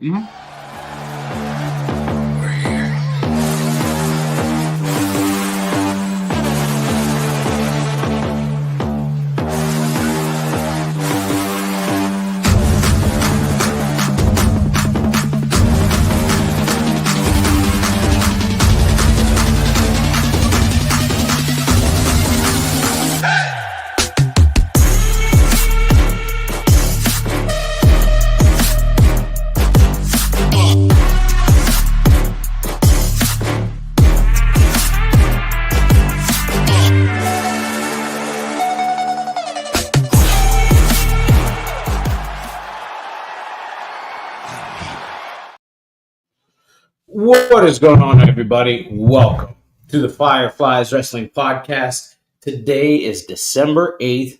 Mhm. We're here. What is going on, everybody? Welcome to the Fireflies Wrestling Podcast. Today is December 8th,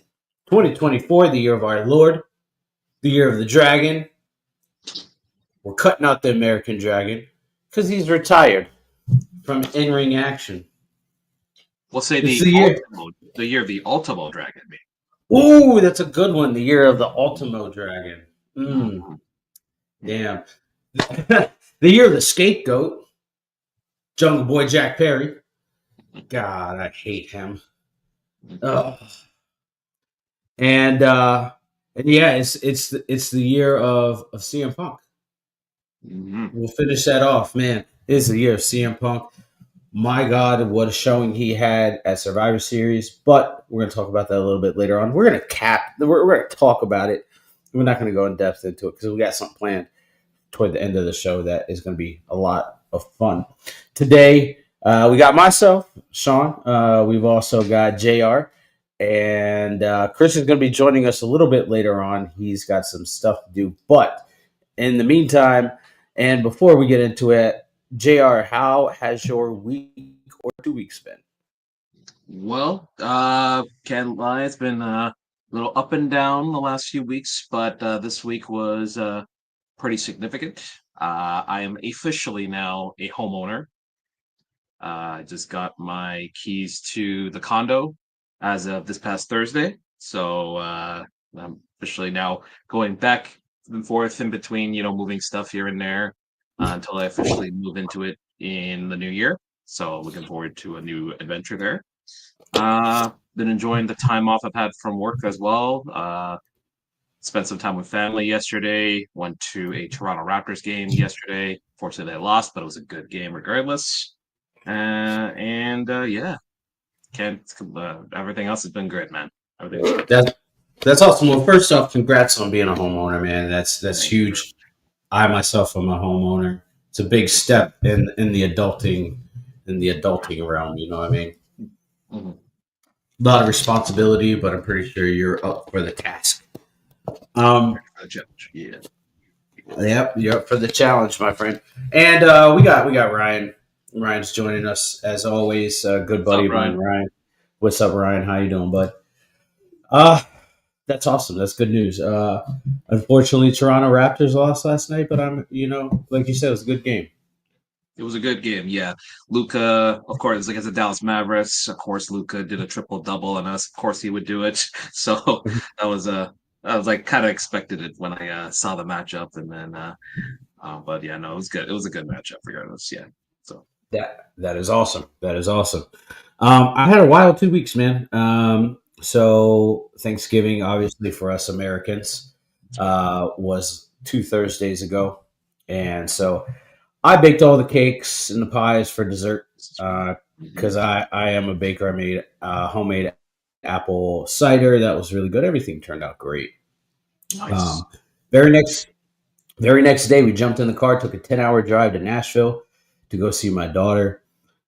2024, the year of our Lord, the year of the Dragon. We're cutting out the American Dragon because he's retired from in-ring action. We'll say It's the the year. the year of the Ultimo Dragon. Ooh, that's a good one. The year of the Ultimo Dragon. Mhm. Damn. The year of the Scapegoat, Jungle Boy Jack Perry. God, I hate him. Ugh. And yeah, it's the year of CM Punk. Mhm. We'll finish that off, man. It is the year of CM Punk. My God, what a showing he had at Survivor Series. But we're gonna talk about that a little bit later on. We're gonna talk about it. We're not gonna go in depth into it because we got something planned toward the end of the show that is gonna be a lot of fun. Today, we got myself, Sean. We've also got JR. And Chris is going to be joining us a little bit later on. He's got some stuff to do. But in the meantime, and before we get into it, JR, how has your week or 2 weeks been? Well, can't lie, it's been a little up and down the last few weeks, but this week was pretty significant. I am officially now a homeowner. I just got my keys to the condo as of this past Thursday, so I'm officially now going back and forth in between, moving stuff here and there until I officially move into it in the new year. So looking forward to a new adventure there. Been enjoying the time off I've had from work as well. Spent some time with family yesterday. Went to a Toronto Raptors game yesterday. Fortunately, they lost, but it was a good game regardless. Yeah, can't. Everything else has been good, man. Everything's good. That's awesome. Well, first off, congrats on being a homeowner, man. That's Thank you. huge. I myself am a homeowner. It's a big step in the adulting realm. You know what I mean? Mhm. A lot of responsibility, but I'm pretty sure you're up for the task. Um, Yeah. Yep, you're up for the challenge, my friend. And we got Ryan. Ryan's joining us as always. Good What's up, buddy of mine, Ryan? Ryan. What's up, Ryan? How you doing, bud? Uh that's awesome. That's good news. Unfortunately, Toronto Raptors lost last night, but like you said, it was a good game. It was a good game. Yeah, Luca, of course, against the Dallas Mavericks. Of course, Luca did a triple double, and us, of course, he would do it. So that was I was like kind of expected it when I saw the matchup, and then but yeah, no, it was good. It was a good matchup regardless. Yeah. So That is awesome. That is awesome. I had a wild 2 weeks, man. So Thanksgiving, obviously for us Americans, was 2 Thursdays ago, and so I baked all the cakes and the pies for dessert mhm. because I am a baker. I made homemade apple cider that was really good. Everything turned out great. Nice. Um, very next very next day, we jumped in the car, took a 10-hour drive to Nashville to go see my daughter,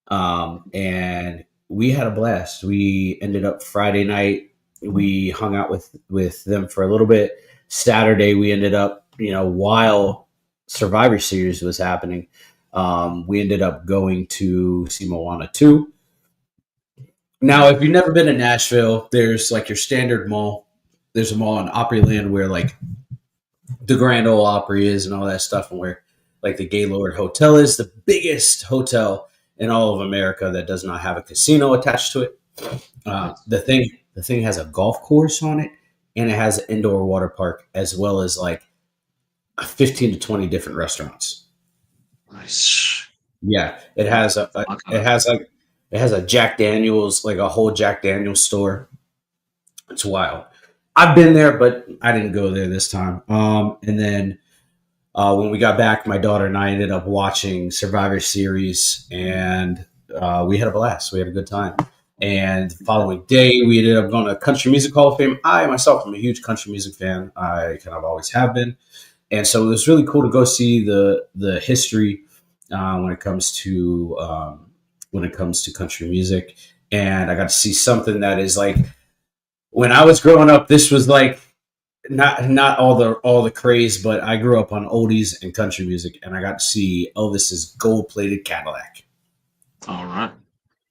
and we had a blast. We ended up Friday night. We hung out with them for a little bit. Saturday, we ended up, while Survivor Series was happening, we ended up going to see Moana 2. Now, if you've never been to Nashville, there's like your standard mall. There's a mall in Opryland where like the Grand Ole Opry is and all that stuff, and where like the Gaylord Hotel is the biggest hotel in all of America that does not have a casino attached to it. Nice. The thing has a golf course on it, and it has an indoor water park as well as like 15 to 20 different restaurants. Nice. Yeah, Okay. it has a Jack Daniels, like a whole Jack Daniels store. It's wild. I've been there, but I didn't go there this time. And then when we got back, my daughter and I ended up watching Survivor Series, and we had a blast. We had a good time. And the following day, we ended up going to Country Music Hall of Fame. I myself am a huge country music fan. I kind of always have been, and so it was really cool to go see the history when it comes to country music. And I got to see something that is like when I was growing up. This was like not all the craze, but I grew up on oldies and country music, and I got to see Elvis's gold plated Cadillac, All right.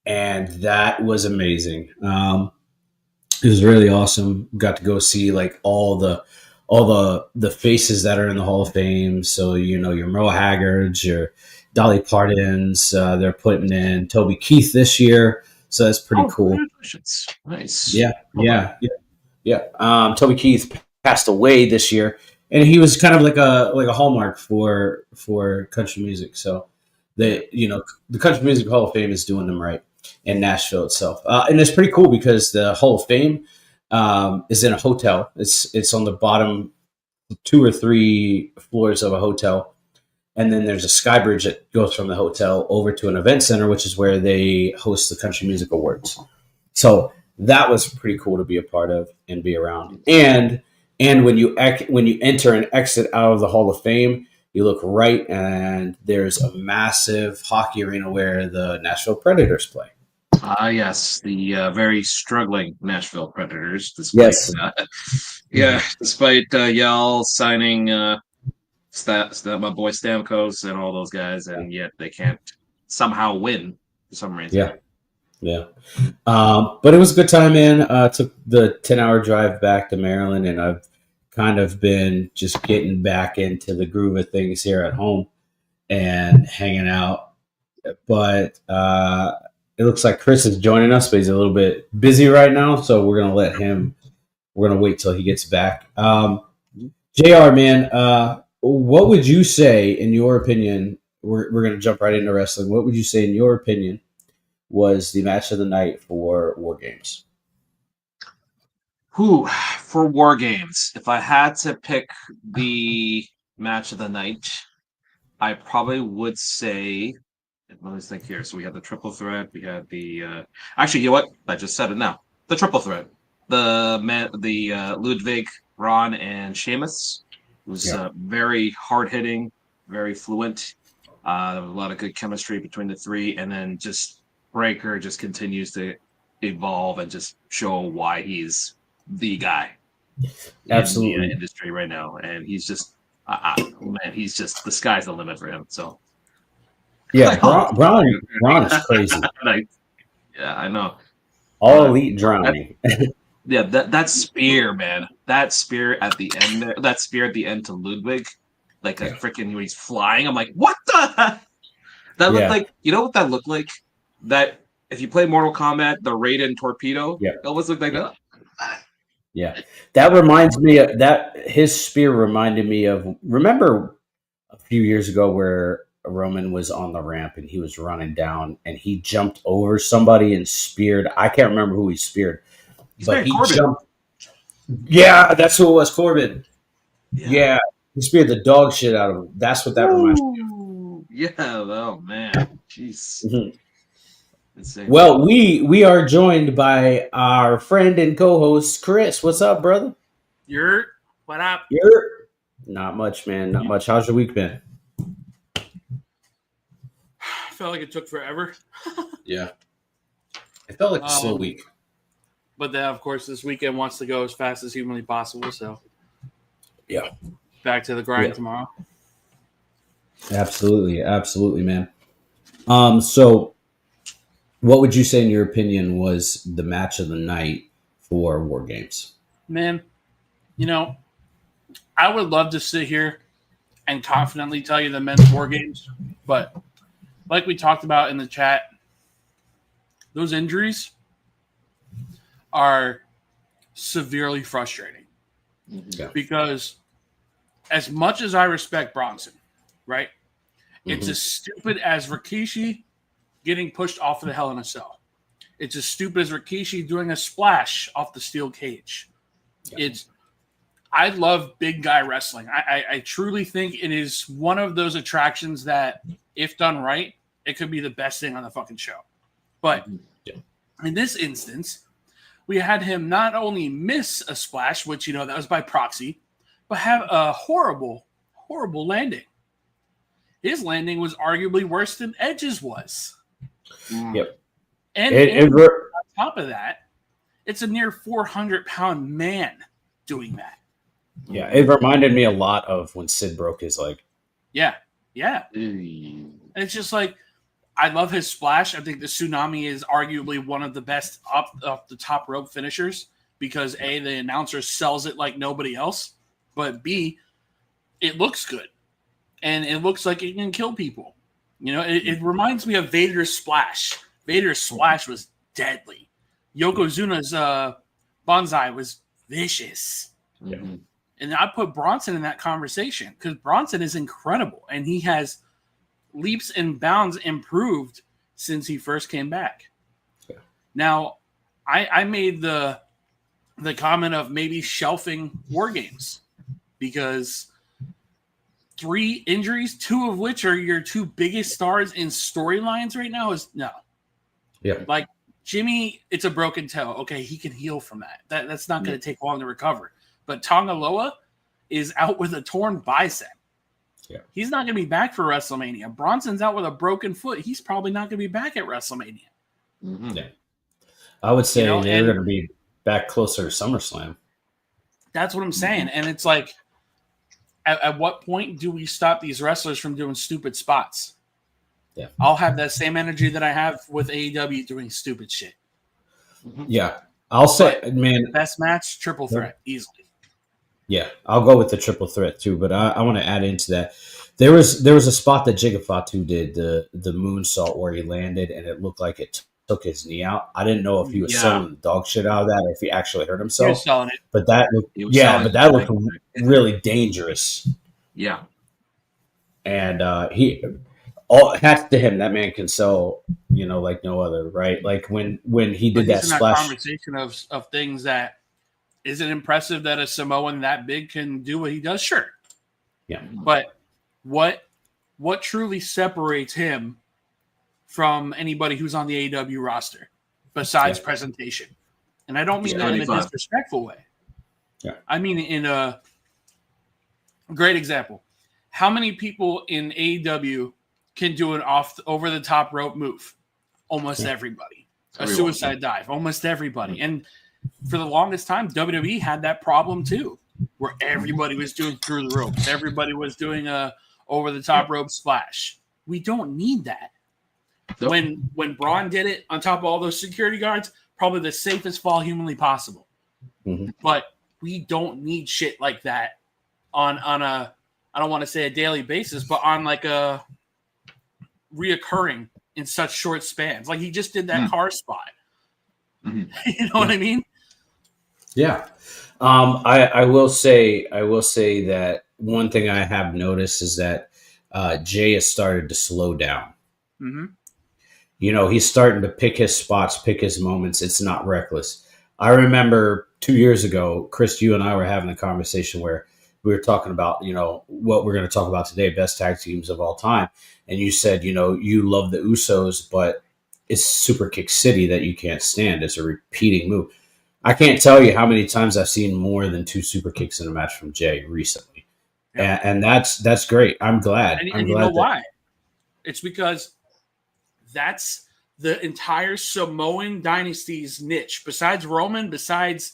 and that was amazing. It was really awesome. Got to go see like all the faces that are in the Hall of Fame. So your Merle Haggards, your Dolly Partons. They're putting in Toby Keith this year, so that's pretty Oh, cool. congratulations. Nice. Yeah, Okay. yeah, yeah. Toby Keith passed away this year, and he was kind of like a hallmark for country music. So Yeah. the Country Music Hall of Fame is doing them right in Nashville itself, and it's pretty cool because the Hall of Fame is in a hotel. It's on the bottom two or three floors of a hotel, and then there's a sky bridge that goes from the hotel over to an event center, which is where they host the Country Music Awards. So that was pretty cool to be a part of and be around. And when you enter and exit out of the Hall of Fame, you look right and there's a massive hockey arena where the Nashville Predators play. Yes, the very struggling Nashville Predators, despite Yes. yeah, despite y'all signing my boy Stamkos and all those guys, and yet they can't somehow win for some reason. Yeah. Yeah. But it was a good time, man. Took the 10-hour drive back to Maryland, and I've kind of been just getting back into the groove of things here at home and hanging out. But it looks like Chris is joining us, but he's a little bit busy right now, so we're gonna wait till he gets back. JR, man, what would you say in your opinion? We're gonna jump right into wrestling. What would you say in your opinion was the match of the night for War Games? Who for War Games? If I had to pick the match of the night, I probably would say. Let me think here. So we had the triple threat. We had the. Actually, you know what? I just said it now. The triple threat. The Ludwig, Ron, and Sheamus was Yeah, very hard hitting, very fluent. There was a lot of good chemistry between the three, and then just Breaker just continues to evolve and just show why he's the guy in the absolutely. industry right now, and he's just, man, he's just the sky's the limit for him. So, Yeah, like, oh, Braun is crazy. like, yeah, I know, All but elite that, drowning. yeah, that spear, man, that spear at the end there, that spear at the end to Ludwig, like a Yeah, freaking when he's flying, I'm like, what the? That looked yeah, like, you know what that looked like? That if you play Mortal Kombat, the Raiden torpedo, yeah, it almost looked like yeah. that. Yeah, that reminds me of that. His spear reminded me of. Remember a few years ago where Roman was on the ramp and he was running down and he jumped over somebody and speared. I can't remember who he speared, He's but Baron he Corbin. jumped. Yeah, that's who it was. Corbin. Yeah. Yeah, he speared the dog shit out of him. That's what that reminds Woo! Yeah. Oh man. Jeez. me of. Insane. Well, we are joined by our friend and co-host Chris. What's up, brother? You're what up? You're not much, man. Not much. How's your week been? I felt like it took forever. Yeah, it felt like a slow week. But then, of course, this weekend wants to go as fast as humanly possible. So, Yeah, back to the grind Yeah. tomorrow. absolutely, absolutely, man. So what would you say, in your opinion, was the match of the night for War Games? Man, I would love to sit here and confidently tell you the men's war games, but like we talked about in the chat, those injuries are severely frustrating Yeah. because as much as I respect Bronson, right? It's Mhm. as stupid as Rikishi getting pushed off of the Hell in a Cell. It's as stupid as Rikishi doing a splash off the steel cage. Yeah. I love big guy wrestling. I truly think it is one of those attractions that, if done right, it could be the best thing on the fucking show. But Yeah. in this instance, we had him not only miss a splash, which, that was by proxy, but have a horrible, horrible landing. His landing was arguably worse than Edge's was. Yep. And on top of that, it's a near 400-pound man doing that. Yeah, it reminded me a lot of when Sid broke his leg. Yeah. And it's just like, I love his splash. I think the Tsunami is arguably one of the best off the top rope finishers because A, the announcer sells it like nobody else, but B, it looks good. And it looks like it can kill people. It reminds me of Vader's splash. Vader's splash was deadly. Yokozuna's Banzai was vicious. Mm-hmm. And I put Bronson in that conversation because Bronson is incredible. And he has leaps and bounds improved since he first came back. Yeah. Now, I made the comment of maybe shelving War Games because 3 injuries, 2 of which are your 2 biggest stars in storylines right now, is no. Yeah. Like Jimmy, it's a broken toe. Okay, he can heal from that. That's not going to take long to recover. But Tonga Loa is out with a torn bicep. Yeah. He's not going to be back for WrestleMania. Bronson's out with a broken foot. He's probably not going to be back at WrestleMania. Mm-hmm. Yeah. I would say they're going to be back closer to SummerSlam. That's what I'm saying. And it's like, at what point do we stop these wrestlers from doing stupid spots? Yeah. I'll have that same energy that I have with AEW doing stupid shit. Yeah. I'll say, man. Best match, triple threat, easily. Yeah, I'll go with the triple threat too, but I want to add into that. There was a spot that Jigafatu did, the moonsault where he landed and it looked like it took his knee out. I didn't know if he was selling the dog shit out of that or if he actually hurt himself. He was selling it. But that looked really dangerous. Yeah. And hats to him, that man can sell, like no other, right? Like when he did that splash. Conversation of things that, is it impressive that a Samoan that big can do what he does? Sure. Yeah. But what truly separates him from anybody who's on the AEW roster besides presentation? And I don't mean that in a disrespectful way. Yeah. I mean in a great example. How many people in AEW can do an over the top rope move? Almost everybody. A suicide dive. Almost everybody. And for the longest time, WWE had that problem too, where everybody was doing through the ropes. Everybody was doing a over-the-top rope splash. We don't need that. Nope. When Braun did it on top of all those security guards, probably the safest fall humanly possible. Mm-hmm. But we don't need shit like that on a, I don't want to say a daily basis, but on like a reoccurring in such short spans. Like he just did that car spot. Mm-hmm. You know what I mean? Yeah. I will say that one thing I have noticed is that Jay has started to slow down. Mm-hmm. He's starting to pick his spots, pick his moments. It's not reckless. I remember 2 years ago, Chris, you and I were having a conversation where we were talking about, what we're going to talk about today, best tag teams of all time. And you said, you love the Usos, but it's Super Kick City that you can't stand. It's a repeating move. I can't tell you how many times I've seen more than 2 super kicks in a match from Jay recently. Yeah. And that's great. I'm glad. And you know why? It's because that's the entire Samoan dynasty's niche. Besides Roman, besides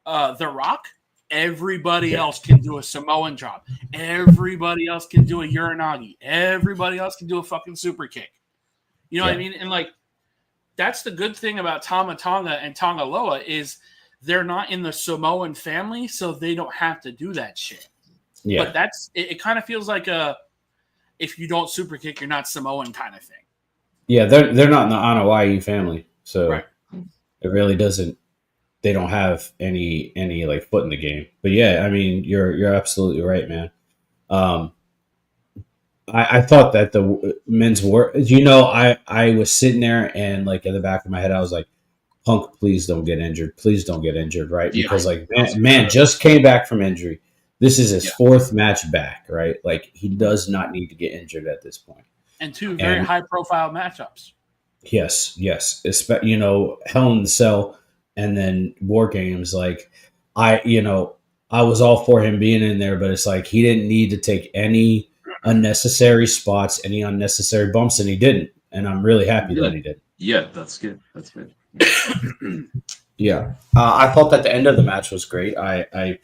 The Rock, everybody else can do a Samoan drop. Everybody else can do a Uranagi. Everybody else can do a fucking super kick. You know what I mean? And like, that's the good thing about Tama Tonga and Tonga Loa is they're not in the Samoan family, so they don't have to do that shit. Yeah. But it kind of feels like if you don't super kick, you're not Samoan kind of thing. Yeah, they're not in the Anawai family, so it really doesn't. They don't have any like foot in the game. But yeah, I mean, you're absolutely right, man. Um, I thought that the men's war, I was sitting there and like in the back of my head, I was like, Punk, please don't get injured. Please don't get injured, right? Yeah, Because like that was man just came back from injury. This is his yeah, fourth match back, right? Like he mhm, does not need to get injured at this point. And two very And high profile matchups. yes, yes, Hell in the Cell and then War Games. Like I was all for him being in there, but it's like he didn't need to take any unnecessary spots, any unnecessary bumps, and he didn't. And I'm really happy yeah, that he did. yeah. That's good. That's good. Yeah. Yeah, I thought that the end of the match was great. I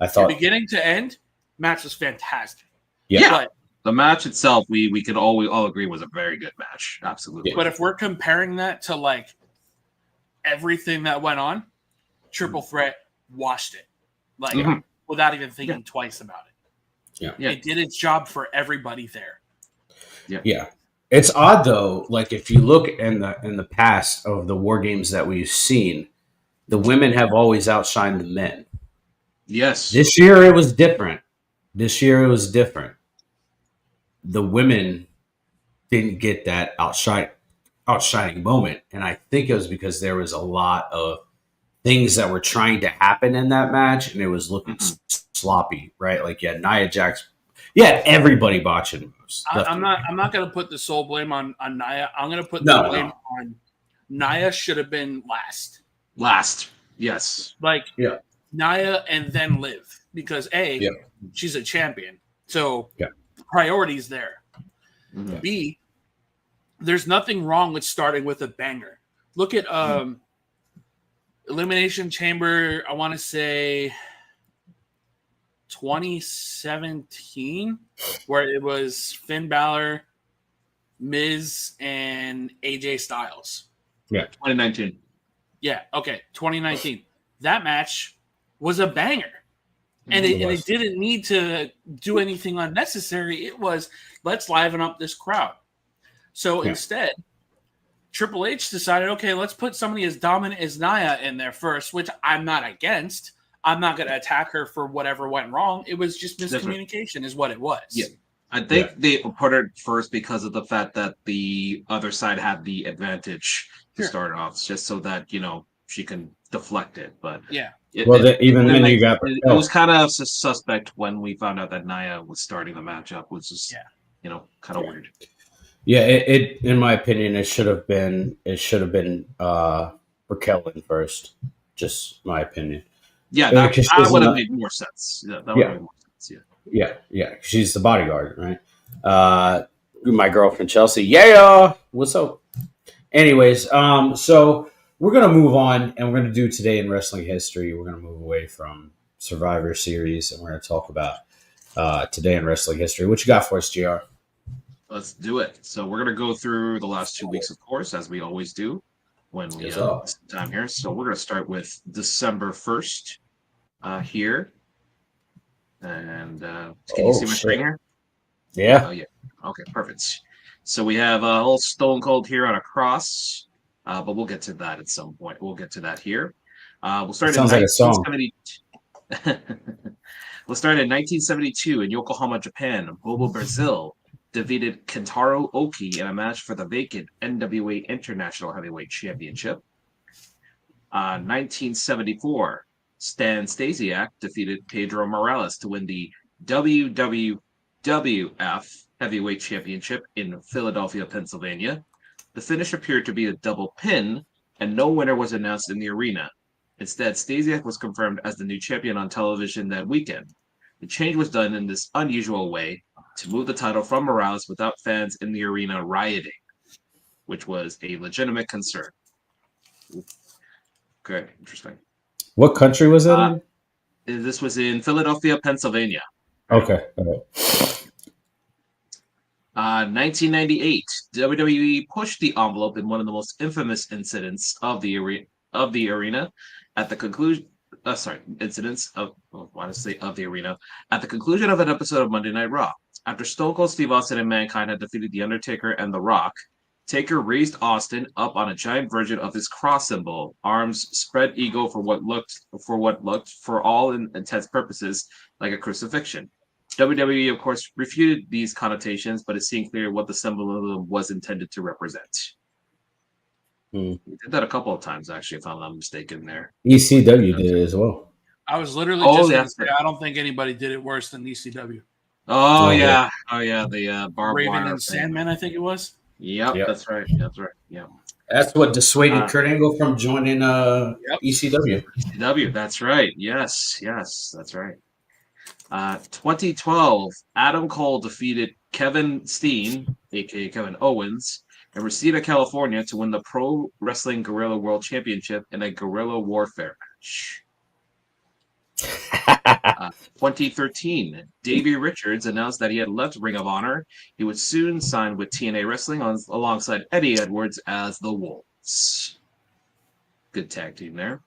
thought, Beginning to end, match was fantastic. yeah, Yeah, But the match itself, we could all agree was a very good match. yeah, Absolutely. but if we're comparing that to like everything that went on, Triple Threat washed it. Like Mhm. without even thinking twice about it. yeah, Yeah, It did its job for everybody there. yeah. yeah. It's odd though. Like if you look in the past of the war games that we've seen, the women have always outshined the men. Yes. This year it was different. This year it was different. The women didn't get that outshining moment, and I think it was because there was a lot of things that were trying to happen in that match, and it was looking Mhm. sloppy, right? Like you had Nia Jax, you had everybody botching moves. Left and right. I'm not going to put the sole blame on Nia. I'm going to put the No, blame no, on Nia. Should have been last. Last. Yes. Like yeah, Nia and then Liv because yeah, she's a champion, so yeah, priorities there. Mhm. B, there's nothing wrong with starting with a banger. Look at Elimination Chamber. I want to say 2017, where it was Finn Balor, Miz, and AJ Styles. yeah. 2019. Yeah, okay, 2019. That match was a banger. And It it was. didn't need to do anything unnecessary. It was, let's liven up this crowd. So Yeah. instead, Triple H decided, okay, let's put somebody as dominant as Nia in there first, which I'm not against. I'm not going to attack her for whatever went wrong. It was just Different. miscommunication, is what it was. Yeah. I think Yeah. they put it first because of the fact that the other side had the advantage to Sure. start off, just so that she can deflect it. But Yeah. Well, even then you got it was kind of suspect when we found out that Nia was starting the matchup, which is kind of weird. yeah. It in my opinion, it should have been Raquel in first. Just my opinion. Yeah, Yeah, that, 'cause that she's would have not- made more sense. Yeah, that would have made more sense. Yeah. yeah. She's the bodyguard, right? My girlfriend Chelsea. Yeah, what's up? Anyways, so we're gonna move on, and we're gonna do today in wrestling history. We're gonna move away from Survivor Series, and we're gonna talk about today in wrestling history. What you got for us, Gr? Let's do it. So we're gonna go through the last 2 weeks, of course, as we always do when we Yes, sir. spend time here. So we're gonna start with December 1st here, and can you see my screen here? Yeah. Oh yeah. Okay, perfect. So we have a little Stone Cold here on a cross, but we'll get to that at some point. We'll get to that here. We'll start in Sounds like a song. 1970. We'll start in 1972 in Yokohama, Japan. Bobo Brazil defeated Kentaro Oki in a match for the vacant NWA International Heavyweight Championship. 1974, Stan Stasiak defeated Pedro Morales to win the WWF Heavyweight Championship in Philadelphia, Pennsylvania. The finish appeared to be a double pin, and no winner was announced in the arena. Instead, Stasiak was confirmed as the new champion on television that weekend. The change was done in this unusual way to move the title from Morales without fans in the arena rioting, which was a legitimate concern. Okay, interesting. What country was that in? This was in Philadelphia, Pennsylvania. Okay. All right. 1998, WWE pushed the envelope in one of the most infamous incidents of the arena at the conclusion. Incidents of of the arena at the conclusion of an episode of Monday Night Raw. After Stone Cold Steve Austin and Mankind had defeated The Undertaker and The Rock, Taker raised Austin up on a giant version of his cross symbol, arms spread eagle for what looked, for all intents purposes, like a crucifixion. WWE, of course, refuted these connotations, but it seemed clear what the symbolism was intended to represent. Hmm. We did that a couple of times, actually, if I'm not mistaken. There. ECW did it as well. I was literally Oh, just yeah. going to say, I don't think anybody did it worse than ECW. Oh, Oh, yeah. Oh, yeah. The barbed Raven wire and thing. Sandman, I think it was. Yep, Yep. that's right. That's right. Yeah. That's what dissuaded Uh, Kurt Angle from joining Yep. ECW. ECW, that's right. Yes, that's right. 2012, Adam Cole defeated Kevin Steen, aka Kevin Owens, in Reseda, California, to win the Pro Wrestling Guerrilla World Championship in a guerrilla warfare match. 2013, Davey Richards announced that he had left Ring of Honor. He would soon sign with TNA Wrestling alongside Eddie Edwards as the Wolves. Good tag team there.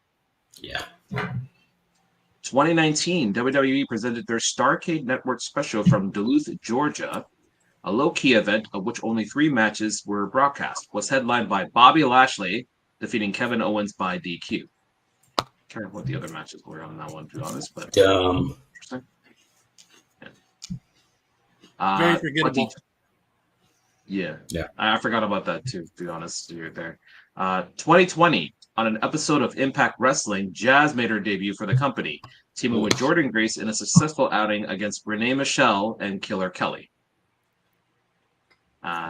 Yeah. 2019, WWE presented their Starrcade Network special from Duluth, Georgia. A low-key event of which only 3 matches were broadcast. Was headlined by Bobby Lashley defeating Kevin Owens by DQ. Can't remember what the other matches were on that one, to be honest, but Dumb. interesting. Very forgettable. Yeah. Yeah. I forgot about that too, to be honest. You're there. 2020, on an episode of Impact Wrestling, Jazz made her debut for the company, teaming with Jordan Grace in a successful outing against Renee Michelle and Killer Kelly.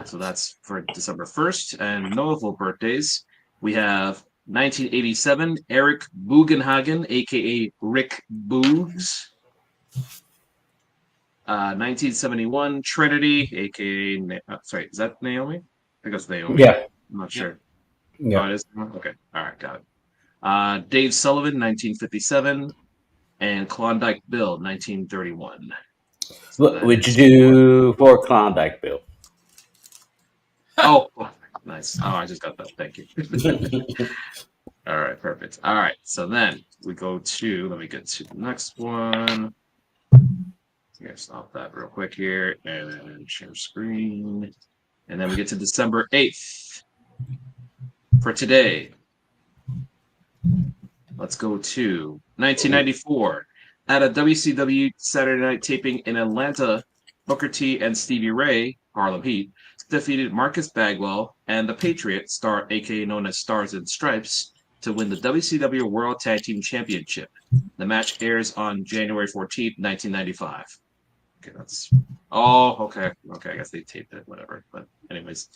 So that's for December 1st. And notable birthdays, we have 1987, Eric Bugenhagen, a.k.a. Rick Boogs. 1971, Trinity, a.k.a. Sorry, is that Naomi? I think that's Naomi. Yeah. I'm not sure. Yeah. Oh, it is? Okay. All right, got it. Dave Sullivan, 1957. And Klondike Bill, 1931. So What that would you is- do for Klondike Bill? Oh, nice. Oh, I just got that. Thank you. All right, perfect. All right, so then we go to, let me get to the next one. Here, stop that real quick here and then share screen. And then we get to December 8th for today. Let's go to 1994. At a WCW Saturday night taping in Atlanta, Booker T and Stevie Ray, Harlem Heat, defeated Marcus Bagwell and the Patriot, star aka known as Stars and Stripes, to win the WCW World Tag Team Championship. The match airs on January 14th, 1995. Okay, that's... Oh, okay. Okay, I guess they taped it, whatever. But anyways.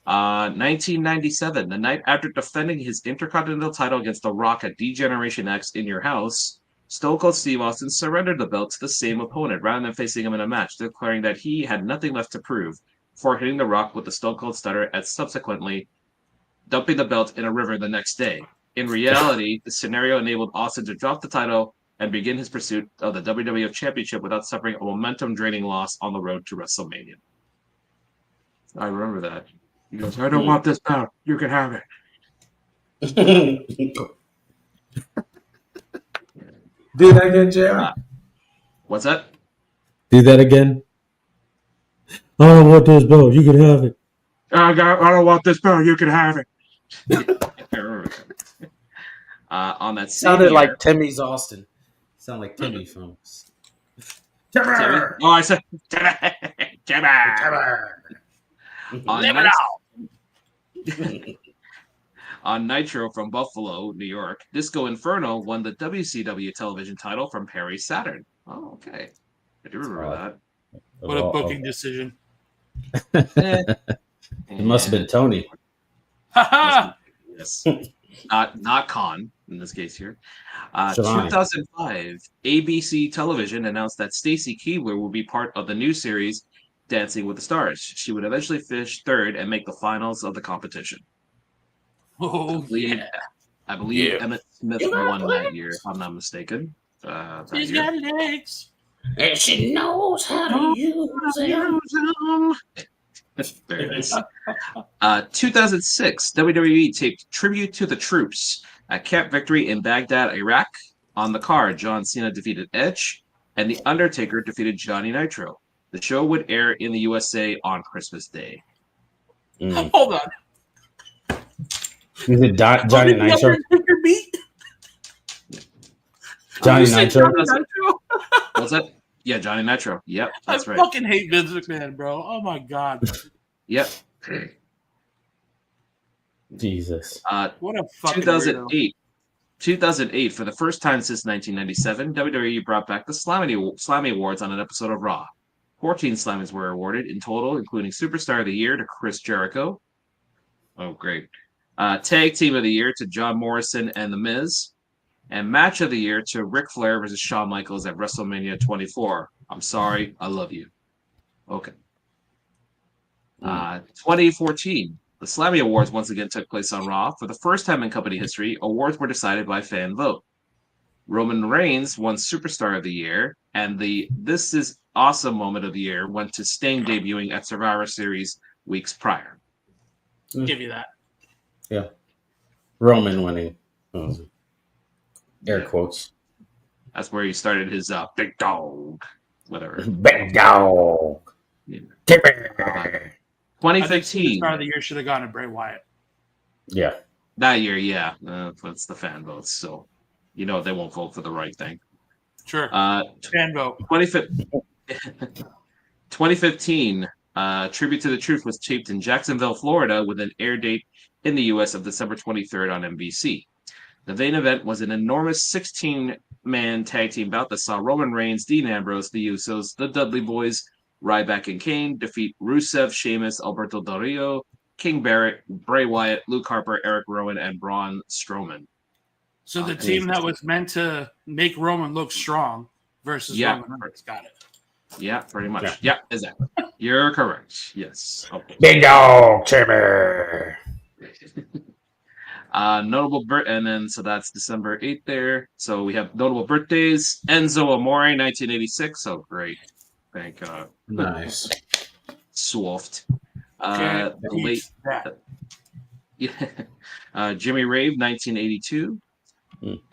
1997, the night after defending his Intercontinental title against The Rock at D-Generation X in Your House, Stone Cold Steve Austin surrendered the belt to the same opponent rather than facing him in a match, declaring that he had nothing left to prove before hitting The Rock with the Stone Cold Stunner and subsequently dumping the belt in a river the next day. In reality, the scenario enabled Austin to drop the title and begin his pursuit of the WWF Championship without suffering a momentum-draining loss on the road to WrestleMania. I remember that. He goes, I don't want this belt. You can have it. Do that again, JR. What's that? Do that again. I don't want this belt. You can have it. I don't want this belt. You can have it. I remember that. On that same Sounded year, like Timmy's Austin. Sound like Timmy from. Timmy? Oh, I said Timmy. On Live it out. On Nitro from Buffalo, New York, Disco Inferno won the WCW television title from Perry Saturn. Oh, okay. I do remember that. What a booking decision. It must have been Tony. Yes. Not Khan in this case here. Shivani. 2005, ABC Television announced that Stacy Keibler will be part of the new series Dancing with the Stars. She would eventually finish third and make the finals of the competition. Oh, I believe Emmett Smith won that year, if I'm not mistaken. She's got legs. And she knows how to use them. There it is. 2006, WWE taped Tribute to the Troops at Camp Victory in Baghdad, Iraq. On the card, John Cena defeated Edge, and The Undertaker defeated Johnny Nitro. The show would air in the USA on Christmas Day. Hold on. Is it Johnny Nitro? Beat? Johnny You said Nitro? Johnny Nitro? What's that? Yeah, Johnny Nitro. Yep, I that's right. fucking hate Vince McMahon, bro. Oh my god. Yep. Jesus. What a fucking 2008. weirdo. 2008, for the first time since 1997, WWE brought back the Slammy Awards on an episode of Raw. 14 Slammys were awarded in total, including Superstar of the Year to Chris Jericho. Oh, great. Tag Team of the Year to John Morrison and The Miz. And Match of the Year to Ric Flair versus Shawn Michaels at WrestleMania 24. I'm sorry, I love you. Okay. 2014, the Slammy Awards once again took place on Raw. For the first time in company history, awards were decided by fan vote. Roman Reigns won Superstar of the Year, and the This Is Awesome Moment of the Year went to Sting debuting at Survivor Series weeks prior. Give you that. Yeah. Roman winning. Air Yeah. quotes. That's where he started his big dog, whatever. Big dog. Yeah. Timber. I think 2015. Superstar of the Year should have gone to Bray Wyatt. Yeah. That year, yeah. That's the fan votes, so you know they won't vote for the right thing. Sure. Uh, Fan vote. 2015, Tribute to the Truth was taped in Jacksonville, Florida, with an air date in the U.S. of December 23rd on NBC. The main event was an enormous 16-man tag team bout that saw Roman Reigns, Dean Ambrose, the Usos, the Dudley Boys, Ryback and Kane defeat Rusev, Sheamus, Alberto Del Rio, King Barrett, Bray Wyatt, Luke Harper, Eric Rowan, and Braun Strowman. So the team that was meant to make Roman look strong versus Roman Reigns. Got it. Yeah, pretty much. Yeah, exactly. You're correct. Yes. Okay. Big dog, Timber. And then so that's December 8th there. So we have notable birthdays. Enzo Amore, 1986. Oh, great. Thank God. Nice. Swift. Okay. The late. Yeah. Jimmy Rave, 1982.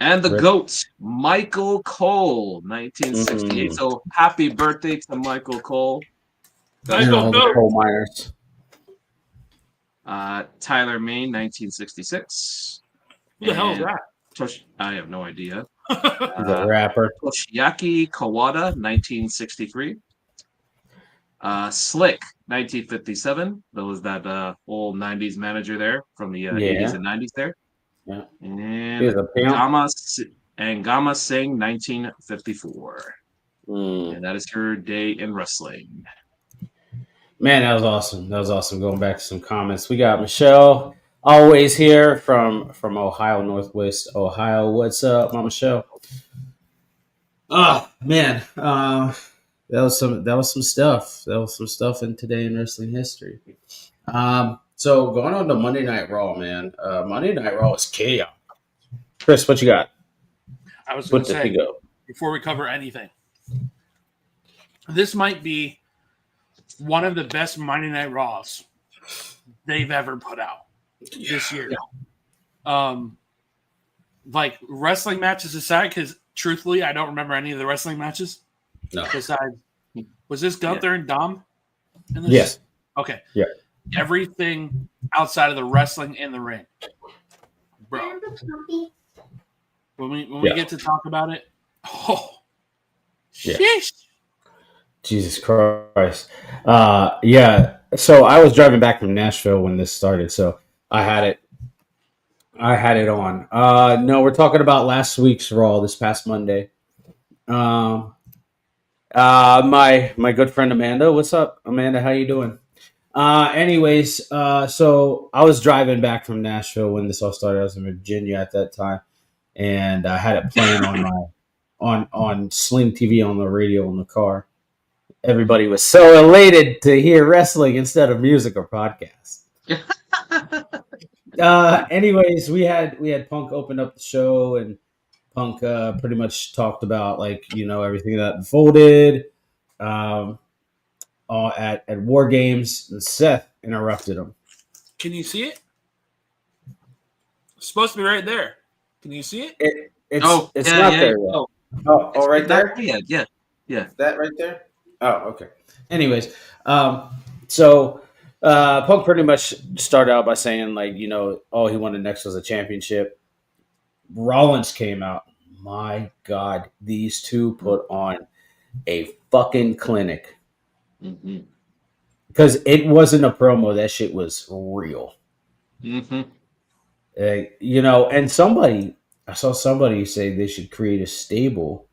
And the GOAT, Michael Cole, 1968. So happy birthday to Michael Cole. All the coal miners. Tyler Main, 1966. Who the hell is that? I have no idea. The rapper. Toshiaki Kawada, 1963. Slick, 1957. That was that old 90s manager there from the 80s and 90s there. Yeah. And Gama Singh, 1954. And that is your day in wrestling. Man, that was awesome. That was awesome. Going back to some comments. We got Michelle, always here from Ohio, Northwest Ohio. What's up, Mama Michelle? Oh man. That was some stuff. That was some stuff in Today in Wrestling History. So going on to Monday Night Raw, man. Monday Night Raw is chaos. Chris, what you got? I was going to say, before we cover anything, this might be one of the best Monday Night Raws they've ever put out this year. Like wrestling matches aside, because truthfully, I don't remember any of the wrestling matches. No. Besides, was this Gunther and Dom? In this? Yes. Okay. Yeah. Everything outside of the wrestling in the ring, bro. When we get to talk about it, sheesh. Jesus Christ. Yeah. So I was driving back from Nashville when this started, so I had it on. No, we're talking about last week's Raw this past Monday. My good friend Amanda. What's up, Amanda? How you doing? Anyways, so I was driving back from Nashville when this all started. I was in Virginia at that time, and I had it playing on Sling TV on the radio in the car. Everybody was so elated to hear wrestling instead of music or podcasts. Anyways, we had Punk open up the show, and Punk pretty much talked about everything that unfolded at War Games, and Seth interrupted him. Can you see it? It's supposed to be right there. Can you see it? It's not there yet. Oh, right there? Yeah. That right there? Oh, okay. Anyways, so Punk pretty much started out by saying, all he wanted next was a championship. Rollins came out. My God, these two put on a fucking clinic. Mm-hmm. Because it wasn't a promo. That shit was real. Mm-hmm. And I saw somebody say they should create a stable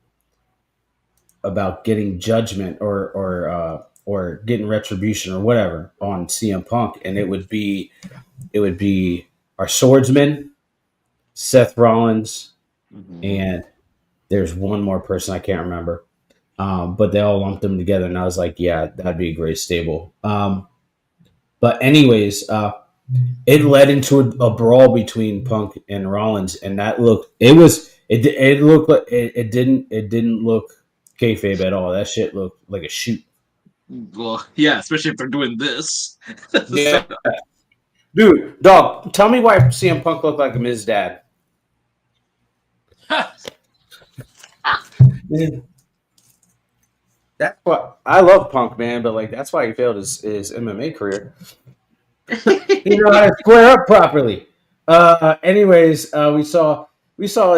about getting judgment or getting retribution or whatever on CM Punk, and it would be our swordsman, Seth Rollins, Mm-hmm. and there's one more person I can't remember. But they all lumped them together, and I was like, yeah, that'd be a great stable. But anyways, it led into a brawl between Punk and Rollins, and it looked like it didn't look kayfabe at all. That shit looked like a shoot. Well, yeah, especially if they're doing this. Yeah, So, dude, dog, tell me why CM Punk looked like his dad. Man, that's what I love Punk, man, but like that's why he failed his MMA career. He know how to square up properly. Anyways, we saw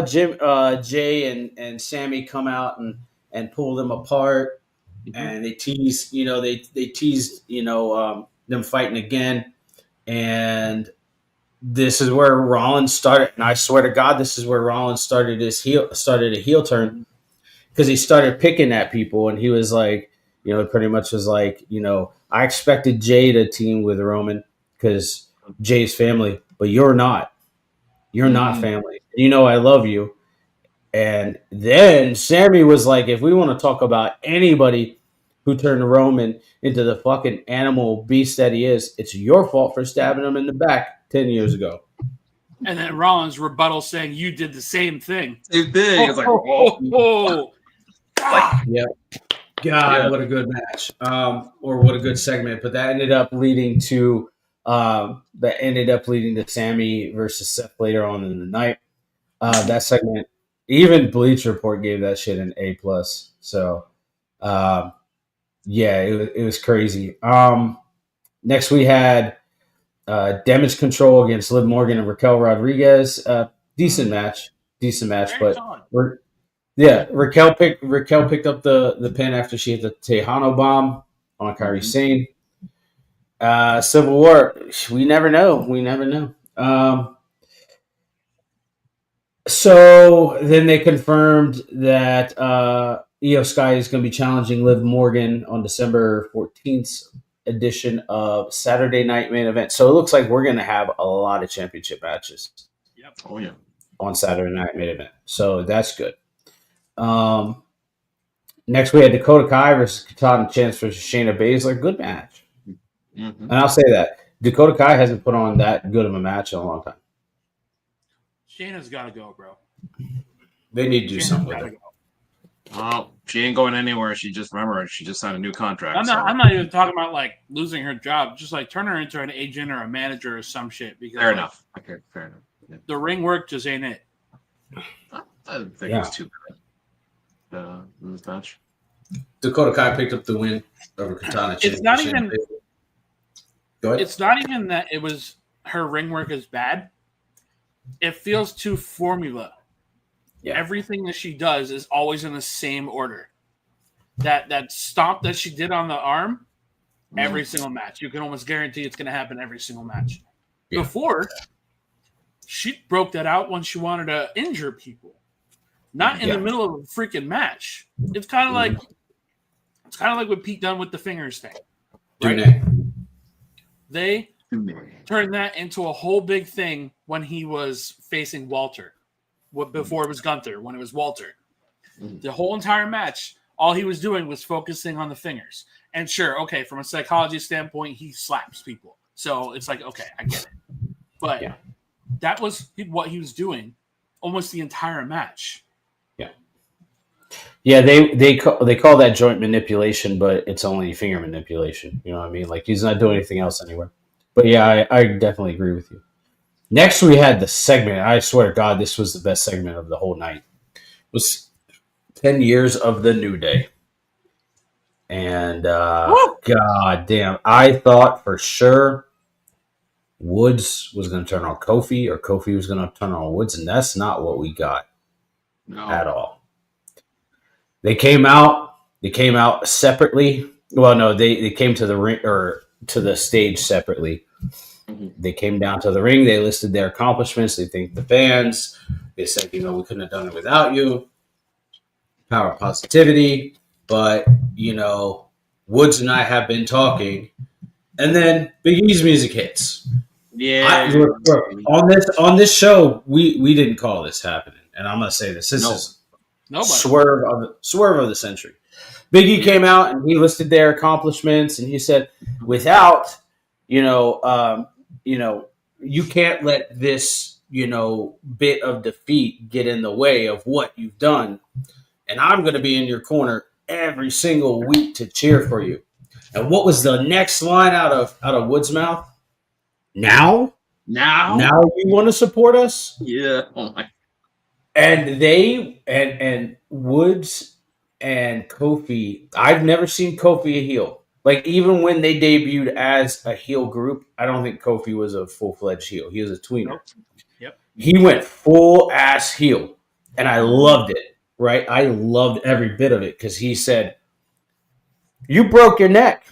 Jay and Sammy come out and pull them apart, and they teased them fighting again, and this is where Rollins started. And I swear to God, this is where Rollins started a heel turn because he started picking at people, and he was like, pretty much was like, I expected Jay to team with Roman because Jay's family, but you're not. You're not mm, family. I love you. And then Sammy was like, if we want to talk about anybody who turned Roman into the fucking animal beast that he is, it's your fault for stabbing him in the back 10 years ago. And then Rollins rebuttal saying you did the same thing. same thing. It's like, Oh, oh, oh, oh. Ah. Yeah. God, yeah. what a good match, or what a good segment. But that ended up leading to Sammy versus Seth later on in the night. That segment, even Bleach Report gave that shit an A+. So, um, yeah, it was crazy. Next we had Damage Control against Liv Morgan and Raquel Rodriguez. Decent match, Very but solid. yeah, Raquel picked up the pin after she hit the Tejano bomb on Kairi Mhm. Sane. Civil War, we never know. We never know. So then they confirmed that Io Sky is going to be challenging Liv Morgan on December 14th edition of Saturday Night Main Event. So it looks like we're going to have a lot of championship matches Yep. Oh, yeah. on Saturday Night Main Event. So that's good. Um, Next, we had Dakota Kai versus Katana Chance versus Shayna Baszler. Good match. Mm-hmm. And I'll say that. Dakota Kai hasn't put on that good of a match in a long time. Shayna's got to go, bro. They need to do Shayna's something with got to it. go. Oh, she ain't going anywhere. She just signed a new contract. I'm not even talking about like losing her job. Just like turn her into an agent or a manager or some shit. Because fair like, enough. Okay, fair enough. Yeah. the ring work just ain't it. I didn't think it was too bad. This match. Dakota Kai picked up the win over Katana Chance. It's not even. Go ahead. It's not even that it was her ring work is bad. It feels too formula. Yeah. Everything that she does is always in the same order. That stomp that she did on the arm, every single match. You can almost guarantee it's going to happen every single match. Yeah. Before, she broke that out when she wanted to injure people, not in the middle of a freaking match. It's kind of like what Pete done with the fingers thing. Right? They turned that into a whole big thing when he was facing Walter. Before it was Gunther, when it was Walter. The whole entire match, all he was doing was focusing on the fingers. And sure, okay, from a psychology standpoint, he slaps people. So it's like, okay, I get it. But that was what he was doing almost the entire match. Yeah, they call that joint manipulation, but it's only finger manipulation. You know what I mean? Like he's not doing anything else anywhere. But yeah, I definitely agree with you. Next, we had the segment. I swear to God, this was the best segment of the whole night. It was 10 years of the New Day. And God damn, I thought for sure Woods was going to turn on Kofi or Kofi was going to turn on Woods, and that's not what we got at all. They came out. They came out separately. Well, no, they came to the ring or to the stage separately. Mhm. They came down to the ring. They listed their accomplishments. They thanked the fans. They said, we couldn't have done it without you. Power of positivity. But, Woods and I have been talking. And then Big E's music hits. Yeah. Look, on this show, we didn't call this happening. And I'm gonna say this. This No. is Nobody. swerve of the century. Big E came out and he listed their accomplishments and he said, without, you can't let this, bit of defeat get in the way of what you've done. And I'm going to be in your corner every single week to cheer for you. And what was the next line out of Wood's mouth? Now you want to support us? Yeah. Oh my. And they and Woods and Kofi, I've never seen Kofi a heel. Like even when they debuted as a heel group, I don't think Kofi was a full-fledged heel. He was a tweener. Nope. Yep. He went full ass heel. And I loved it. Right? I loved every bit of it because he said, you broke your neck.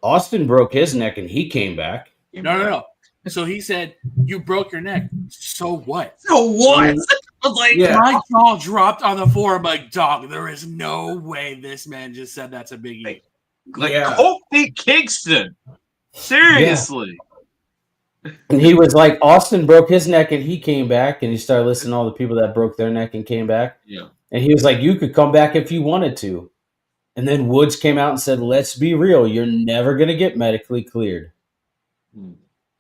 Austin broke his neck and he came back. No. So he said, you broke your neck. So what? So what? Like, my jaw dropped on the floor. I'm like, dog, there is no way this man just said that's a Big E. Like Kofi Kingston. Seriously. Yeah. And he was like, Austin broke his neck and he came back, and he started listing all the people that broke their neck and came back. Yeah. And he was like, you could come back if you wanted to. And then Woods came out and said, let's be real. You're never going to get medically cleared.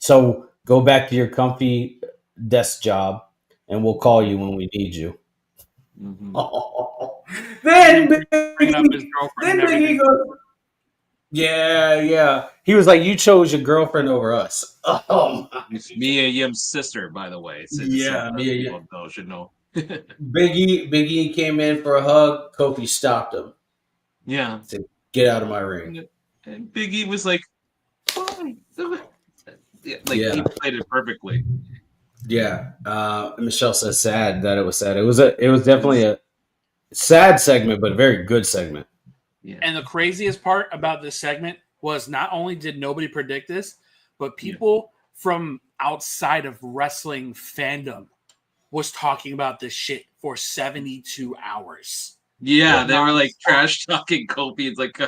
So go back to your comfy desk job and we'll call you when we need you. Mm-hmm. Then Bringing up his girlfriend and everything. goes, yeah. He was like, you chose your girlfriend over us. Oh, It's Mia Yim's sister, by the way. Yeah, Mia Yim. People should know. Big E came in for a hug. Kofi stopped him. Yeah. Said, get out of my ring. And Big E was like, fine. He played it perfectly. Yeah. Michelle says sad that it was sad. It was definitely a sad segment, but a very good segment. Yeah. And the craziest part about this segment was not only did nobody predict this, but people from outside of wrestling fandom was talking about this shit for 72 hours. Yeah, they were like trash talking Kofi. It's like,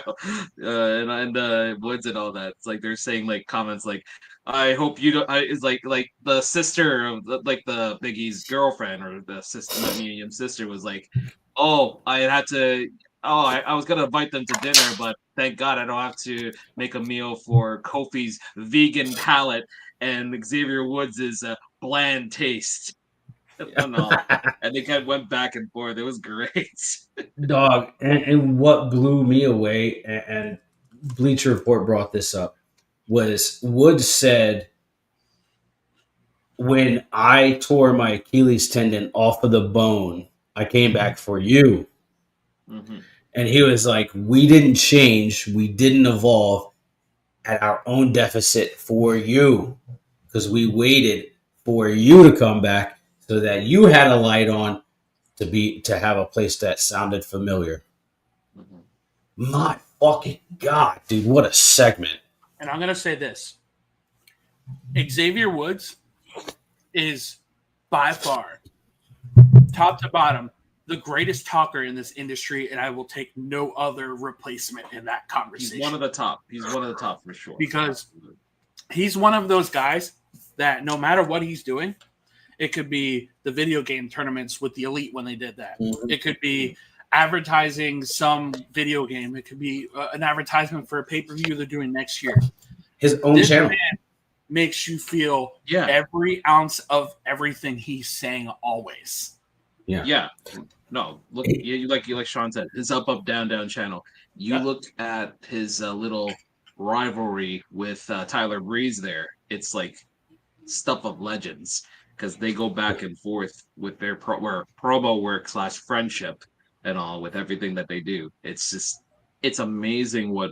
and Woods and all that. It's like they're saying like comments like, "I hope you don't." It's like the sister of the Big E's girlfriend or the sister, Mia Yim's sister was like, "Oh, I had to. Oh, I was gonna invite them to dinner, but thank God I don't have to make a meal for Kofi's vegan palate and Xavier Woods' bland taste." And they kind of went back and forth. It was great. Dog, and what blew me away, and Bleacher Report brought this up, was Woods said, when I tore my Achilles tendon off of the bone, I came back for you. Mm-hmm. And he was like, we didn't change. We didn't evolve at our own deficit for you because we waited for you to come back so that you had a light on to have a place that sounded familiar. Mm-hmm. My fucking God, dude, what a segment. And I'm going to say this. Xavier Woods is by far, top to bottom, the greatest talker in this industry, and I will take no other replacement in that conversation. He's one of the top. He's one of the top for sure. Because he's one of those guys that no matter what he's doing, it could be the video game tournaments with the Elite when they did that. Mm-hmm. It could be advertising some video game. It could be an advertisement for a pay-per-view they're doing next year. His own channel. Man makes you feel every ounce of everything he's saying always. Yeah. No, look, you like Sean said, his up, down, down channel. You look at his little rivalry with Tyler Breeze there. It's like stuff of legends because they go back and forth with their promo work / friendship and all with everything that they do. It's amazing what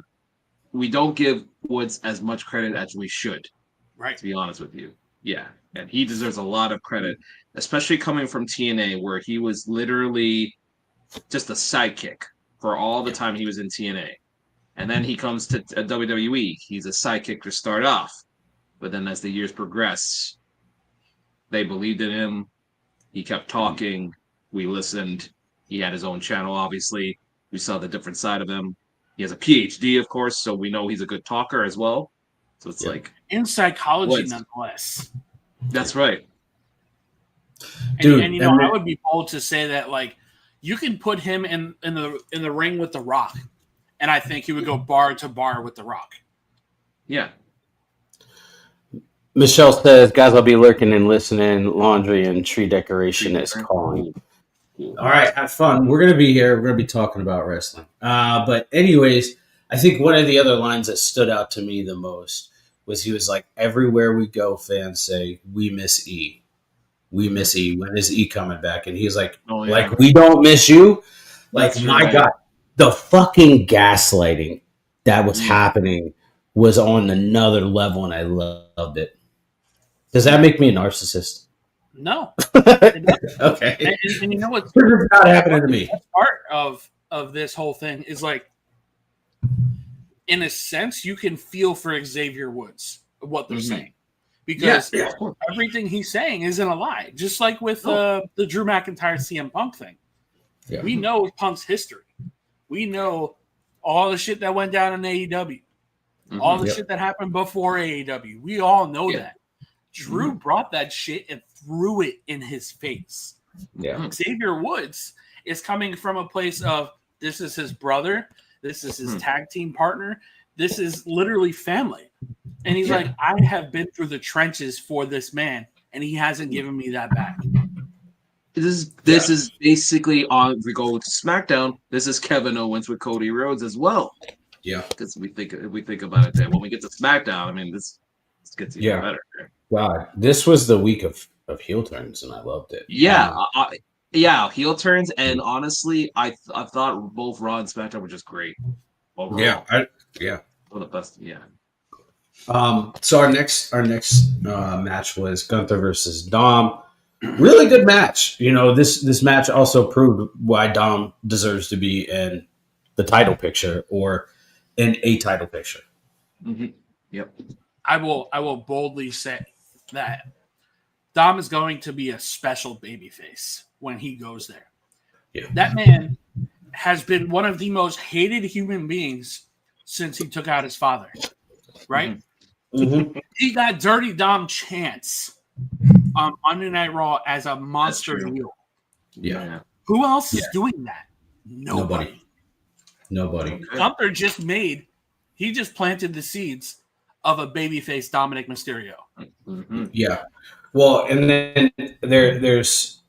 we don't give Woods as much credit as we should. Right. To be honest with you. Yeah. And he deserves a lot of credit, especially coming from TNA, where he was literally just a sidekick for all the time he was in TNA. And then he comes to WWE. He's a sidekick to start off. But then as the years progress, they believed in him. He kept talking. We listened. He had his own channel, obviously. We saw the different side of him. He has a PhD, of course, so we know he's a good talker as well. So it's like in psychology, nonetheless. That's right. Dude, and I would be bold to say that like you can put him in the ring with The Rock, and I think he would go bar to bar with The Rock. Yeah. Michelle says, guys, I'll be lurking and listening. Laundry and tree decoration is calling. All right, have fun. We're going to be here. We're going to be talking about wrestling. But anyways, I think one of the other lines that stood out to me the most was he was like, everywhere we go, fans say, we miss E. We miss E. When is E coming back? And he's like, like, we don't miss you? Like, that's my God, the fucking gaslighting that was happening was on another level, and I loved it. Does that make me a narcissist? No. Okay. And you know what's not happening to me? Part of this whole thing is like, in a sense, you can feel for Xavier Woods what they're saying, because everything he's saying isn't a lie. Just like with the Drew McIntyre CM Punk thing, we know Punk's history. We know all the shit that went down in AEW, all the shit that happened before AEW. We all know that. Drew brought that shit and threw it in his face. Yeah. Xavier Woods is coming from a place of, this is his brother, this is his tag team partner, this is literally family. And he's like, I have been through the trenches for this man, and he hasn't given me that back. This is basically on. We go to SmackDown. This is Kevin Owens with Cody Rhodes as well. Yeah, because we think about it. Then when we get to SmackDown, I mean, this gets even better. God, this was the week of heel turns, and I loved it. Yeah, heel turns, and honestly, I thought both Raw and SmackDown were just great. Overall. One of the best. Yeah. So our next match was Gunther versus Dom. Really good match. You know, this match also proved why Dom deserves to be in the title picture or in a title picture. Yep. I will boldly say that Dom is going to be a special babyface when he goes there. Yeah. That man has been one of the most hated human beings since he took out his father. Right? He got Dirty Dom chance on Monday Night Raw as a monster heel. Yeah. Who else is doing that? Nobody. Gunther just planted the seeds of a babyface Dominic Mysterio. Yeah. Well, and then there's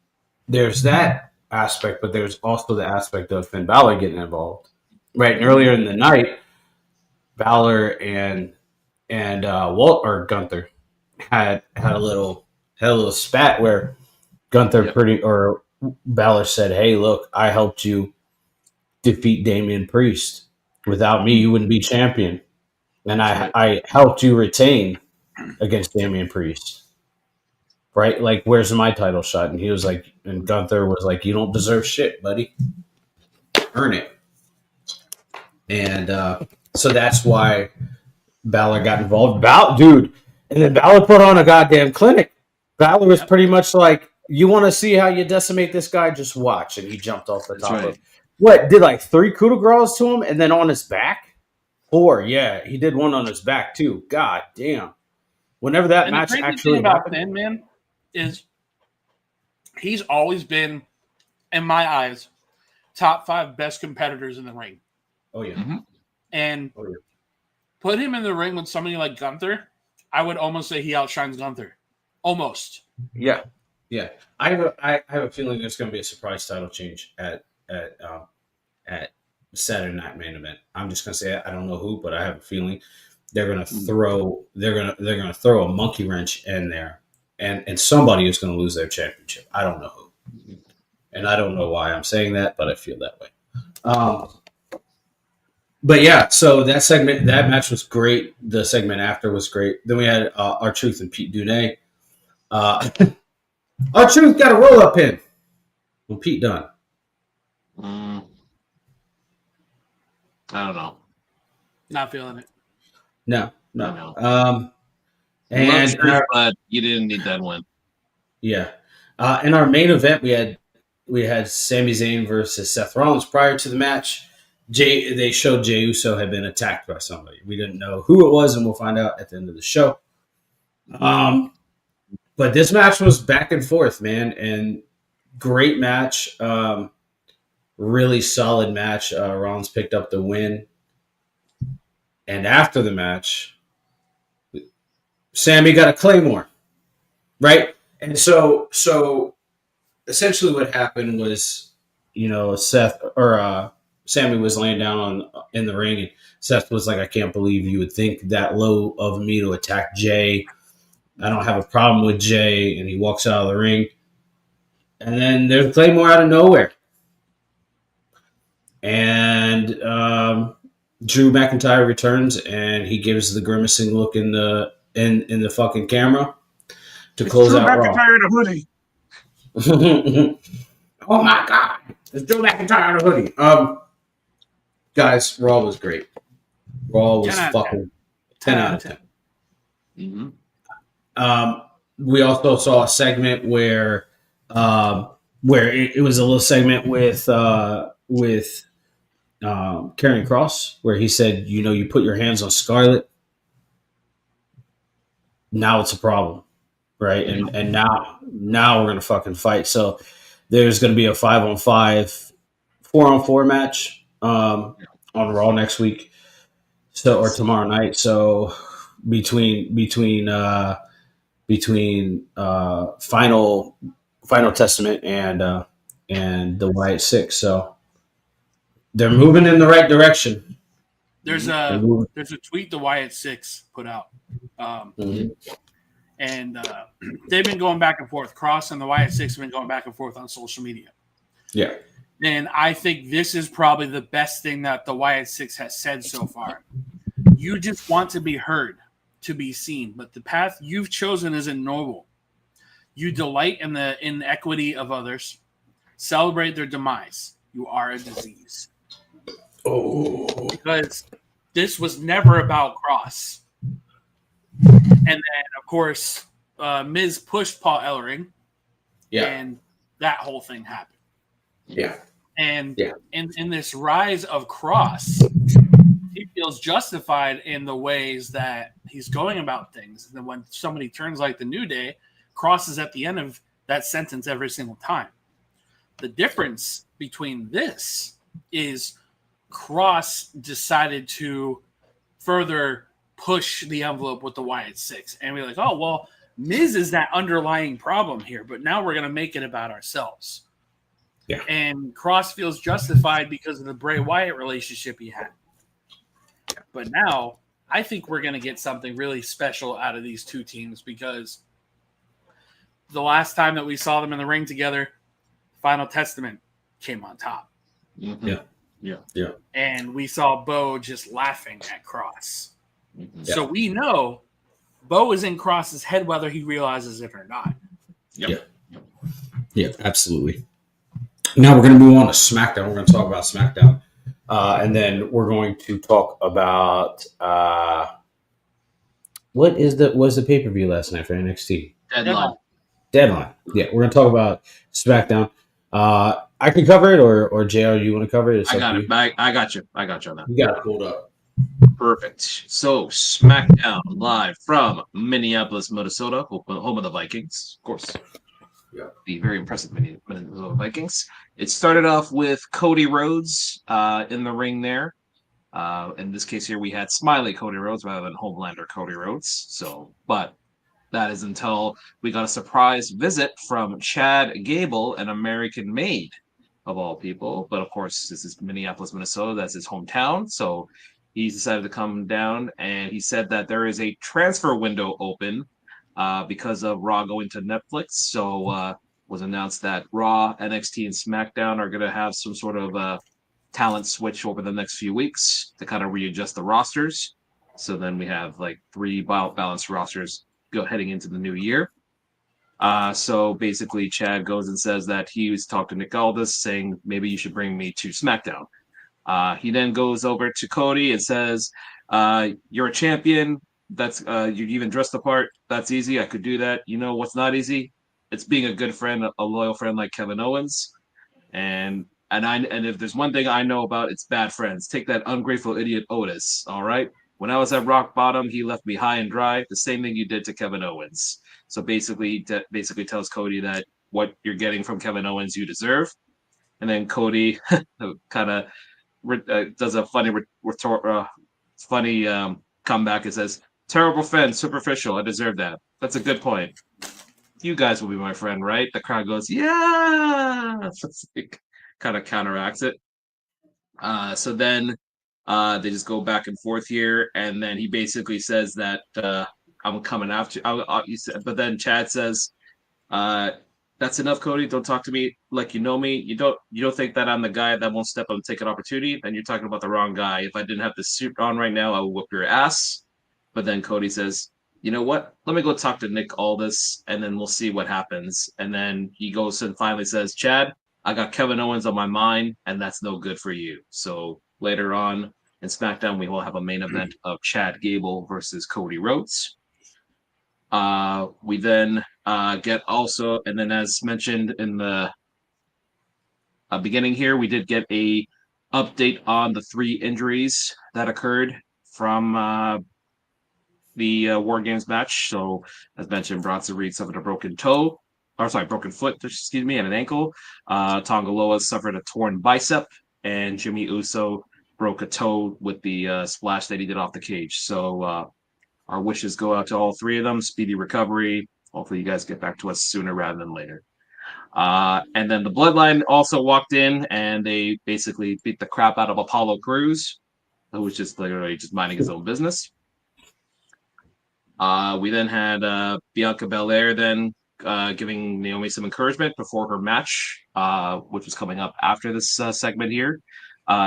that aspect, but there's also the aspect of Finn Balor getting involved. Right. And earlier in the night, Balor and Gunther had a little spat where Gunther Balor said, "Hey, look, I helped you defeat Damian Priest. Without me, you wouldn't be champion, and I helped you retain against Damian Priest. Right? Like, where's my title shot?" And he was like, and Gunther was like, "You don't deserve shit, buddy. Earn it." And so that's why Balor got involved. Dude. And then Balor put on a goddamn clinic. Balor was pretty much like, you want to see how you decimate this guy? Just watch. And he jumped off the top of what? Did like 3 coup de grace to him? And then on his back? 4. Yeah, he did one on his back too. God damn. Whenever that match actually happened. Finn, man, is he's always been, in my eyes, top 5 best competitors in the ring. Oh, yeah. And put him in the ring with somebody like Gunther, I would almost say he outshines Gunther. Almost. Yeah. Yeah. I have a feeling there's going to be a surprise title change at Saturday Night Main Event. I'm just going to say it. I don't know who, but I have a feeling they're going to throw a monkey wrench in there, and somebody is going to lose their championship. I don't know who. And I don't know why I'm saying that, but I feel that way. But yeah, so that match was great. The segment after was great. Then we had R-Truth and Pete Dunne. R-Truth got a roll-up pin when Pete done. I don't know. Not feeling it. No, I no. know. You love And in truth, our but you didn't need that win. yeah, in our main event, we had Sami Zayn versus Seth Rollins. Prior to the match, they showed Jey Uso had been attacked by somebody. We didn't know who it was, and we'll find out at the end of the show. But this match was back and forth, man, and great match. Really solid match. Rollins picked up the win, and after the match, Sammy got a claymore, right? And so essentially what happened was, Seth or Sammy was laying down in the ring, and Seth was like, "I can't believe you would think that low of me to attack Jay. I don't have a problem with Jay." And he walks out of the ring, and then there's a claymore out of nowhere, and Drew McIntyre returns, and he gives the grimacing look in the fucking camera to It's close Drew out Raw. McIntyre in a hoodie. Oh my god! It's Drew McIntyre in a hoodie. Guys, Raw was great. Raw was 10 out of fucking 10 out of 10. Mm-hmm. We also saw a segment where it was a little segment with Karrion Kross, where he said, you put your hands on Scarlett, now it's a problem, right? And now we're gonna fucking fight. So there's gonna be a 5-on-5, 4-on-4 match on Raw next week, or tomorrow night. So between Final Testament and the Wyatt Six. So they're moving in the right direction. There's a tweet the Wyatt Six put out, and they've been going back and forth. Cross and the Wyatt Six have been going back and forth on social media. Yeah, and I think this is probably the best thing that the Wyatt Six has said so far. You just want to be heard, to be seen, but the path you've chosen isn't noble. You delight in the inequity of others, celebrate their demise. You are a disease. Oh, Because this was never about Cross. And then, of course, Miz pushed Paul Ellering. yeah, And that whole thing happened. yeah. And Yeah. in this rise of Cross, he feels justified in the ways that he's going about things. And then when somebody turns like the New Day, Cross is at the end of that sentence every single time. The difference between this is Cross decided to further push the envelope with the Wyatt Six. And we're like, oh, well, Miz is that underlying problem here, but now we're going to make it about ourselves. Yeah. And Cross feels justified because of the Bray Wyatt relationship he had. But now I think we're going to get something really special out of these two teams, because the last time that we saw them in the ring together, Final Testament came on top. Mm-hmm. Yeah. And we saw Bo just laughing at Cross. Mm-hmm. So we know Bo is in Cross's head whether he realizes it or not. Yeah, absolutely. Now we're going to move on to SmackDown. We're going to talk about SmackDown. And then we're going to talk about what was the pay-per-view last night for NXT? Deadline. Yeah, we're going to talk about SmackDown. I can cover it, or JR, you want to cover it? I got it. I got you. I got you on that. You got it pulled up. Perfect. So SmackDown live from Minneapolis, Minnesota, home of the Vikings, of course. Yeah. The very impressive Minnesota Vikings. It started off with Cody Rhodes in the ring there. In this case here, we had Smiley Cody Rhodes rather than Homelander Cody Rhodes. But that is until we got a surprise visit from Chad Gable, an American Made of all people. But of course, this is Minneapolis, Minnesota. That's his hometown. So he decided to come down, and he said that there is a transfer window open because of Raw going to Netflix. So was announced that Raw, NXT, and SmackDown are going to have some sort of talent switch over the next few weeks to kind of readjust the rosters. So then we have like 3 balanced rosters heading into the new year. So basically, Chad goes and says that he was talking to Nick Aldis, saying maybe you should bring me to SmackDown. He then goes over to Cody and says, "You're a champion. That's you even dressed the part. That's easy. I could do that. You know what's not easy? It's being a good friend, a loyal friend like Kevin Owens. And if there's one thing I know about, it's bad friends. Take that ungrateful idiot Otis. All right. When I was at rock bottom, he left me high and dry. The same thing you did to Kevin Owens. So basically tells Cody that what you're getting from Kevin Owens you deserve. And then Cody kind of does a funny comeback. It says, "Terrible friend, superficial. I deserve that. That's a good point. You guys will be my friend, right?" The crowd goes, "Yeah." It's like, kind of counteracts it. So then they just go back and forth here, and then he basically says that I'm coming after. But then Chad says, uh, "That's enough, Cody. Don't talk to me like you know me. You don't think that I'm the guy that won't step up and take an opportunity? Then you're talking about the wrong guy. If I didn't have the suit on right now, I would whoop your ass." But then Cody says, "You know what? Let me go talk to Nick Aldis, and then we'll see what happens." And then he goes and finally says, "Chad, I got Kevin Owens on my mind, and that's no good for you." So later on in SmackDown, we will have a main event of Chad Gable versus Cody Rhodes. We then get also, and then as mentioned in the beginning here, we did get a update on the 3 injuries that occurred from the War Games match. So, as mentioned, Bronson Reed suffered a broken broken foot, excuse me, and an ankle. Tonga Loa suffered a torn bicep, and Jimmy Uso broke a toe with the splash that he did off the cage. So, our wishes go out to all 3 of them. Speedy recovery. Hopefully, you guys get back to us sooner rather than later. And then the Bloodline also walked in, and they basically beat the crap out of Apollo Crews, who was just literally just minding his own business. We then had Bianca Belair then giving Naomi some encouragement before her match, which was coming up after this segment here.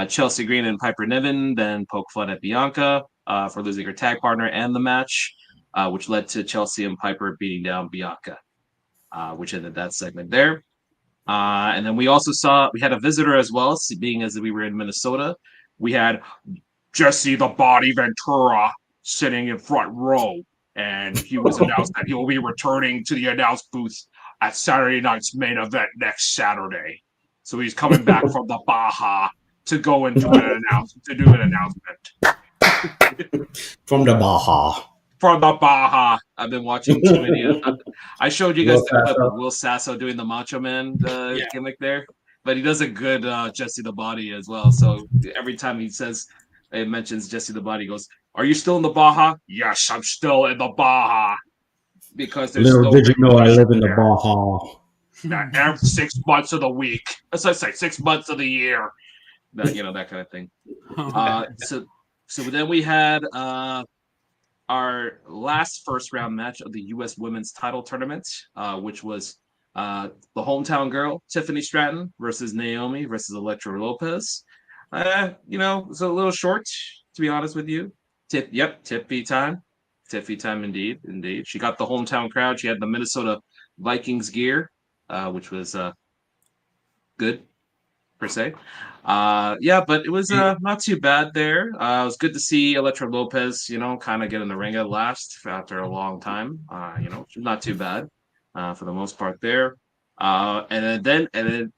Chelsea Green and Piper Niven then poke fun at Bianca for losing her tag partner and the match, which led to Chelsea and Piper beating down Bianca, which ended that segment there. And then we had a visitor as well, being as we were in Minnesota. We had Jesse the Body Ventura sitting in front row, and he was announced that he will be returning to the announce booth at Saturday night's main event next Saturday. So he's coming back from the Baja to go and do an announcement. From the Baja. From the Baja. I've been watching too many. I showed you guys the clip of Will Sasso doing the Macho Man gimmick there, but he does a good Jesse the Body as well. So every time it mentions Jesse the Body, he goes, "Are you still in the Baja?" "Yes, I'm still in the Baja." Because there's Little did you know I live in the Baja. Every 6 months of the week. As I say, 6 months of the year. That kind of thing. So then we had our last first round match of the U.S. Women's Title Tournament, which was the hometown girl Tiffany Stratton versus Naomi versus Elektra Lopez. It's a little short, to be honest with you. Tiffy time. Tiffy time indeed. She got the hometown crowd. She had the Minnesota Vikings gear, which was good per se. But it was not too bad there. It was good to see Elektra Lopez, kind of get in the ring at last after a long time. Not too bad for the most part there. And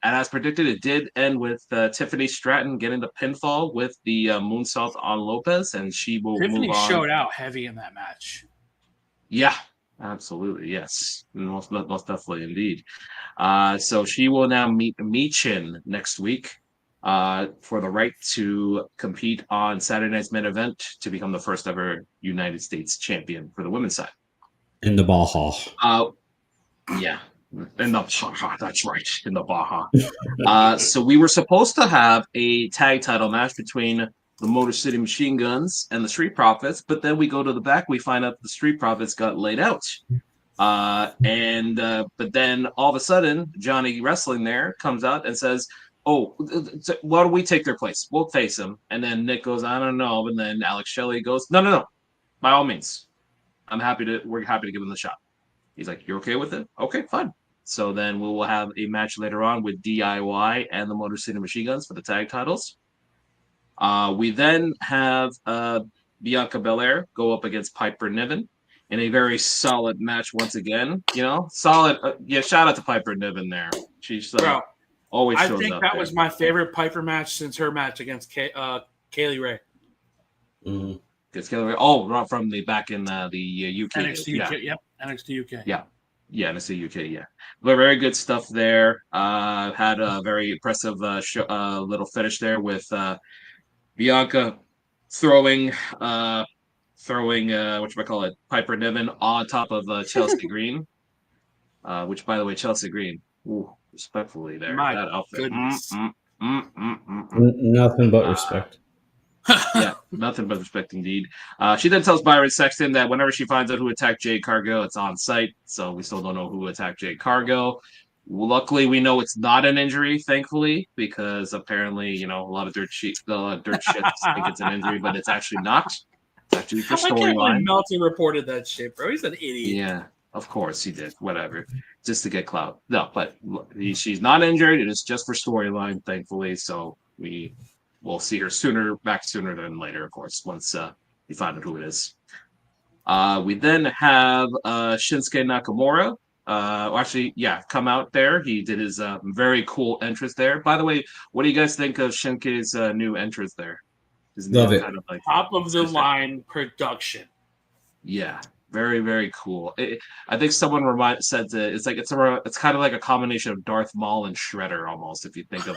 as predicted, it did end with Tiffany Stratton getting the pinfall with the moonsault on Lopez, and she will Tiffany move on. showed out heavy in that match. Yeah, absolutely, yes, most definitely indeed. So she will now meet Michin next week for the right to compete on Saturday night's main event to become the first ever United States champion for the women's side. In the Baja. Yeah. In the Baja, that's right, in the Baja. So we were supposed to have a tag title match between the Motor City Machine Guns and the Street Profits, but then we go to the back, we find out the Street Profits got laid out. But then all of a sudden, Johnny Wrestling there comes out and says, "Oh, why don't we take their place? We'll face them." And then Nick goes, "I don't know." And then Alex Shelley goes, No. By all means, we're happy to give them the shot." He's like, "You're okay with it? Okay, fine." So then we will have a match later on with DIY and the Motor City Machine Guns for the tag titles. We then have Bianca Belair go up against Piper Niven in a very solid match once again. Solid. Yeah, shout out to Piper Niven there. She's Bro, always I shows think up that there. was my favorite Piper match since her match against Kaylee Ray. Mhm. From the back in the UK days. NXT Yeah, UK. Yep. NXT UK. yeah, yeah. NXT UK. Yeah, but very good stuff there. Had a very impressive little finish there with Bianca throwing what you call it, Piper Niven on top of Chelsea Green. Which, by the way, Chelsea Green, ooh, respectfully there, My that outfit. goodness. Nothing but Uh, respect. yeah, nothing but respect indeed. She then tells Byron Sexton that whenever she finds out who attacked Jade Cargill, it's on site. So we still don't know who attacked Jade Cargill. Luckily, we know it's not an injury, thankfully, because apparently, a lot of dirt shits think it's an injury, but it's actually not. It's actually for I can't believe storyline. Meltzer reported that shit, bro. He's an idiot. Yeah, of course he did. Whatever, just to get clout. No, but she's not injured. It is just for storyline, thankfully. So we will see her back sooner than later, of course, once we find out who it is. We then have Shinsuke Nakamura. Come out there. He did his very cool entrance there. By the way, what do you guys think of Shinsuke's new entrance there? His Love new it. kind of like Top of the line production. Yeah, very very cool. I think someone said that it's kind of like a combination of Darth Maul and Shredder almost. If you think of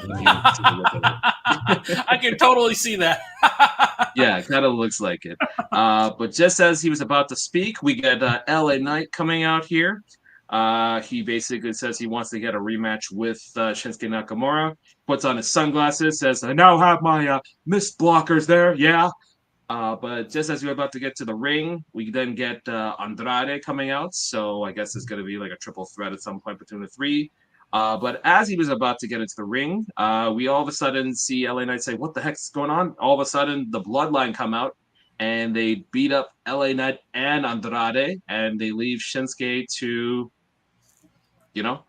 I can totally see that. yeah, it kind of looks like it. But just as he was about to speak, we get LA Knight coming out here. He basically says he wants to get a rematch with Shinsuke Nakamura. Puts on his sunglasses, says, "I now have my mist blockers there." Yeah. But just as we're about to get to the ring, we then get Andrade coming out. So I guess it's going to be like a triple threat at some point between the three. But as he was about to get into the ring, we all of a sudden see LA Knight say, "What the heck's going on?" All of a sudden, the Bloodline come out and they beat up LA Knight and Andrade, and they leave Shinsuke to, you know,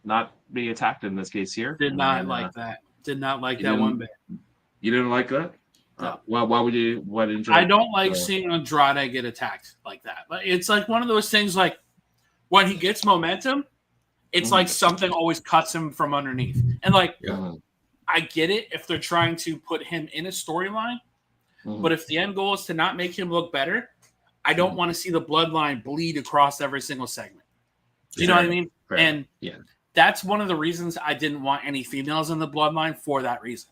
not be attacked in this case here. Did And not then, like that. Did not like you that one didn't bit. you didn't like that? No. Why would you? Why didn't you? I don't like seeing Andrade get attacked like that. But it's like one of those things like when he gets momentum, it's like something always cuts him from underneath. And like I get it if they're trying to put him in a storyline, but if the end goal is to not make him look better, I don't want to see the bloodline bleed across every single segment. Do you know what I mean? Fair. And yeah. that's one of the reasons I didn't want any females in the bloodline for that reason.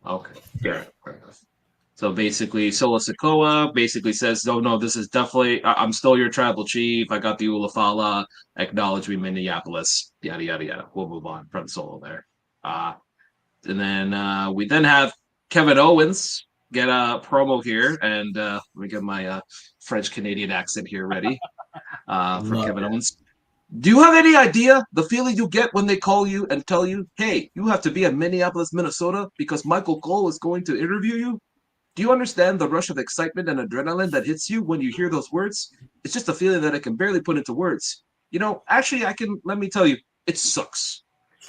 Okay, fair enough. So basically, Solo Sikoa basically says, no, this is definitely, I'm still your tribal chief. I got the Ulafala, acknowledge me, Minneapolis, yada, yada, yada. We'll move on from Solo there. And then we then have Kevin Owens get a promo here. And let me get my French-Canadian accent here ready for Kevin Owens. Do you have any idea the feeling you get when they call you and tell you, hey, you have to be in Minneapolis, Minnesota because Michael Cole is going to interview you? Do you understand the rush of excitement and adrenaline that hits you when you hear those words? It's just a feeling that I can barely put into words. Actually, let me tell you, it sucks.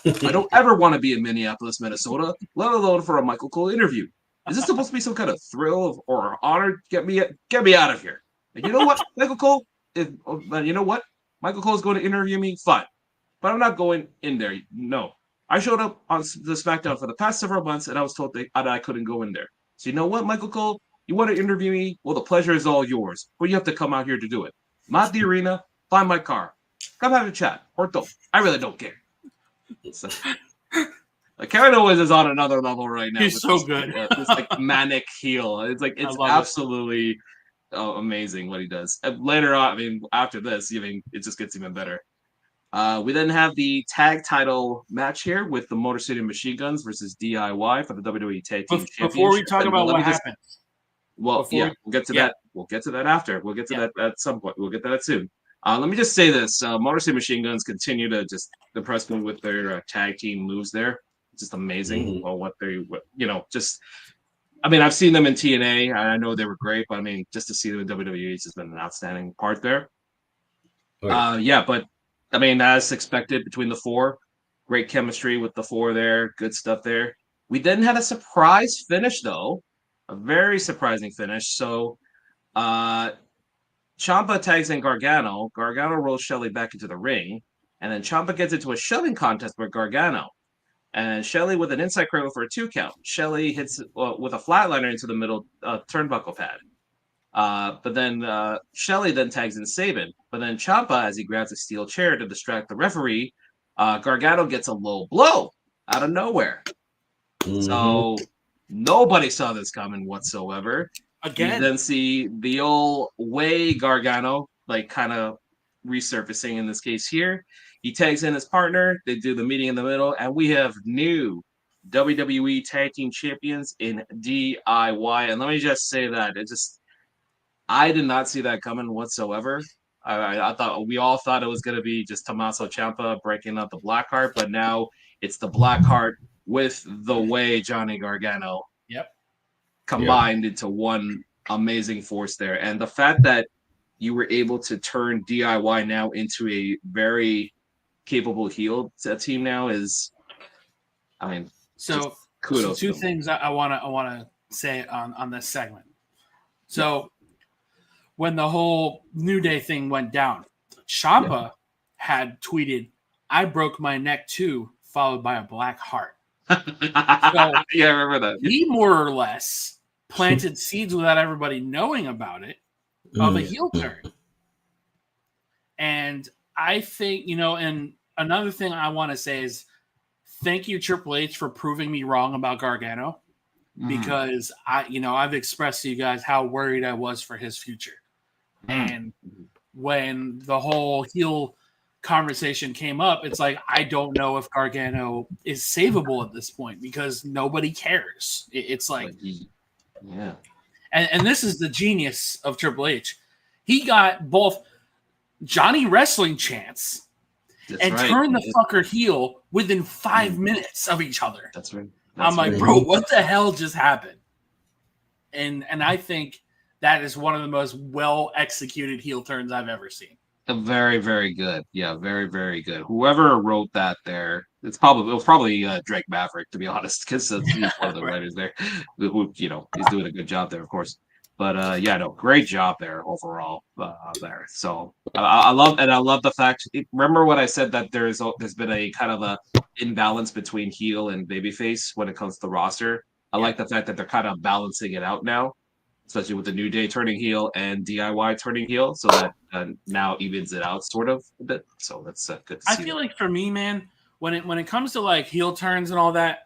I don't ever want to be in Minneapolis, Minnesota, let alone for a Michael Cole interview. Is this supposed to be some kind of thrill or honor? Get me out of here. And you know what, Michael Cole? You know what? Michael Cole's going to interview me, fine. But I'm not going in there. No. I showed up on the SmackDown for the past several months, and I was told that I couldn't go in there. So you know what, Michael Cole? You want to interview me? Well, the pleasure is all yours. But you have to come out here to do it. I'm at the arena. Find my car. Come have a chat. Or don't. I really don't care. So, Kevin Owens is on another level right now. He's so good. This manic heel. It's absolutely amazing what he does. And later on, after this, it just gets even better. We then have the tag title match here with the Motor City Machine Guns versus DIY for the WWE Tag Team Championship. Before we talk about what happened. We'll get to that. We'll get to that after. We'll get to that at some point. We'll get to that soon. Let me just say this. Motor City Machine Guns continue to just impress me with their tag team moves there. It's just amazing. I've seen them in TNA. I know they were great, but just to see them in WWE has been an outstanding part there. But as expected between the four, great chemistry with the four there, good stuff there. We then had a surprise finish, though, a very surprising finish. So, uh, Ciampa tags in Gargano. Gargano rolls Shelley back into the ring, and then Ciampa gets into a shoving contest with Gargano. And Shelley with an inside cradle for a 2 count. Shelley hits with a flatliner into the middle turnbuckle pad. But then Shelley then tags in Sabin. But then Ciampa, as he grabs a steel chair to distract the referee, Gargano gets a low blow out of nowhere. Mhm. So nobody saw this coming whatsoever. Again, You then see the old way Gargano, like kind of resurfacing in this case here. He tags in his partner. They do the meeting in the middle, and we have new WWE Tag Team Champions in DIY. And let me just say that I did not see that coming whatsoever. I thought we all thought it was going to be just Tommaso Ciampa breaking up the Blackheart, but now it's the Blackheart with the way Johnny Gargano yep. combined into one amazing force there. And the fact that you were able to turn DIY now into a very capable heel team now is, I mean, So kudos. two things I want to say on this segment. So when the whole New Day thing went down, Ciampa had tweeted, "I broke my neck too," followed by a black heart. So, I remember that. He more or less planted seeds without everybody knowing about it of a heel turn. And I think, and another thing I want to say is thank you, Triple H, for proving me wrong about Gargano, because I've expressed to you guys how worried I was for his future. And when the whole heel conversation came up, it's like, I don't know if Gargano is savable at this point because nobody cares. It's like, yeah. And this is the genius of Triple H. He got both Johnny Wrestling chants and turned the fucker heel within 5 minutes of each other. That's right. I'm like, bro, what the hell just happened? And I think that is one of the most well executed heel turns I've ever seen. Very, very good. Yeah, very, very good. Whoever wrote that there, it was probably Drake Maverick, to be honest, because he's one of the writers there. Who he's doing a good job there, of course. But great job there overall there. So I love the fact. Remember what I said, that there's been a kind of a imbalance between heel and babyface when it comes to the roster. I like the fact that they're kind of balancing it out now, especially with the New Day turning heel and DIY turning heel, so that now evens it out sort of a bit. So that's good to see. I feel like for me, man, when it comes to like heel turns and all that,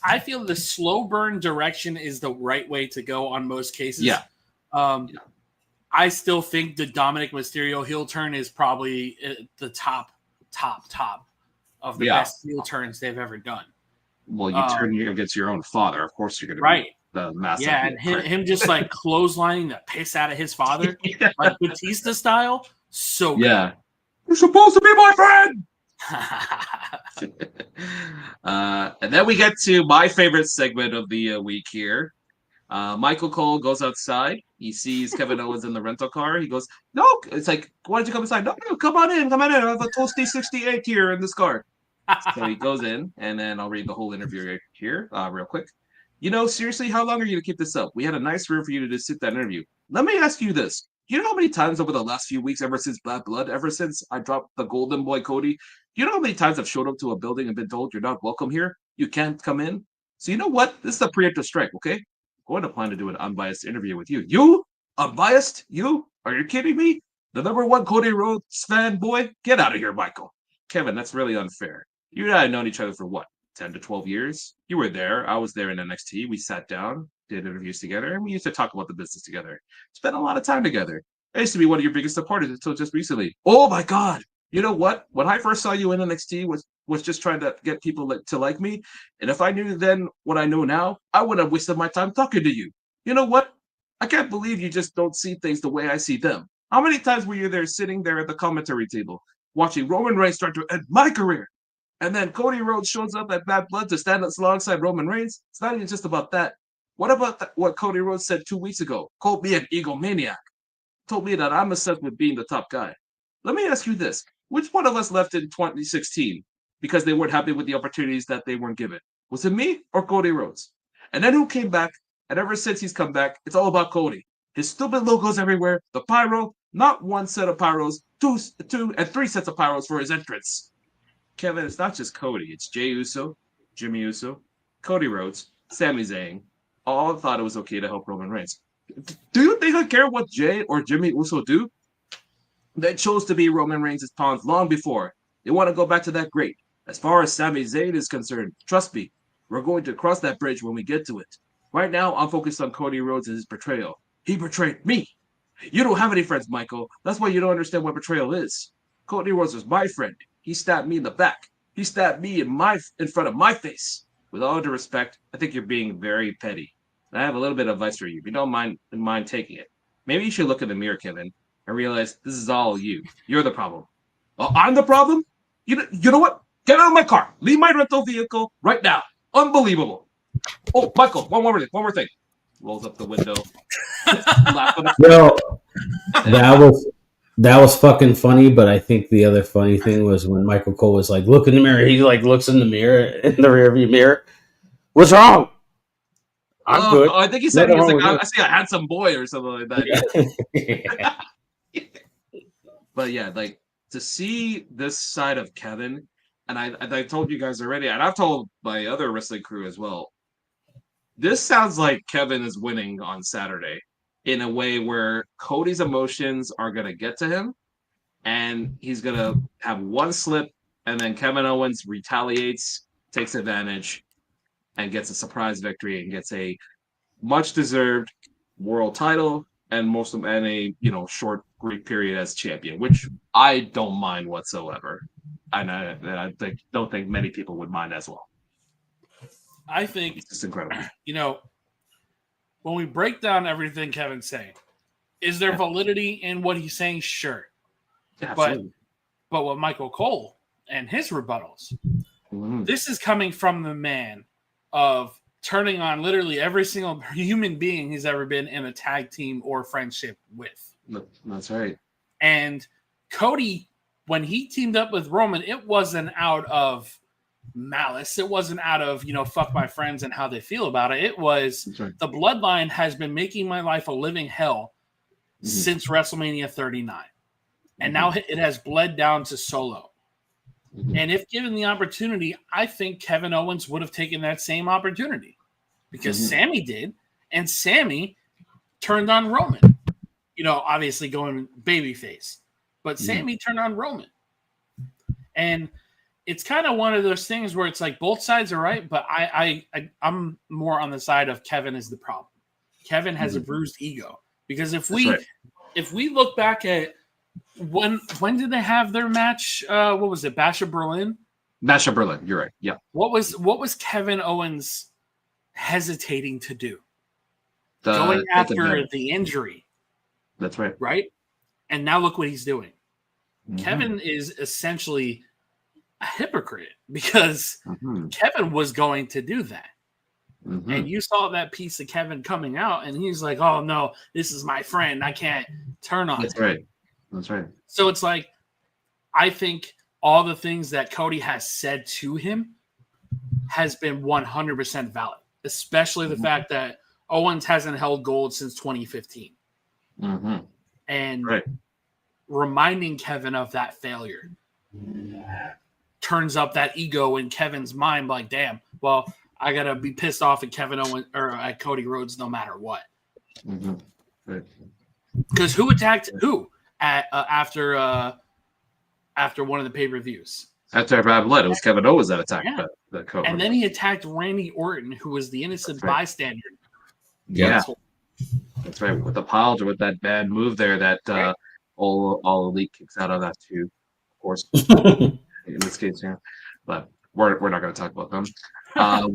I feel the slow burn direction is the right way to go on most cases. Yeah. I still think the Dominic Mysterio heel turn is probably the top of the best heel turns they've ever done. Well, you turn against your own father. Of course, you're going to be the massive. Yeah, and him just like clotheslining the piss out of his father, like Batista style. So good. You're supposed to be my friend. And then we get to my favorite segment of the week here. Michael Cole goes outside. He sees Kevin Owens in the rental car. He goes, "No," it's like, "Why don't you come inside?" "No, come on in. I have a Toasty 68 here in this car." So he goes in, and then I'll read the whole interview right here real quick. Seriously, how long are you going to keep this up? We had a nice room for you to just sit that interview. Let me ask you this. Do you know how many times over the last few weeks, ever since Bad Blood, ever since I dropped the Golden Boy Cody, do you know how many times I've showed up to a building and been told you're not welcome here? You can't come in? So you know what? This is a preemptive strike, okay? I'm going to plan to do an unbiased interview with you. You? Unbiased? You? Are you kidding me? The #1 Cody Rhodes fanboy? Get out of here, Michael. Kevin, that's really unfair. You and I have known each other for what? 10 to 12 years? You were there. I was there in NXT. We sat down, did interviews together, and we used to talk about the business together. Spent a lot of time together. I used to be one of your biggest supporters until just recently. Oh my God. You know what? When I first saw you in NXT was just trying to get people to like me. And if I knew then what I know now, I wouldn't have wasted my time talking to you. You know what? I can't believe you just don't see things the way I see them. How many times were you there sitting there at the commentary table watching Roman Reigns start to end my career? And then Cody Rhodes shows up at Bad Blood to stand alongside Roman Reigns. It's not even just about that. What about what Cody Rhodes said 2 weeks ago? Called me an egomaniac. Told me that I'm obsessed with being the top guy. Let me ask you this. Which one of us left in 2016 because they weren't happy with the opportunities that they weren't given? Was it me or Cody Rhodes? And then who came back? And ever since he's come back, it's all about Cody. His stupid logos everywhere. The pyro, not one set of pyros, two and three sets of pyros for his entrance. Kevin, it's not just Cody. It's Jey Uso, Jimmy Uso, Cody Rhodes, Sami Zayn. All thought it was okay to help Roman Reigns. Do you think I care what Jey or Jimmy Uso do? They chose to be Roman Reigns' pawns long before. They want to go back to that great. As far as Sami Zayn is concerned, trust me, we're going to cross that bridge when we get to it. Right now, I'm focused on Cody Rhodes and his betrayal. He betrayed me. You don't have any friends, Michael. That's why you don't understand what betrayal is. Cody Rhodes was my friend. He stabbed me in the back. He stabbed me in front of my face. With all due respect, I think you're being very petty. And I have a little bit of advice for you. If you don't mind taking it, maybe you should look in the mirror, Kevin, and realize this is all you. You're the problem. Well, I'm the problem? You know what? Get out of my car. Leave my rental vehicle right now. Unbelievable. Oh, Michael, one more thing. Rolls up the window. Yo, that was fucking funny, but I think the other funny thing was when Michael Cole was like, look in the mirror. He like looks in the mirror, in the rearview mirror. What's wrong? I'm good. I think he said he was like, I see a handsome boy or something like that. Yeah. But yeah, like to see this side of Kevin, and I told you guys already, and I've told my other wrestling crew as well. This sounds like Kevin is winning on Saturday in a way where Cody's emotions are going to get to him and he's going to have one slip and then Kevin Owens retaliates, takes advantage, and gets a surprise victory and gets a much deserved world title and a short brief period as champion, which I don't mind whatsoever. And I don't think many people would mind as well. I think it's just incredible. When we break down everything Kevin's saying, is there validity in what he's saying? Sure. Yeah, but with Michael Cole and his rebuttals, this is coming from the man of turning on literally every single human being he's ever been in a tag team or friendship with. That's right. And Cody, when he teamed up with Roman, it wasn't out of malice. It wasn't out of, fuck my friends and how they feel about it. It was the bloodline has been making my life a living hell since WrestleMania 39. And now it has bled down to Solo. And if given the opportunity, I think Kevin Owens would have taken that same opportunity because Sami did. And Sami turned on Roman, obviously going babyface, but Sami turned on Roman. And it's kind of one of those things where it's like both sides are right, but I'm more on the side of Kevin is the problem. Kevin has a bruised ego because if we look back at when did they have their match? What was it? Bash of Berlin. Bash of Berlin. You're right. Yeah. What was Kevin Owens hesitating to do? Going after the injury. That's right. Right. And now look what he's doing. Kevin is essentially a hypocrite because Kevin was going to do that. And you saw that piece of Kevin coming out and he's like, oh no, this is my friend. I can't turn on That's it. Right. That's right. So it's like, I think all the things that Cody has said to him has been 100% valid, especially the fact that Owens hasn't held gold since 2015. And reminding Kevin of that failure turns up that ego in Kevin's mind, like, damn, well, I gotta be pissed off at Kevin Owens or at Cody Rhodes no matter what. Because who attacked who at after one of the pay-per-views? After Brad Blood, it was Kevin Owens that attacked the Cody. And then he attacked Randy Orton, who was the innocent bystander. Yeah. That's right. With the pile, with that bad move there that all Elite kicks out on that too, of course. In this case, yeah. But we're not going to talk about them.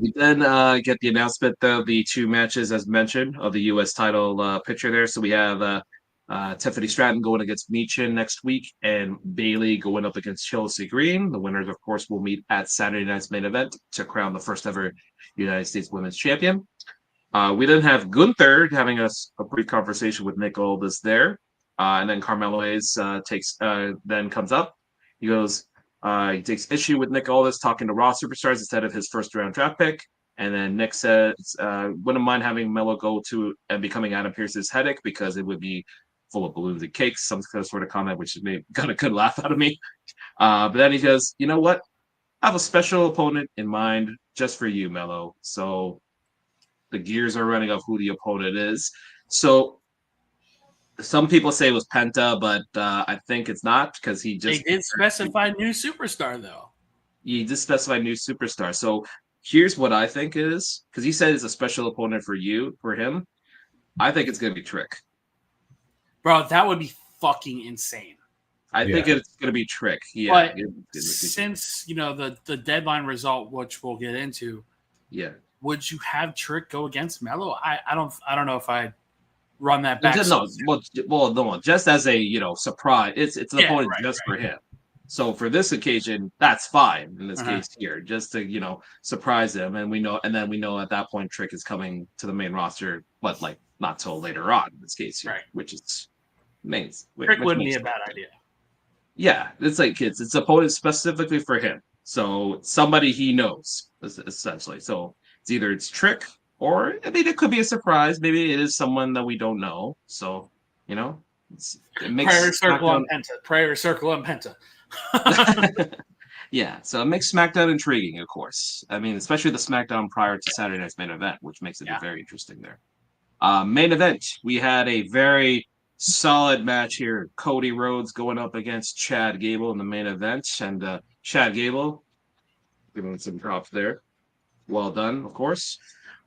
We then get the announcement of the two matches, as mentioned, of the U.S. title picture there. So we have Tiffany Stratton going against Michin next week, and Bayley going up against Chelsea Green. The winners, of course, will meet at Saturday night's main event to crown the first ever United States Women's Champion. We then have Gunther having a brief conversation with Nick Aldis there, and then Carmelo Hayes then comes up. He goes, He takes issue with Nick Aldis talking to Raw superstars instead of his first round draft pick. And then Nick says, wouldn't mind having Melo go to and becoming Adam Pearce's headache because it would be full of balloons and cakes, some sort of comment, which got a good laugh out of me. But then he goes, you know what? I have a special opponent in mind just for you, Melo. So the gears are running of who the opponent is. So some people say it was Penta, but I think it's not because They did specify new superstar though. He just specified new superstar. So here's what I think it is, because he said it's a special opponent for him. I think it's gonna be Trick. Bro, that would be fucking insane. I think it's gonna be Trick. Yeah. But since the deadline result, which we'll get into, would you have Trick go against Melo? I don't know if I run that back. No, just as a surprise. It's an opponent just for him. So for this occasion, that's fine in this case here, just to surprise him, and then we know at that point Trick is coming to the main roster, but like not till later on in this case here, which is Trick wouldn't be a bad idea. Yeah, it's like kids. It's opponent specifically for him, so somebody he knows essentially. So it's Trick, or I mean, it could be a surprise. Maybe it is someone that we don't know. So it makes Prayer Circle on Penta. Prayer Circle on Penta. Yeah, so it makes SmackDown intriguing, of course. I mean, especially the SmackDown prior to Saturday night's main event, which makes it very interesting there. Main event, we had a very solid match here. Cody Rhodes going up against Chad Gable in the main event, and Chad Gable giving some props there. Well done, of course.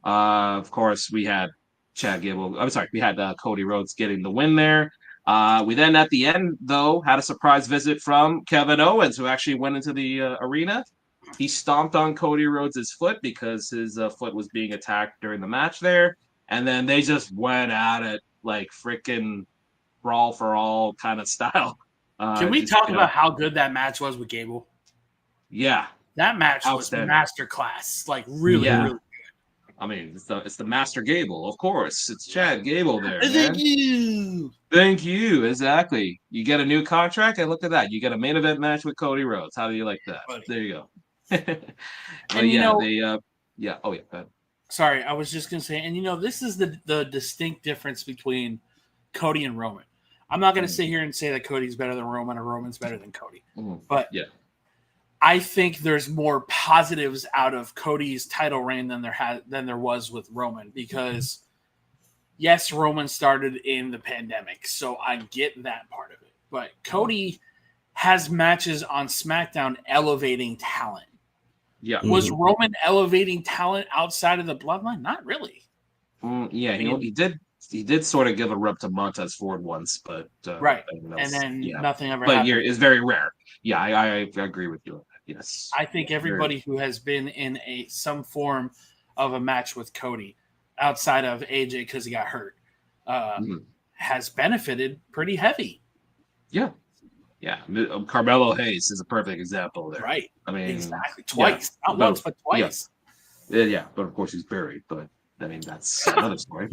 We had Chad Gable. I'm sorry, we had Cody Rhodes getting the win there. We then at the end, though, had a surprise visit from Kevin Owens, who actually went into the arena. He stomped on Cody Rhodes' foot because his foot was being attacked during the match there. And then they just went at it like freaking brawl for all kind of style. Can we talk about how good that match was with Gable? Yeah. That match was masterclass. Like really, really good. I mean, it's the Master Gable, of course. It's Chad Gable there. Thank you. Exactly. You get a new contract, and look at that. You get a main event match with Cody Rhodes. How do you like that? Buddy. There you go. And go ahead. Sorry, I was just gonna say, and this is the distinct difference between Cody and Roman. I'm not gonna sit here and say that Cody's better than Roman or Roman's better than Cody, but I think there's more positives out of Cody's title reign than there was with Roman, because yes, Roman started in the pandemic, so I get that part of it. But Cody has matches on SmackDown elevating talent. Yeah. Was Roman elevating talent outside of the bloodline? Not really. He did sort of give a rub to Montez Ford once, but and then nothing ever happened. But it's very rare. Yeah, I agree with you on that. Yes, I think everybody who has been in some form of a match with Cody, outside of AJ because he got hurt, has benefited pretty heavy. Yeah. Carmelo Hayes is a perfect example there. Right. I mean, exactly. Twice, not once, but twice. Yeah, but of course he's buried. But I mean, that's another story.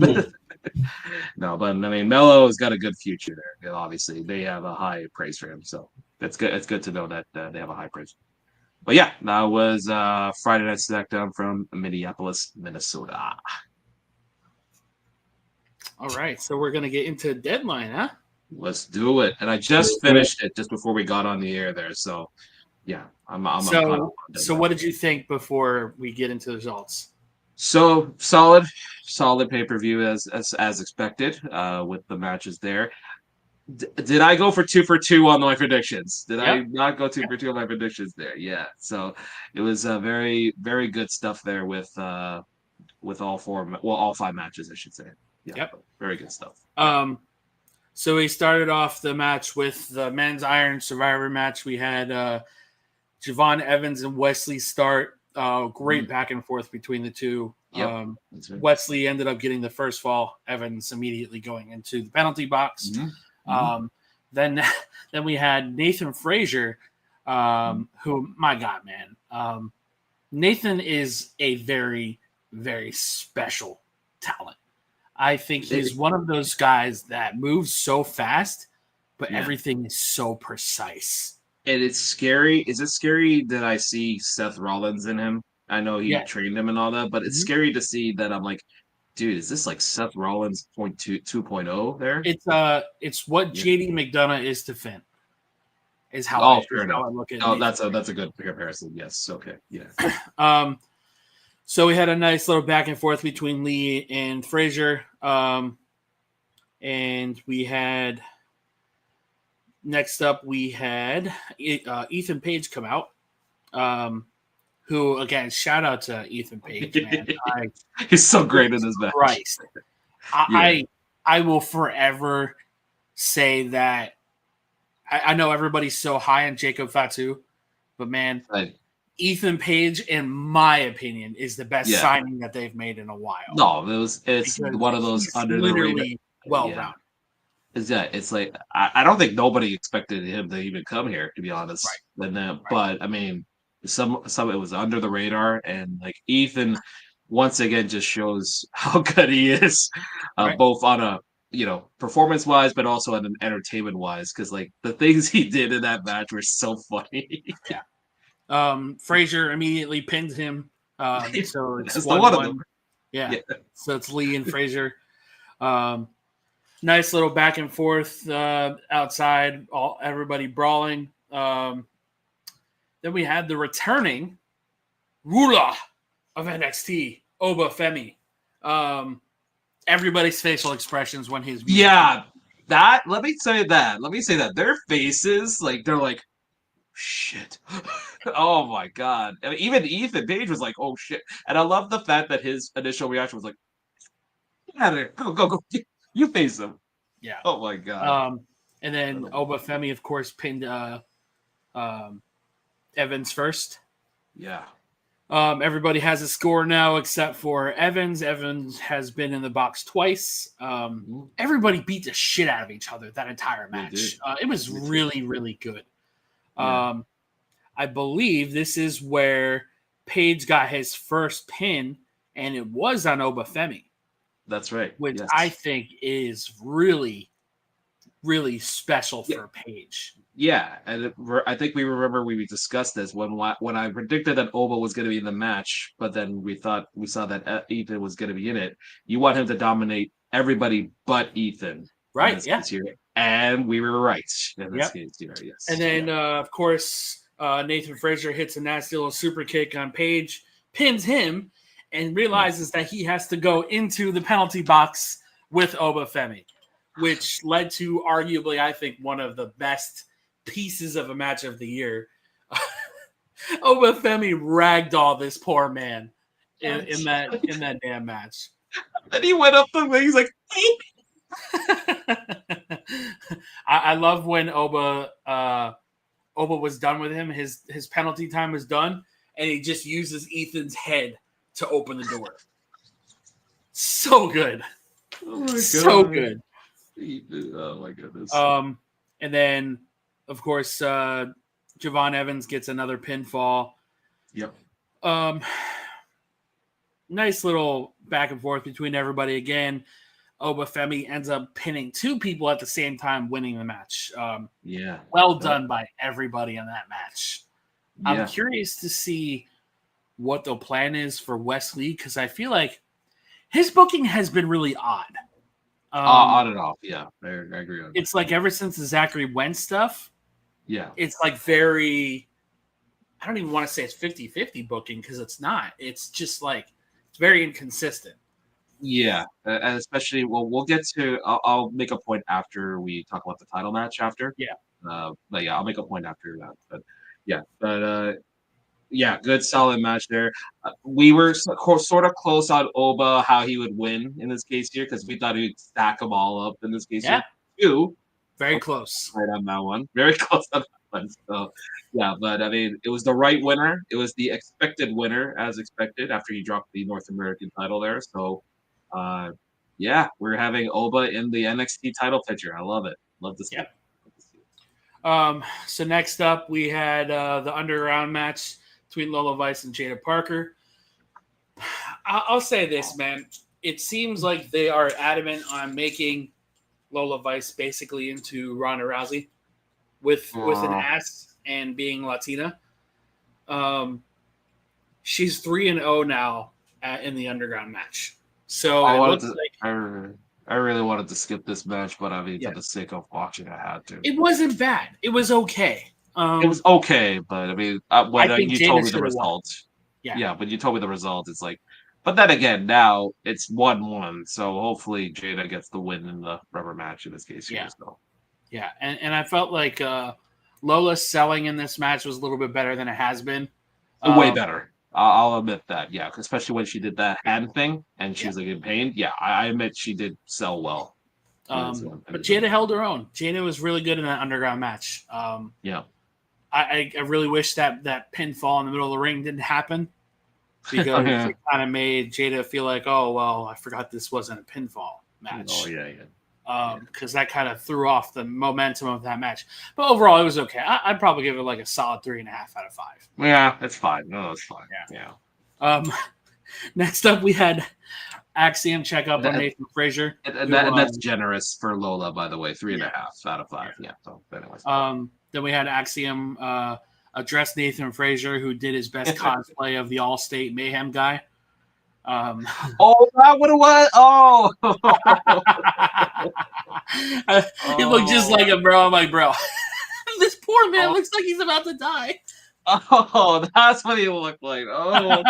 No, but I mean, Melo's got a good future there. Obviously, they have a high praise for him, so that's good. It's good to know that they have a high praise. But yeah, that was Friday Night SmackDown from Minneapolis, Minnesota. All right, so we're gonna get into Deadline, huh? Let's do it. And I just finished it just before we got on the air there. So yeah, So what did you think before we get into the results? So solid pay-per-view as expected with the matches there. Did I go for 2 for 2 on my predictions? Did I not go 2 for 2 on my predictions there? Yeah. So it was very, very good stuff there with all 5 matches, I should say. Yeah. Very good stuff. So we started off the match with the men's Iron Survivor match. We had Javon Evans and Wesley start. Great back and forth between the two. Right. Wesley ended up getting the first fall. Evans immediately going into the penalty box. Then we had Nathan Frazier, who, my God, man. Nathan is a very, very special talent. I think he's one of those guys that moves so fast, but everything is so precise. And it's scary. Is it scary that I see Seth Rollins in him? I know he Yeah. trained him and all that, but it's Mhm. scary to see that I'm like, dude, is this like Seth Rollins point 2.0 there? It's what Yeah. JD McDonough is to Finn. Is how Oh, I fair is enough. how I look at Oh, Nathan. that's a good comparison. Yes. Okay. Yeah. Um, so we had a nice little back and forth between Lee and Frazier. And we had next up we had Ethan Page come out. Who again? Shout out to Ethan Page, man. He's so great in Jesus this match. Christ, Yeah. I will forever say that. I know everybody's so high on Jacob Fatu, but man, I, Ethan Page, in my opinion, is the best yeah. signing that they've made in a while No, it's because one of those he's under the radar. literally well Yeah. rounded. It's like I don't think nobody expected him to even come here, to be Right, honest. And then, right. but I mean, some it was under the radar, and like Ethan, once again, just shows how good he is, Right. both on a performance wise, but also on an entertainment wise. Because like the things he did in that match were so funny. Yeah. Frazier immediately pinned him. So it's That's the one of them. 1-1. Yeah. Yeah, So it's Lee and Frazier. Um, nice little back and forth outside, everybody brawling. Then we had the returning ruler of NXT, Oba Femi. Everybody's facial expressions when his music. yeah. That let me say that. Let me say that their faces, like they're like shit. Oh my god. I mean, even Ethan Page was like, oh shit. And I love the fact that his initial reaction was like, get out of here. Go, go, go. You face him. Yeah. Oh my god. And then Oba Femi, of course, pinned Evans first. Yeah. Everybody has a score now except for Evans. Evans has been in the box twice. Everybody beat the shit out of each other that entire match. It was really, really good. Yeah. I believe this is where Page got his first pin, and it was on Oba Femi. That's right. Which yes. I think is really, really special for Page. Yeah, and I think we remember we discussed this when I predicted that Oba was going to be in the match, but then we saw that Ethan was going to be in it. You want him to dominate everybody but Ethan, right? In this case here, and we were right in this case here. Yes, and then of course Nathan Frazier hits a nasty little super kick on Page, pins him, and realizes that he has to go into the penalty box with Oba Femi, which led to arguably, I think, one of the best pieces of a match of the year. Oba Femi ragdolled this poor man in that damn match. And he went up the way. He's like, I love when Oba was done with him. His penalty time was done, and he just uses Ethan's head to open the door. So good. oh my god, so good. Oh my goodness. And then, of course, Javon Evans gets another pinfall. Yep. Nice little back and forth between everybody again. Oba Femi ends up pinning two people at the same time, winning the match. Yeah. Well done by everybody in that match. Yeah. I'm curious to see what the plan is for Wesley, because I feel like his booking has been really odd. On and off. Yeah, I agree on that. It's like ever since the Zachary Wentz stuff, yeah, it's like very, I don't even want to say it's 50-50 booking, because it's not. It's just like, it's very inconsistent. Yeah, and especially, well, we'll get to. I'll make a point after we talk about the title match after. Yeah. But yeah, I'll make a point after that. But yeah, good solid match there. We were sort of close on Oba how he would win in this case here because we thought he'd stack them all up in this case here. Two. Very close. Right on that one. Very close on that one. So yeah, but I mean, it was the right winner. It was the expected winner, as expected, after he dropped the North American title there. So yeah, we're having Oba in the NXT title picture. I love it. Love to see it. So next up, we had the underground match between Lola Vice and Jada Parker. I'll say this, man. It seems like they are adamant on making Lola Vice basically into Ronda Rousey with an ass. and being Latina. She's 3-0 now in the underground match. So I it wanted looks to. like I really wanted to skip this match, but I mean, yeah, for the sake of watching, I had to. it wasn't bad. It was okay. It was okay, but I mean, I when think you told Jada me the should have won. result, Yeah, yeah, when you told me the result, it's like, but then again, now it's 1-1, so hopefully Jada gets the win in the rubber match in this case here. yeah, So yeah. And I felt like Lola's selling in this match was a little bit better than it has been. way Um, better. I'll admit that, yeah, especially when she did that hand thing and she yeah. was like in pain. Yeah, I admit she did sell well in this one. But Jada held her own. Jada was really good in that underground match. Yeah, I really wish that pinfall in the middle of the ring didn't happen because yeah. it kind of made Jada feel like, oh, well, I forgot this wasn't a pinfall match. Oh yeah. Because that kind of threw off the momentum of that match. But overall, it was okay. I'd probably give it like a solid 3.5 out of 5. Yeah, it's fine. No, it's fine. Yeah. Next up, we had Axiom check up on Nathan Frazier. And that's generous for Lola, by the way. 3.5 out of 5. Yeah. So, anyways. Then we had Axiom address Nathan Frazier, who did his best cosplay of the All-State Mayhem guy. Oh, that what it was. Oh, He looked just like him, bro. I'm like, bro, this poor man looks like he's about to die. Oh, that's what he looked like. Oh,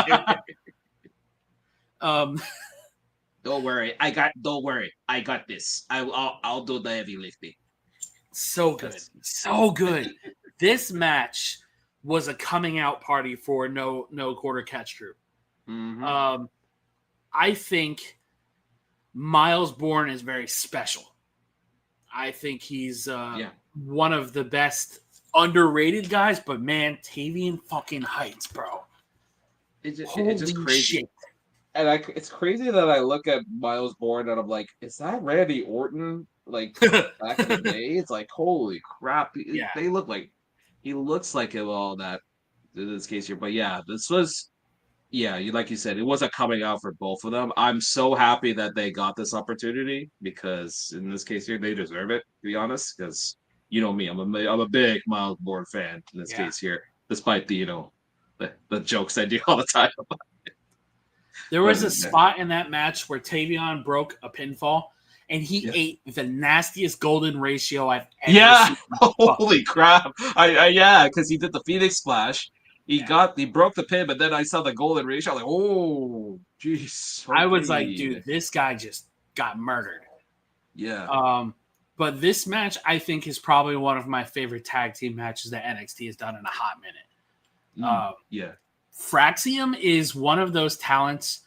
okay. Don't worry, Don't worry, I got this. I'll do the heavy lifting. So good, so good. This match was a coming out party for no quarter catch group. Mm-hmm. I think Miles Bourne is very special. I think he's one of the best underrated guys, but man, Tavian fucking Heights, bro. It's just crazy. Shit. And it's crazy that I look at Miles Bourne and I'm like, is that Randy Orton? Like back in the day? It's like, holy crap. They look like he looks like him all that in this case here. But yeah, this was like you said, it was a coming out for both of them. I'm so happy that they got this opportunity because in this case here, they deserve it, to be honest. Because you know me, I'm a big Miles Bourne fan in this case here, despite the the jokes I do all the time. There was a spot in that match where Tavion broke a pinfall, and he ate the nastiest golden ratio I've ever seen. Holy crap! Because he did the Phoenix Splash. He broke the pin, but then I saw the golden ratio. I'm like, oh, jeez. Okay. I was like, dude, this guy just got murdered. Yeah. But this match, I think, is probably one of my favorite tag team matches that NXT has done in a hot minute. Yeah. Fraxium is one of those talents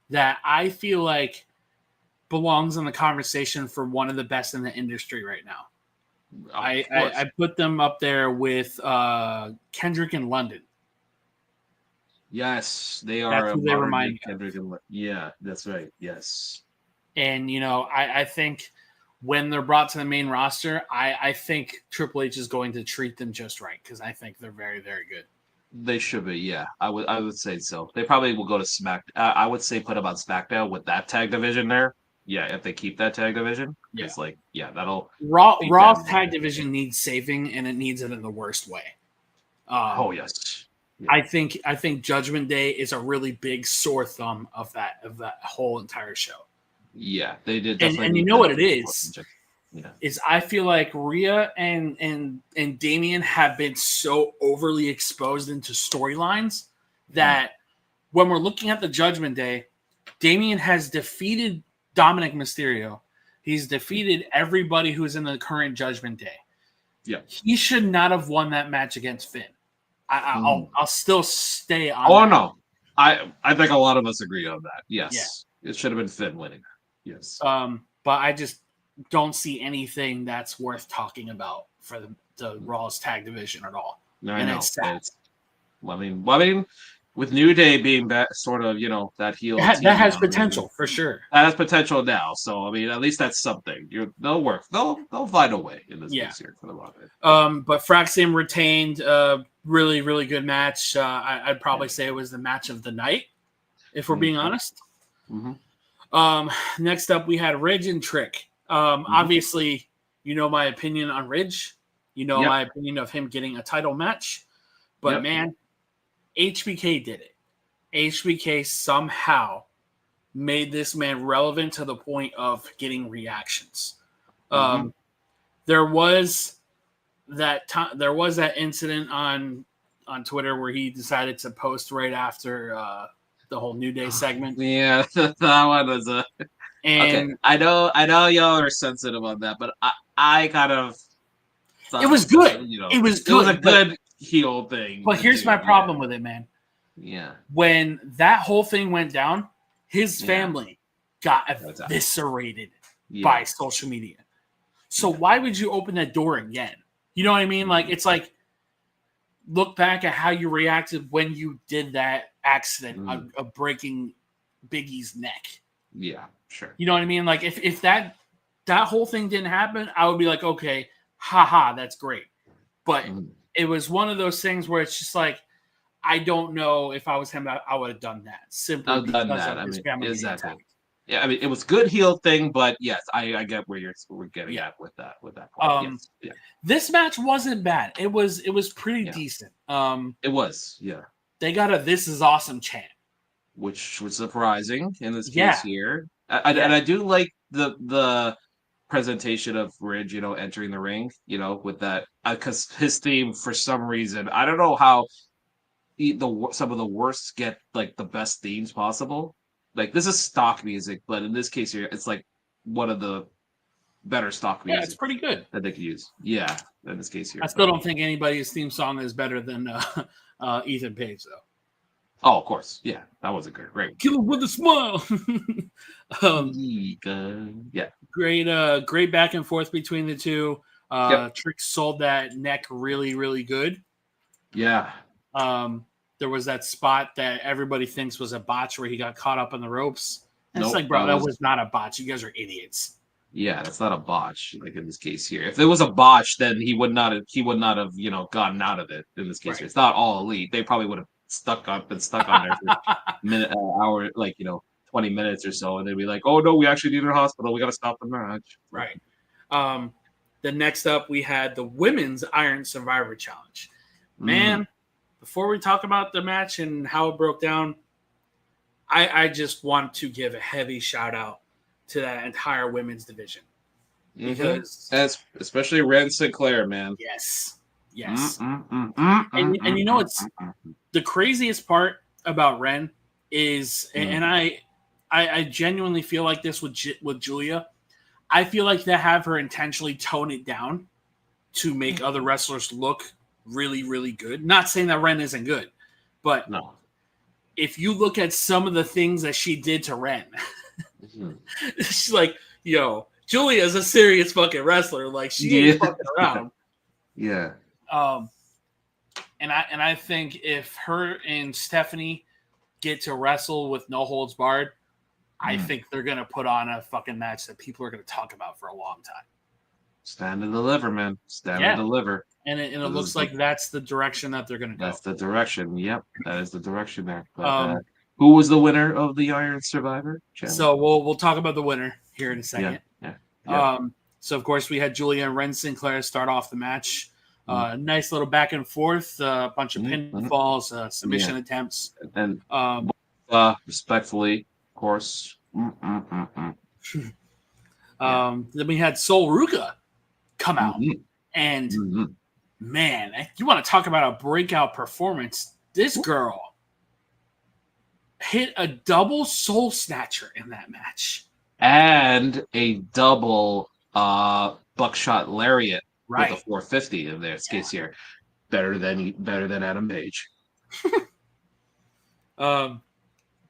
that I feel like belongs in the conversation for one of the best in the industry right now. I put them up there with Kendrick and London. Yes, they are. That's who they remind me Kendrick and yeah, that's right. Yes. And, I think when they're brought to the main roster, I think Triple H is going to treat them just right because I think they're very, very good. They should be, yeah. I would say so. They probably will go to Smack. I would say put them on SmackDown with that tag division there. Yeah, if they keep that tag division, it's that'll. Raw's tag division needs saving, and it needs it in the worst way. Yes. Yeah. I think Judgment Day is a really big sore thumb of that whole entire show. Yeah, they did. And you know what it is? Yeah. Is I feel like Rhea and Damian have been so overly exposed into storylines that when we're looking at the Judgment Day, Damian has defeated Dominic Mysterio. He's defeated everybody who's in the current Judgment Day. Yeah, he should not have won that match against Finn. I'll still stay on. Oh, no, I think a lot of us agree on that. Yes, it should have been Finn winning. Yes, but I just don't see anything that's worth talking about for the Raw's tag division at all. No, I know. It's sad. I mean, with New Day being that sort of, that heel, that has potential for sure. That has potential now. So I mean, at least that's something. They'll work. They'll find a way in this case here for the Raw. But Fraxium retained a really, really good match. I'd probably say it was the match of the night, if we're being honest. Mm-hmm. Next up, we had Ridge and Trick. Obviously, my opinion on Ridge. Yep. my opinion of him getting a title match. But Yep. man, HBK did it. HBK somehow made this man relevant to the point of getting reactions. Mhm. There was that incident on Twitter where he decided to post right after the whole New Day segment. Yeah, that one was a okay. And I know y'all are sensitive on that, but I kind of thought it was good. It was it was a good, but good heel thing. to here's do, my problem with it, man. Yeah. When that whole thing went down, his Yeah. family got That's out. eviscerated Yeah. by social media. So Yeah. why would you open that door again? You know what I mean? Like, it's like, look back at how you reacted when you did that accident of breaking Biggie's neck. Yeah, sure. You know what I mean? Like, if that whole thing didn't happen, I would be like, okay, haha, that's great. But it was one of those things where it's just like, I don't know if I was him, I would have done that simply I've done because that. of I his mean, family getting exactly. attacked. Yeah, I mean, it was good heel thing, but yes, I get where we're getting at with that point. Yes. Yeah. This match wasn't bad. It was pretty decent. It was, yeah. They got a "This is awesome" chant, Which was surprising in this Yeah. case here. And I do like the presentation of Ridge, entering the ring, with that, because his theme, for some reason, I don't know how some of the worst get like the best themes possible. Like, this is stock music, but in this case here, it's like one of the better stock Yeah, music it's pretty good. that they could use. Yeah, in this case here. I still don't think anybody's theme song is better than Ethan Page, though. Oh, of course. Yeah, that was a great. Kill him with a smile. Yeah. Great back and forth between the two. Yep. Trick sold that neck really, really good. Yeah. There was that spot that everybody thinks was a botch where he got caught up in the ropes. And Nope, it's like, bro, that was not a botch. You guys are idiots. Yeah, that's not a botch, like in this case here. If it was a botch, then he would not have gotten out of it in this case. Right. It's not all elite. They probably would have been stuck on there for a minute, hour, 20 minutes or so, and they'd be like, "Oh no, we actually need a hospital. We got to stop the match." Right. The next up, we had the Women's Iron Survivor Challenge. Man, before we talk about the match and how it broke down, I just want to give a heavy shout out to that entire women's division. Because especially Ren Sinclair, man. Yes. And you know, it's the craziest part about Ren is, and I genuinely feel like this with Julia. I feel like they have her intentionally tone it down to make other wrestlers look really, really good. Not saying that Ren isn't good, but no. If you look at some of the things that she did to Ren, she's like, yo, Julia is a serious fucking wrestler. Like, she ain't fucking around. Yeah. And I think if her and Stephanie get to wrestle with no holds barred, I think they're gonna put on a fucking match that people are gonna talk about for a long time. Stand and deliver, man. Stand and deliver. And it looks like that's the direction that they're gonna go. That's the direction. Yep, that is the direction there. But, who was the winner of the Iron Survivor Challenge? So we'll talk about the winner here in a second. Yeah. So of course we had Julia and Ren Sinclair start off the match. Nice little back and forth, a bunch of pinfalls, submission attempts, and respectfully, of course. Then we had Sol Ruka come out, and man, you want to talk about a breakout performance? This girl hit a double soul snatcher in that match, and a double buckshot lariat with a 450 in there. Case here, better than Adam Page.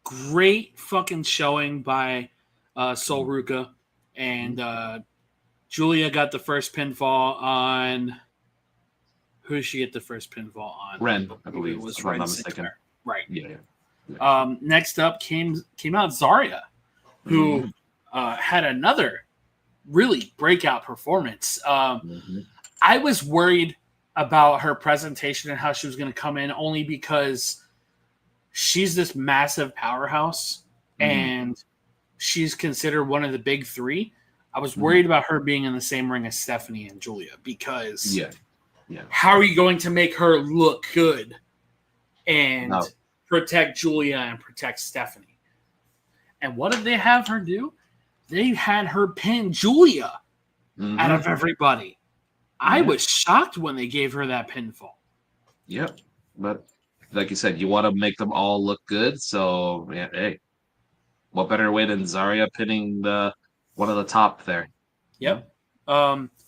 Great fucking showing by Sol Ruka, and Julia got the first pinfall on. Who did she get the first pinfall on? Ren, I believe. It was Ren. Ren Sinclair. Right. Yeah. Next up came out Zarya, who had another really breakout performance. I was worried about her presentation and how she was going to come in, only because she's this massive powerhouse and she's considered one of the big three. I was worried about her being in the same ring as Stephanie and Julia because Yeah. How are you going to make her look good and No. protect Julia and protect Stephanie? And what did they have her do? They had her pin Julia out of everybody. I was shocked when they gave her that pinfall. Yep. But like you said, you want to make them all look good. So yeah, hey, what better way than Zarya pinning the one of the top there? Yep.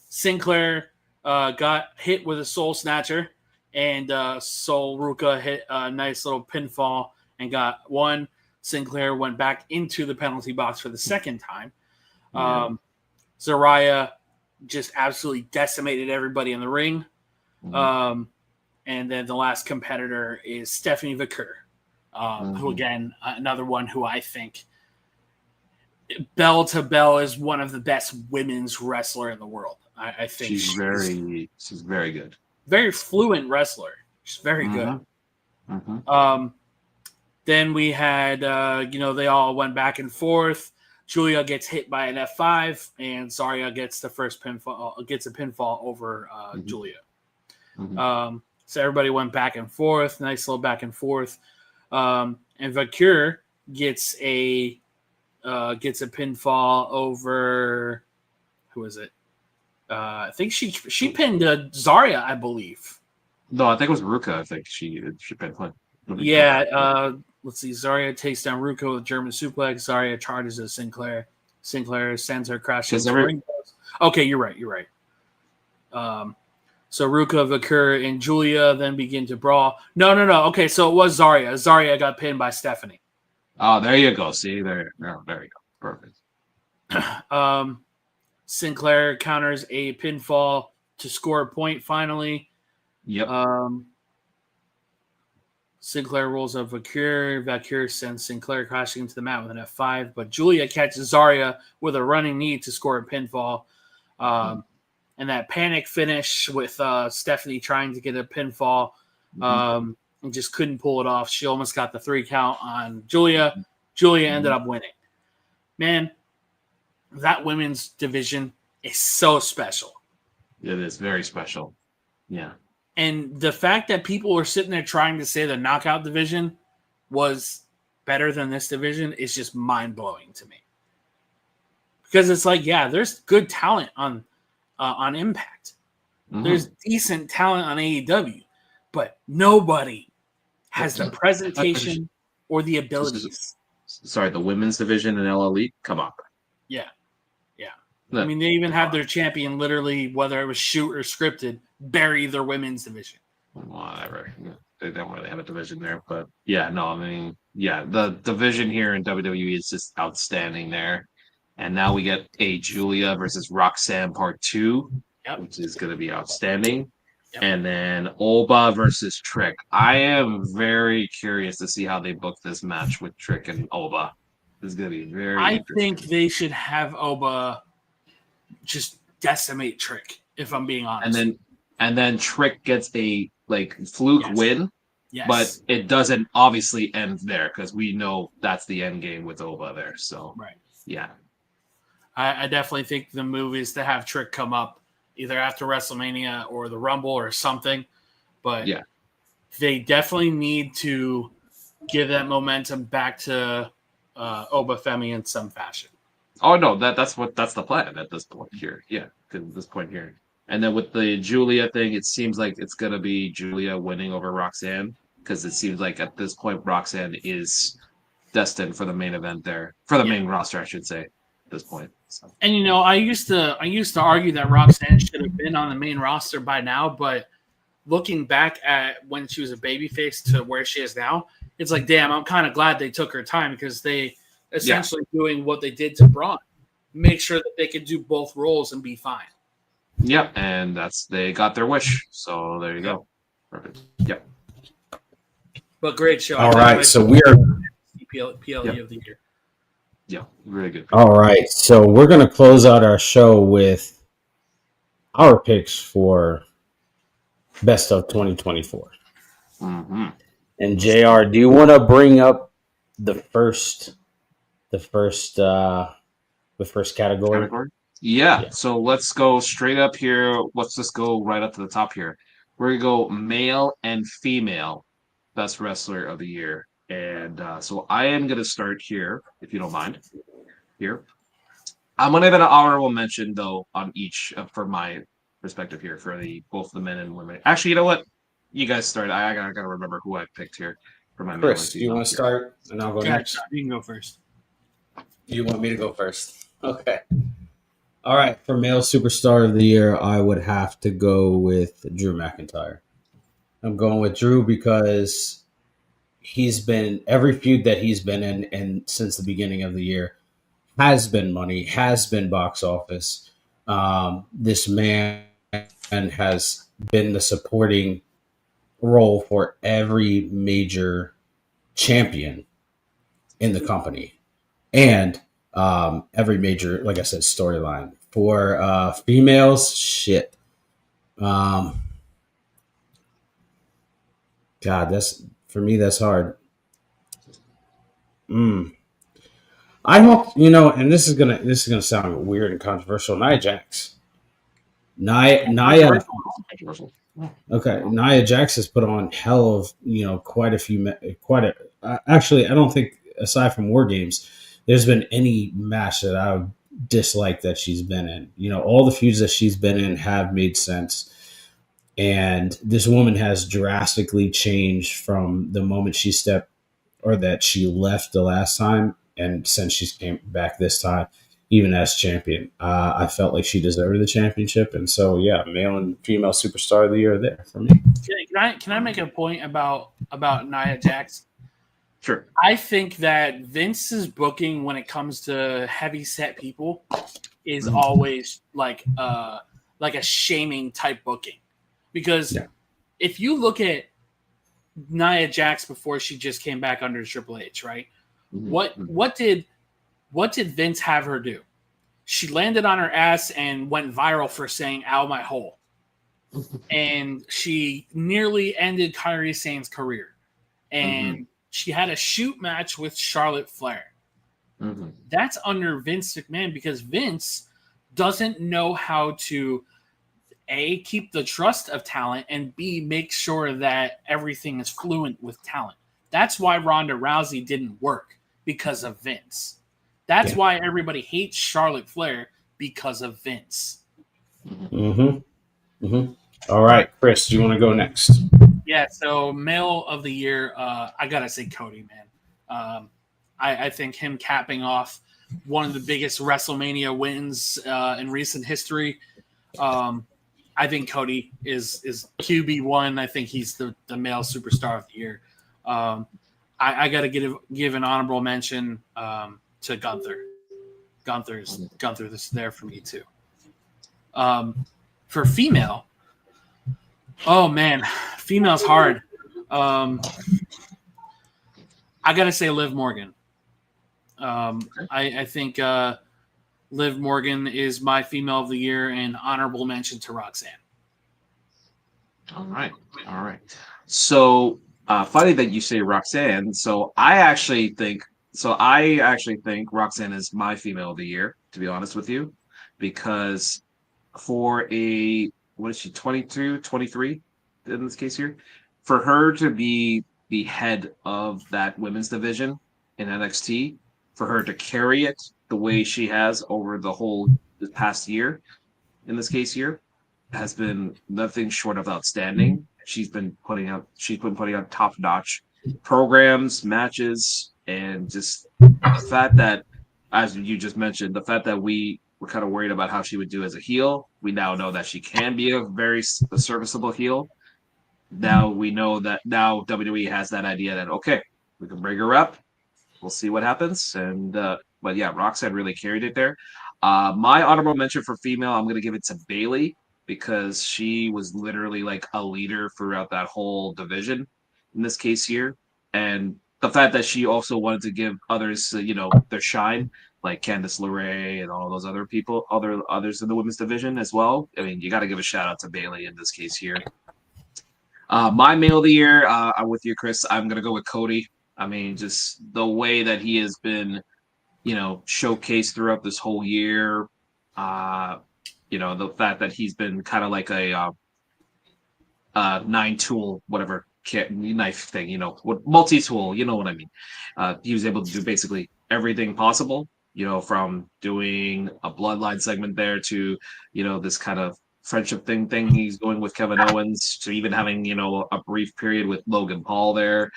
Sinclair got hit with a soul snatcher, and Soul Ruka hit a nice little pinfall and got one. Sinclair went back into the penalty box for the second time. Zarya just absolutely decimated everybody in the ring. And then the last competitor is Stephanie Vaquer, who, again, another one who I think bell to bell is one of the best women's wrestler in the world. I think she's very good. Very fluent wrestler. She's very good. Then we had, they all went back and forth. Julia gets hit by an F5, and Zarya gets the first pinfall, gets a pinfall over Julia. So everybody went back and forth, nice little back and forth. And Vaquer gets a pinfall over, who is it? I think she pinned Zarya, I believe. No, I think it was Ruka. I think she pinned Flynn. Yeah. Let's see. Zarya takes down Ruka with a German suplex. Zarya charges at Sinclair. Sinclair sends her crashing. Okay, you're right. So Ruka, Vaquer, and Julia then begin to brawl. No. Okay, so it was Zarya. Zarya got pinned by Stephanie. Oh, there you go. See, there you go. Perfect. Sinclair counters a pinfall to score a point finally. Yep. Sinclair rolls up Vaquer. Vaquer sends Sinclair crashing into the mat with an F5, but Julia catches Zarya with a running knee to score a pinfall. And that panic finish with Stephanie trying to get a pinfall and just couldn't pull it off. She almost got the 3 count on Julia. Julia ended up winning. Man, that women's division is so special. It is very special. Yeah. And the fact that people were sitting there trying to say the knockout division was better than this division is just mind-blowing to me. Because it's like, yeah, there's good talent on Impact. There's decent talent on AEW, but nobody has the presentation or the abilities. Sorry, the women's division in LL Elite? Come on. Yeah. I mean, they even had their champion literally, whether it was shoot or scripted, bury their women's division. Whatever. They don't really have a division there, but yeah, no, I mean, yeah, the division here in WWE is just outstanding there. And now we get a Julia versus Roxanne Part 2, which is going to be outstanding. And then Oba versus Trick. I am very curious to see how they book this match with Trick and Oba. This is going to be very interesting. Think they should have Oba just decimate Trick, if I'm being honest. And then Trick gets a fluke win, but it doesn't obviously end there because we know that's the end game with Oba there. So yeah. I definitely think the move is to have Trick come up either after WrestleMania or the Rumble or something. But they definitely need to give that momentum back to Oba Femi in some fashion. Oh no, that's the plan at this point here. Yeah, at this point here. And then with the Julia thing, it seems like it's gonna be Julia winning over Roxanne because it seems like at this point Roxanne is destined for the main event there, for the main roster, I should say, at this point. So. And I used to argue that Roxanne should have been on the main roster by now, but looking back at when she was a babyface to where she is now, it's like, damn, I'm kind of glad they took her time because they essentially doing what they did to Braun, make sure that they could do both roles and be fine. Yep, and they got their wish. So there you go. Perfect. Yep. But great show. All right, so we are PLE of the year. Yeah, really good. All right, so we're going to close out our show with our picks for best of 2024. And JR, do you want to bring up the first category? Yeah, Yeah. so let's go straight up here. Let's just go right up to the top here. We're gonna go male and female best wrestler of the year. And so I am gonna start here, if you don't mind. Here, I'm gonna have an honorable mention though on each for my perspective here for the both the men and women. Actually, you know what? You guys start. I gotta remember who I picked here for my male and Chris, do you female want to here. start and I'll go Okay, next? you can go first. You want me to go first? Okay. All right. For male superstar of the year, I would have to go with Drew McIntyre. I'm going with Drew because he's been every feud that he's been in and since the beginning of the year has been money, has been box office. This man has been the supporting role for every major champion in the company and every major, like I said, storyline. For females, shit. Um, God, that's for me. That's hard. Mm. I hope and this is gonna sound weird and controversial. Nia Jax, Nia. Controversial. Controversial. Okay, Nia Jax has put on hell of quite a few, quite a. Actually, I don't think aside from War Games, there's been any match that I would dislike that she's been in. All the feuds that she's been in have made sense, and this woman has drastically changed from the moment she stepped or that she left the last time, and since she came back this time, even as champion, I felt like she deserved the championship, and so yeah, male and female superstar of the year are there for me. Can I make a point about Nia Jax? Sure. I think that Vince's booking when it comes to heavy set people is always like a shaming type booking. Because Yeah. if you look at Nia Jax before she just came back under Triple H, right? What did Vince have her do? She landed on her ass and went viral for saying "ow my hole," and she nearly ended Kairi Sane's career. And she had a shoot match with Charlotte Flair. That's under Vince McMahon because Vince doesn't know how to A, keep the trust of talent, and B, make sure that everything is fluent with talent. That's why Ronda Rousey didn't work because of Vince. That's Yeah. why everybody hates Charlotte Flair because of Vince. Mm-hmm. Mm-hmm. All right, Chris, do you want to go next? Yeah, so male of the year, I gotta say Cody, man. I think him capping off one of the biggest WrestleMania wins in recent history. I think Cody is QB1. I think he's the male superstar of the year. I got to give an honorable mention to Gunther. Gunther's there for me too. For female, oh man, female's hard. I got to say Liv Morgan. I think Liv Morgan is my female of the year, and honorable mention to Roxanne. All right. All right. So funny that you say Roxanne. I actually think Roxanne is my female of the year, to be honest with you, because for a what is she, 22, 23 in this case here, for her to be the head of that women's division in NXT, for her to carry it the way she has over the past year in this case here has been nothing short of outstanding. She's been putting out top notch programs, matches, and just the fact that, as you just mentioned, the fact that we were kind of worried about how she would do as a heel. We now know that she can be a serviceable heel. Now we know that now WWE has that idea that okay, we can bring her up. We'll see what happens. And but yeah, Roxanne really carried it there. My honorable mention for female, I'm gonna give it to Bailey because she was literally like a leader throughout that whole division in this case here. And the fact that she also wanted to give others, their shine, like Candice LeRae and all those other people, others in the women's division as well. I mean, you got to give a shout out to Bailey in this case here. My male of the year, I'm with you, Chris. I'm gonna go with Cody. I mean, just the way that he has been, showcased throughout this whole year. The fact that he's been kind of like a nine tool, whatever knife thing, multi tool, you know what I mean. He was able to do basically everything possible, from doing a bloodline segment there to, this kind of friendship thing he's going with Kevin Owens to even having, a brief period with Logan Paul there.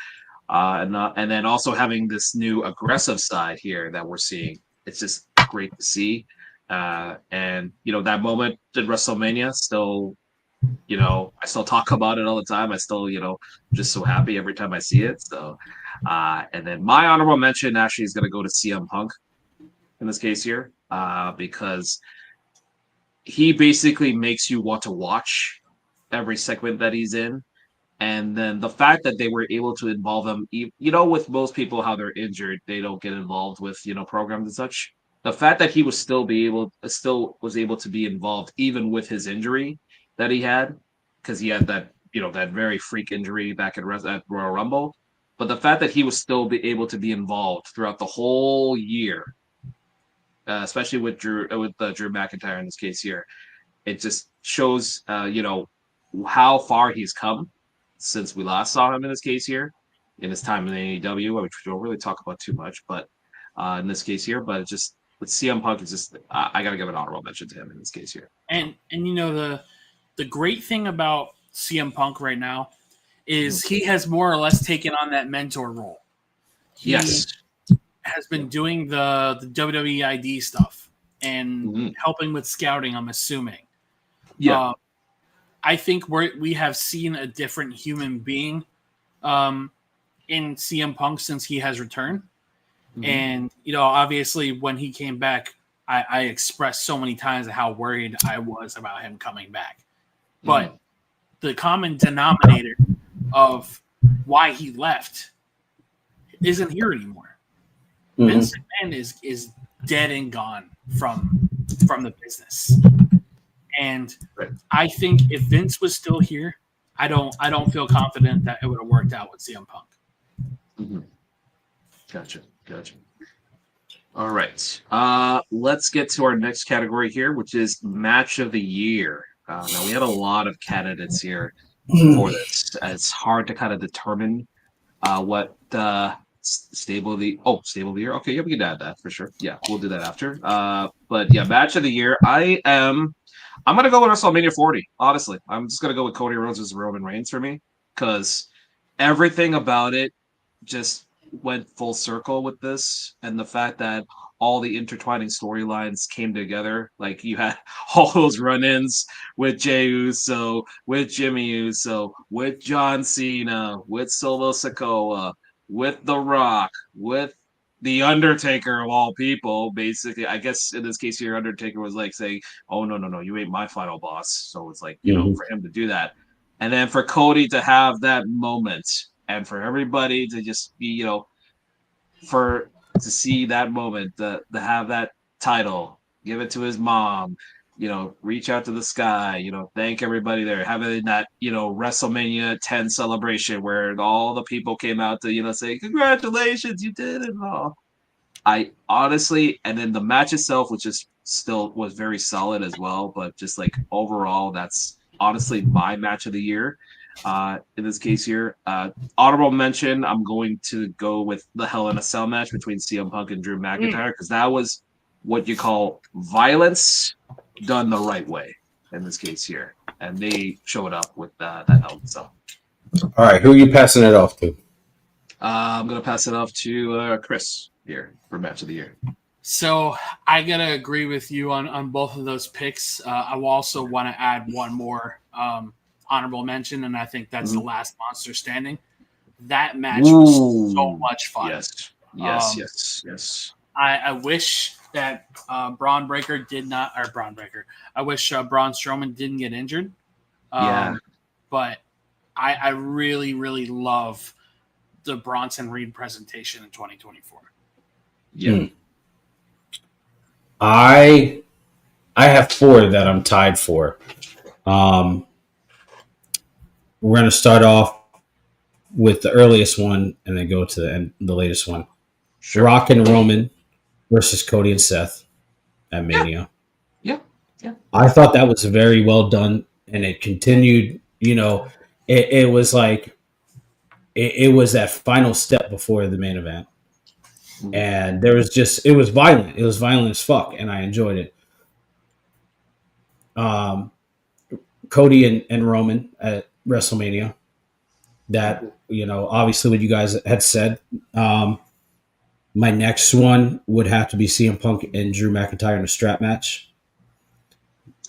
And then also having this new aggressive side here that we're seeing. It's just great to see. And, that moment at WrestleMania still I still talk about it all the time. I still, just so happy every time I see it. So, and then my honorable mention actually is going to go to CM Punk in this case here, because he basically makes you want to watch every segment that he's in. And then the fact that they were able to involve him, with most people, how they're injured, they don't get involved with, programs and such. The fact that he was still was able to be involved even with his injury that he had, because he had that, that very freak injury back at Royal Rumble. But the fact that he was still able to be involved throughout the whole year, especially with Drew McIntyre in this case here, it just shows, how far he's come since we last saw him in this case here, in his time in AEW, which we don't really talk about too much, but in this case here, but just with CM Punk, it's just I got to give an honorable mention to him in this case here. And the great thing about CM Punk right now is he has more or less taken on that mentor role. He has been doing the WWE ID stuff and helping with scouting, I'm assuming. Yeah. I think we have seen a different human being in CM Punk since he has returned. Mm-hmm. And, obviously when he came back, I expressed so many times how worried I was about him coming back. But the common denominator of why he left isn't here anymore. Mm-hmm. Vince McMahon is dead and gone from the business. And I think if Vince was still here, I don't feel confident that it would have worked out with CM Punk. Mm-hmm. Gotcha. All right. Let's get to our next category here, which is match of the year. Now we had a lot of candidates here for this. It's hard to kind of determine what stable of the year. Okay, yeah, we can add that for sure. Yeah, we'll do that after. But yeah, match of the year. I'm gonna go with WrestleMania 40. Honestly, I'm just gonna go with Cody Rhodes versus Roman Reigns for me because everything about it just went full circle with this, and the fact that all the intertwining storylines came together. Like you had all those run-ins with Jey Uso, with Jimmy Uso, with John Cena, with Solo Sikoa, with The Rock, with The Undertaker of all people. Basically, I guess in this case here, Undertaker was like saying, "Oh no, you ain't my final boss." So it's like for him to do that, and then for Cody to have that moment, and for everybody to just be to see that moment, to have that title, give it to his mom, reach out to the sky, thank everybody there, having that, WrestleMania 10 celebration where all the people came out to, say, congratulations, you did it all. I honestly, and then the match itself, which is still was very solid as well, but just like overall, that's honestly my match of the year. In this case here, honorable mention, I'm going to go with the Hell in a Cell match between CM Punk and Drew McIntyre because that was what you call violence done the right way in this case here, and they showed up with that Hell in a Cell. All right, who are you passing it off to? I'm going to pass it off to Chris here for match of the year. So I gotta agree with you on both of those picks. I will also want to add one more honorable mention, and I think that's the last Monster Standing. That match was so much fun. Yes. I wish that Braun Strowman didn't get injured. But I really, really love the Bronson Reed presentation in 2024. Yeah. I have 4 that I'm tied for. We're going to start off with the earliest one and then go to the latest one. Sure. Rock and Roman versus Cody and Seth at Mania. Yeah. Yeah. I thought that was very well done, and it continued. It was like it was that final step before the main event, Mhm. and there was just it was violent. It was violent as fuck, and I enjoyed it. Um, Cody and Roman at WrestleMania. That obviously what you guys had said. Um, my next one would have to be CM Punk and Drew McIntyre in a strap match.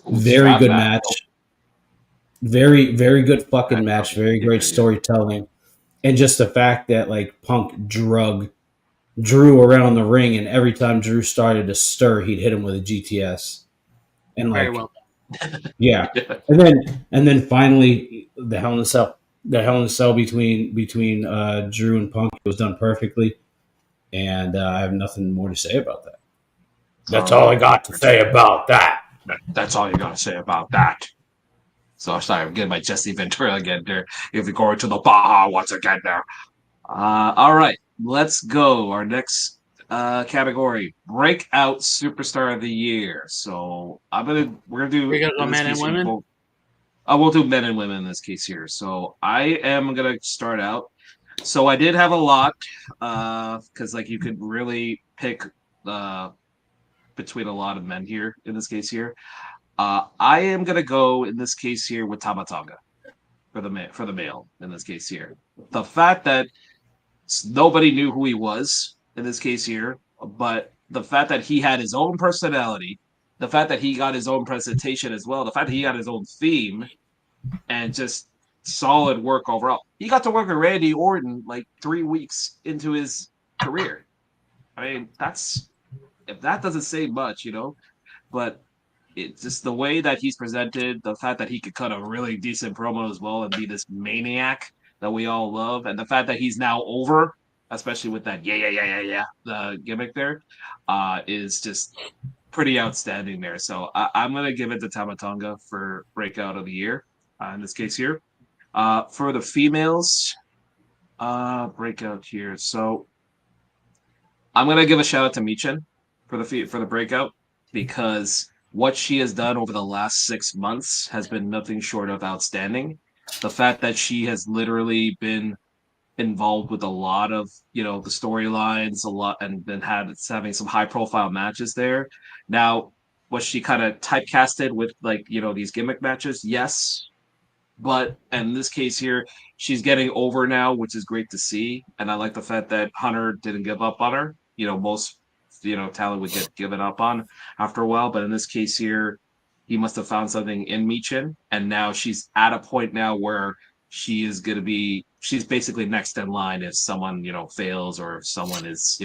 Ooh, Very strap good match. match. Very, very good fucking Back match. up. Very Yeah, great yeah. storytelling. And just the fact that like Punk drug Drew around the ring, and every time Drew started to stir, he'd hit him with a GTS. And Very like, well. yeah. And then finally the Hell in a Cell between Drew and Punk was done perfectly. And I have nothing more to say about that. That's All all I right. got to say about that. That's all you gotta say about that. So sorry, I'm getting my Jesse Ventura again there. If we go to the Baja once again there. All right, let's go. Our next category: breakout superstar of the year. So we're gonna do We're gonna go in this men and case here women. both. We'll do men and women in this case here. So I am gonna start out. So I did have a lot, because like you could really pick uh between a lot of men here in this case here. I am gonna go in this case here with Tamatanga for the male in this case here. The fact that nobody knew who he was in this case here, but the fact that he had his own personality, the fact that he got his own presentation as well, the fact that he got his own theme, and just solid work overall. He got to work with Randy Orton like 3 weeks into his career. I mean, that's if that doesn't say much, but it's just the way that he's presented, the fact that he could cut a really decent promo as well and be this maniac that we all love, and the fact that he's now over, especially with that the gimmick there, is just pretty outstanding there. So I'm gonna give it to Tamatonga for breakout of the year in this case here. For the females, breakout here. So I'm gonna give a shout out to Michin for the breakout because what she has done over the last 6 months has been nothing short of outstanding. The fact that she has literally been involved with a lot of the storylines, a lot, and then having some high profile matches there. Now, was she kind of typecasted with like these gimmick matches? Yes, but in this case here, she's getting over now, which is great to see. And I like the fact that Hunter didn't give up on her. Most talent would get given up on after a while, but in this case here, he must have found something in Michin, and now she's at a point now where she's basically next in line if someone fails or if someone is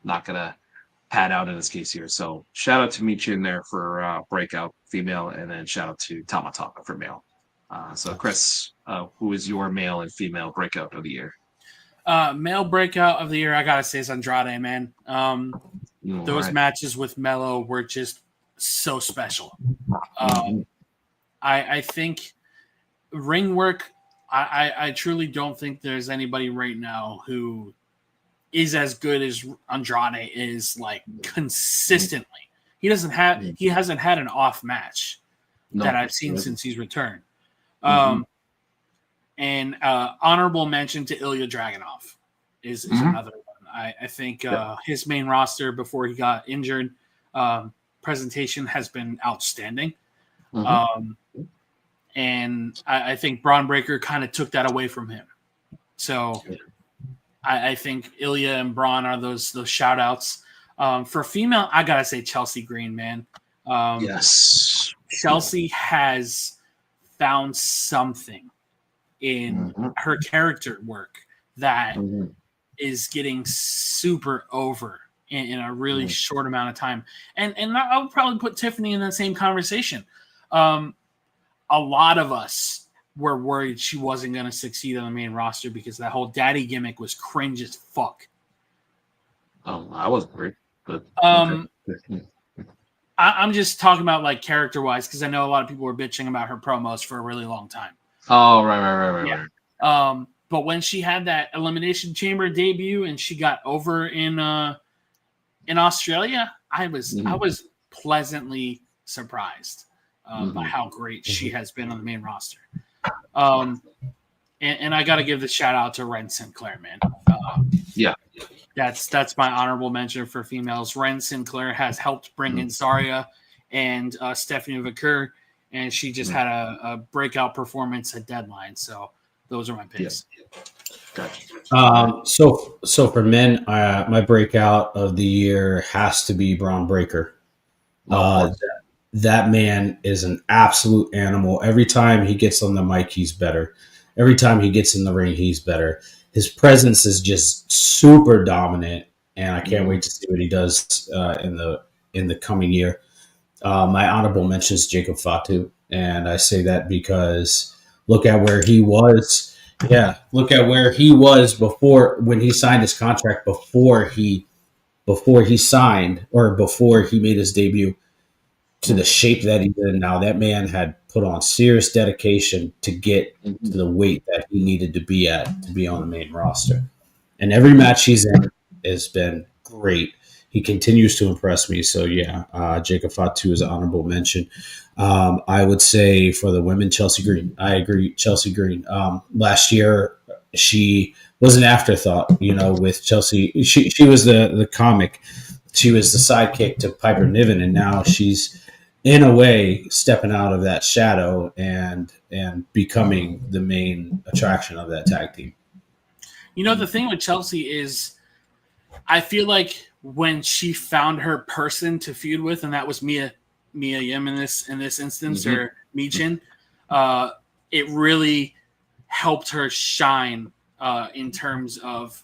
not gonna pad out in this case here. So shout out to Michin there for breakout female, and then shout out to Tamataka for male. So Chris, who is your male and female breakout of the year? Male breakout of the year, I gotta say, is Andrade, man. Those Right. matches with Mello were just so special. Mhm. I think ring work. I truly don't think there's anybody right now who is as good as Andrade is, like, consistently. He hasn't had an off match that No. I've seen since he's returned. Mhm. And honorable mention to Ilya Dragunov is Mhm. another one. I think Yeah. his main roster before he got injured presentation has been outstanding. Mhm. Um, and I think Braun Breaker kind of took that away from him. So I think Ilya and Braun are those shout outs. For female, I gotta say Chelsea Green, man. Yes. Chelsea has found something in Mhm. her character work that Mhm. is getting super over in a really Mhm. short amount of time. And I would probably put Tiffany in that same conversation. A lot of us were worried she wasn't going to succeed on the main roster because that whole daddy gimmick was cringe as fuck. Oh, I was great, but okay. Um, I'm just talking about like character wise because I know a lot of people were bitching about her promos for a really long time. Oh, right. Yeah. But when she had that Elimination Chamber debut and she got over in Australia, I was Mhm. pleasantly surprised by Mhm. how great she has been on the main roster. Um, and I got to give the shout out to Ren Sinclair, man. Yeah. That's my honorable mention for females. Ren Sinclair has helped bring in Zarya and Stephanie Vaquer, and she just had a breakout performance at Deadline. So those are my picks. Gotcha. So for men, my breakout of the year has to be Braun Breaker. Of That man is an absolute animal. Every time he gets on the mic, he's better. Every time he gets in the ring, he's better. His presence is just super dominant, and I can't wait to see what he does in the coming year. My honorable mention is Jacob Fatu, and I say that because look at where he was. Yeah, look at where he was before when he signed his contract. Before he signed or before he made his debut to the shape that he's in now. That man had put on serious dedication to get to the weight that he needed to be at to be on the main roster. And every match he's in has been great. He continues to impress me. So yeah, Jacob Fatu is an honorable mention. I would say for the women, Chelsea Green. I agree, Chelsea Green. Last year, she was an afterthought. With Chelsea, she was the comic. She was the sidekick to Piper Niven, and now she's in a way stepping out of that shadow and becoming the main attraction of that tag team. The thing with Chelsea is I feel like when she found her person to feud with, and that was Mia Yim in this instance, or Michin, it really helped her shine in terms of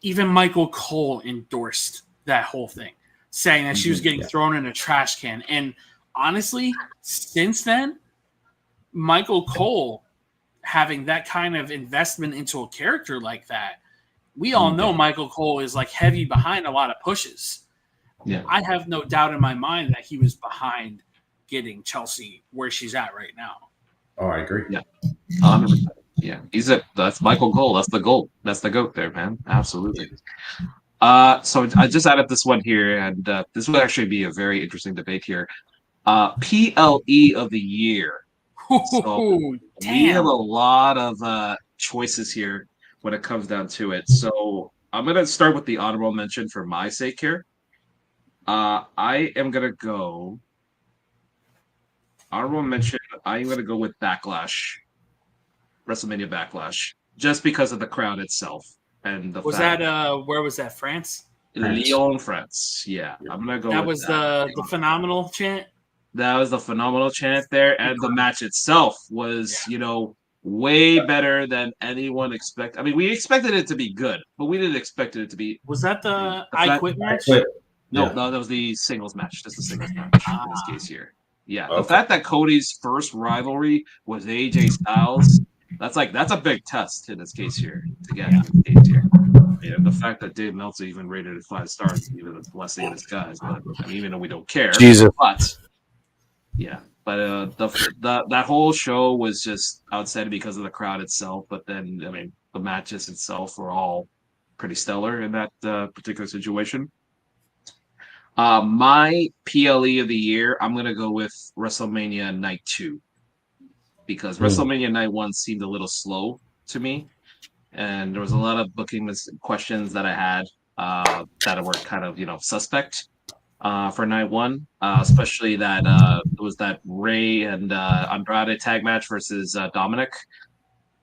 even Michael Cole endorsed that whole thing, saying that she was getting thrown in a trash can. And honestly, since then, Michael Cole having that kind of investment into a character like that, we all know Michael Cole is like heavy behind a lot of pushes. Yeah. I have no doubt in my mind that he was behind getting Chelsea where she's at right now. Oh, I agree. Yeah. 100%. Yeah. That's Michael Cole. That's the GOAT. That's the GOAT there, man. Absolutely. So I just added this one here, and this would actually be a very interesting debate here. PLE of the year. So we have a lot of choices here when it comes down to it. So I'm gonna start with the honorable mention for my sake here. I am gonna go honorable mention. I'm gonna go with Backlash, WrestleMania Backlash, just because of the crowd itself and the Was fact that where was that? France? Lyon, France. Yeah, I'm gonna go. That with was that. the phenomenal chant. That was the phenomenal chant there, and the match itself was, way better than anyone expected. I mean, we expected it to be good, but we didn't expect it to be. Was that the the I fact- Quit match? No, that was the singles match. Just the singles match in this case here. Yeah, the fact that Cody's first rivalry was AJ Styles, that's a big test in this case here to get in this case here. Yeah, the fact that Dave Meltzer even rated it 5 stars, even a blessing in disguise. But I mean, even though we don't care, Jesus. but yeah, but that whole show was just outstanding because of the crowd itself. But then, I mean, the matches itself were all pretty stellar in that particular situation. My PLE of the year, I'm gonna go with WrestleMania Night 2 because WrestleMania Night 1 seemed a little slow to me, and there was a lot of booking questions that I had that were kind of suspect for Night 1, especially that it was that Ray and Andrade tag match versus Dominic,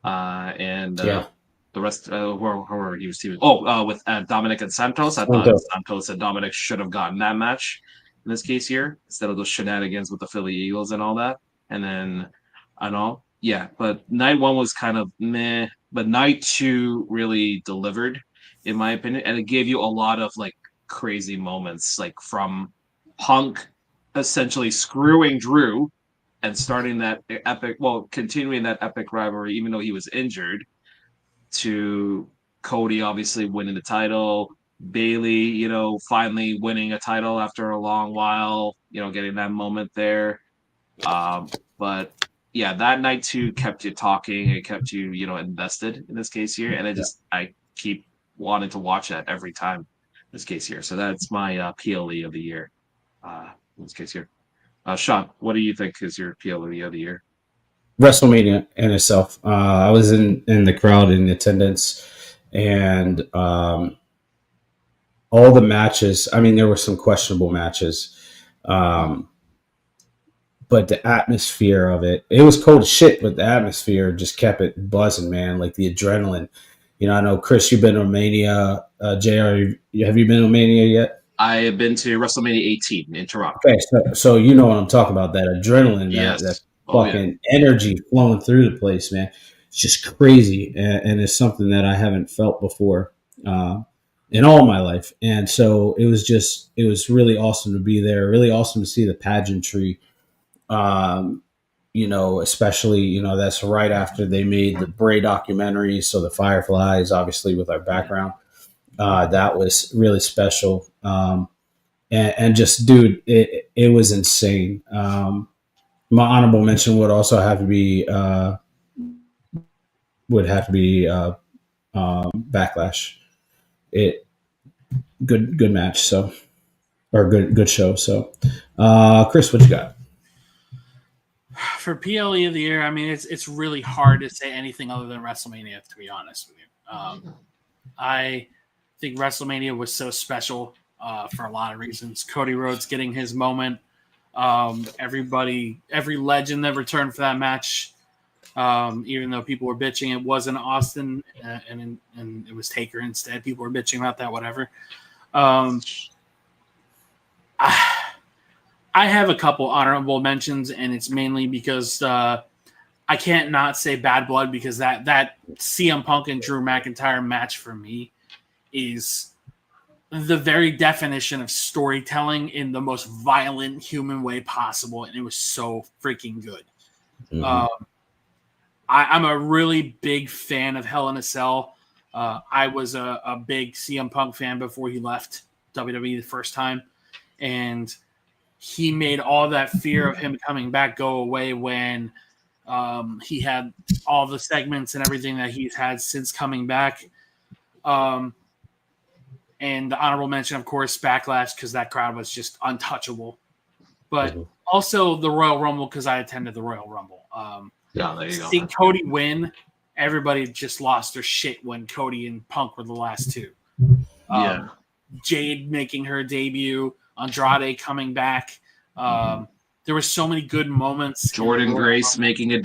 and the rest who he was teaming. With Dominic and Santos. I thought Santos and Dominic should have gotten that match in this case here instead of those shenanigans with the Philly Eagles and all that. And then but Night 1 was kind of meh, but Night 2 really delivered, in my opinion, and it gave you a lot of like crazy moments, like from Punk essentially screwing Drew and starting that continuing that epic rivalry, even though he was injured, to Cody obviously winning the title, Bailey, finally winning a title after a long while, getting that moment there. But yeah, that Night 2 kept you talking. It kept you, invested in this case here. And I keep wanting to watch that every time in this case here. So that's my PLE of the year in this case here. Sean, what do you think is your PLE of the year? WrestleMania in itself. I was in the crowd in attendance, and all the matches. I mean, there were some questionable matches, um, but the atmosphere of it. It was cold as shit, but the atmosphere just kept it buzzing, man. Like the adrenaline. I know Chris, you've been to Mania. Jr., have you been to Mania yet? I have been to WrestleMania 18 in Toronto. Okay, so you know what I'm talking about. That adrenaline, that Yes. Oh yeah. fucking energy flowing through the place, man. It's just crazy, and it's something that I haven't felt before uh, in all my life. And so it was really awesome to be there. Really awesome to see the pageantry. Um, especially that's right after they made the Bray documentary, so the Fireflies, obviously with our background, that was really special. And just dude, it was insane. My honorable mention would have to be Backlash. It good match. So or good show. So Chris, what you got? For PLE of the year, I mean, it's really hard to say anything other than WrestleMania, to be honest with you. I think WrestleMania was so special for a lot of reasons. Cody Rhodes getting his moment. Every legend that returned for that match, even though people were bitching it wasn't Austin and it was Taker instead. People were bitching about that, whatever. I have a couple honorable mentions, and it's mainly because I can't not say Bad Blood, because that CM Punk and Drew McIntyre match for me is the very definition of storytelling in the most violent human way possible, and it was so freaking good. Mm-hmm. I'm a really big fan of Hell in a Cell. I was a big CM Punk fan before he left WWE the first time, and he made all that fear of him coming back go away when he had all the segments and everything that he's had since coming back. And the honorable mention, of course, Backlash, because that crowd was just untouchable. But also the Royal Rumble, because I attended the Royal Rumble. There you go. Seeing Cody win, everybody just lost their shit when Cody and Punk were the last two. Jade making her debut, Andrade coming back. There were so many good moments. Jordan Grace making a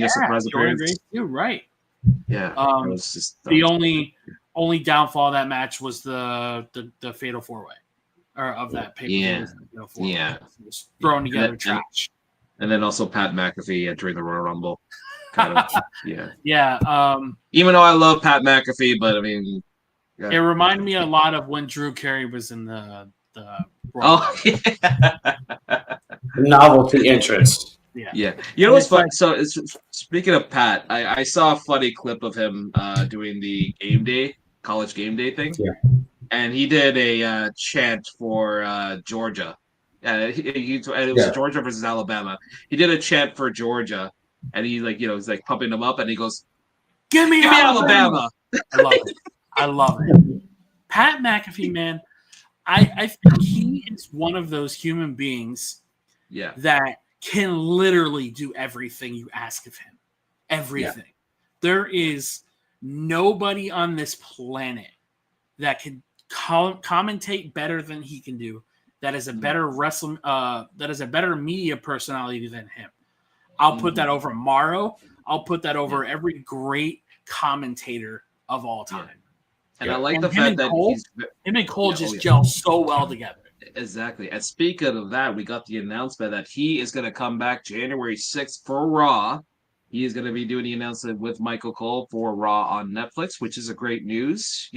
surprise appearance. Grace, you're right. Yeah. The only downfall of that match was the Fatal 4-Way, or of that paper. Yeah. It was thrown together trash. And then also Pat McAfee entering the Royal Rumble. Kind of, yeah. Yeah. Even though I love Pat McAfee, but I mean, it reminded me a lot of when Drew Carey was in the novelty interest. Yeah. You know what's fun? So speaking of Pat, I saw a funny clip of him doing the college game day thing. Yeah. And he did a chant for Georgia. It was Georgia versus Alabama. He did a chant for Georgia, and he he's like pumping them up, and he goes, "Give me Alabama!" I love it. Pat McAfee, man, I think he is one of those human beings, that can literally do everything you ask of him. Everything. Yeah. There is nobody on this planet that can commentate better than he can do. That is a better that is a better media personality than him. I'll put that over Morrow. I'll put that over every great commentator of all time. And I like the fact that him and Cole just gel so well together. Exactly. And speaking of that, we got the announcement that he is going to come back January 6th for Raw. He is going to be doing the announcement with Michael Cole for Raw on Netflix, which is a great news,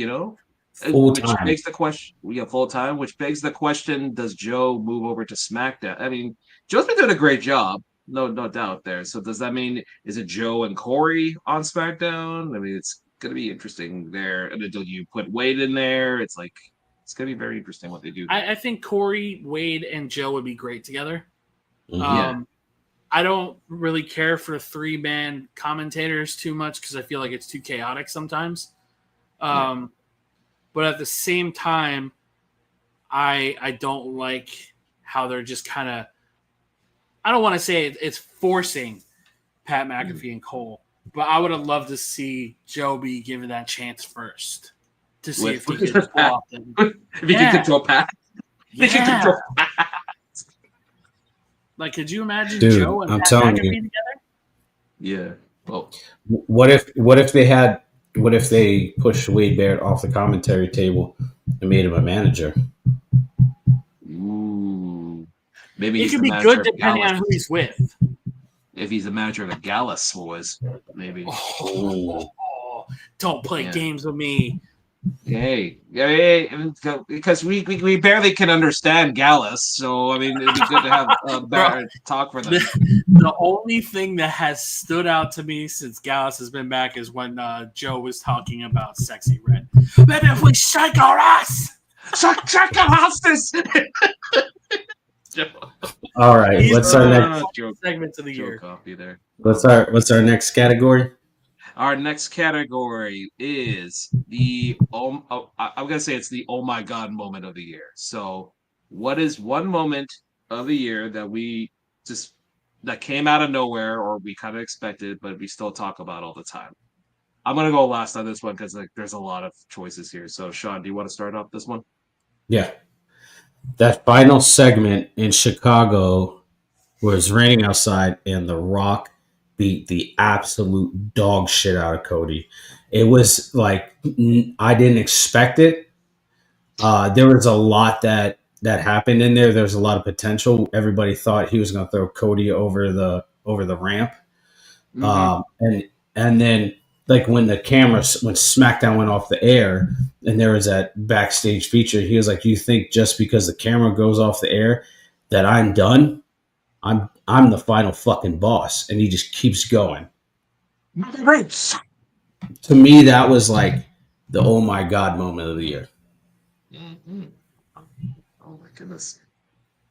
Full-time. Which begs the question, full time, which begs the question, does Joe move over to SmackDown? I mean, Joe's been doing a great job, no doubt there. So does that mean, is it Joe and Corey on SmackDown? I mean, it's going to be interesting there. And do you put Wade in there? It's going to be very interesting what they do. I think Corey, Wade, and Joe would be great together. Yeah. I don't really care for 3-man commentators too much because I feel like it's too chaotic sometimes. But at the same time, I don't like how they're just kind of I don't want to say it's forcing Pat McAfee and Cole, but I would have loved to see Joe be given that chance first to see if he could pull Pat. off the. If he can control Pat. If he can Yeah. control Pat. Like, could you imagine Dude, Joe and I'm Pat telling McAfee you. together? Yeah. Well, What if they pushed Wade Barrett off the commentary table and made him a manager? ooh. Maybe It he's could the be manager good of depending Gallus. on who he's with. If he's the manager of the Gallus boys, maybe. Oh, don't play Yeah. games with me. Hey, because we barely can understand Gallus, so I mean it'd be good to have Barrett talk for them. The only thing that has stood out to me since Gallus has been back is when Joe was talking about Sexy Red. But if we shake our ass, Shake our asses. All right, He's what's our next? segments of the Joe year. Coffee there. What's our next category? Our next category is the I'm gonna say it's the oh my god moment of the year. So, what is one moment of the year that we just that came out of nowhere or we kind of expected, but we still talk about all the time? I'm gonna go last on this one because like there's a lot of choices here. So, Sean, do you want to start off this one? Yeah, that final segment in Chicago where it's raining outside and The Rock beat the absolute dog shit out of Cody. It was like I didn't expect it. There was a lot that happened in there. There's a lot of potential. Everybody thought he was going to throw Cody over the ramp, Mm-hmm. and then like when SmackDown went off the air and there was that backstage feature, he was like, "You think just because the camera goes off the air that I'm done? I'm the final fucking boss," and he just keeps going. To me, that was like the oh my god moment of the year. Mm-hmm. Oh my goodness,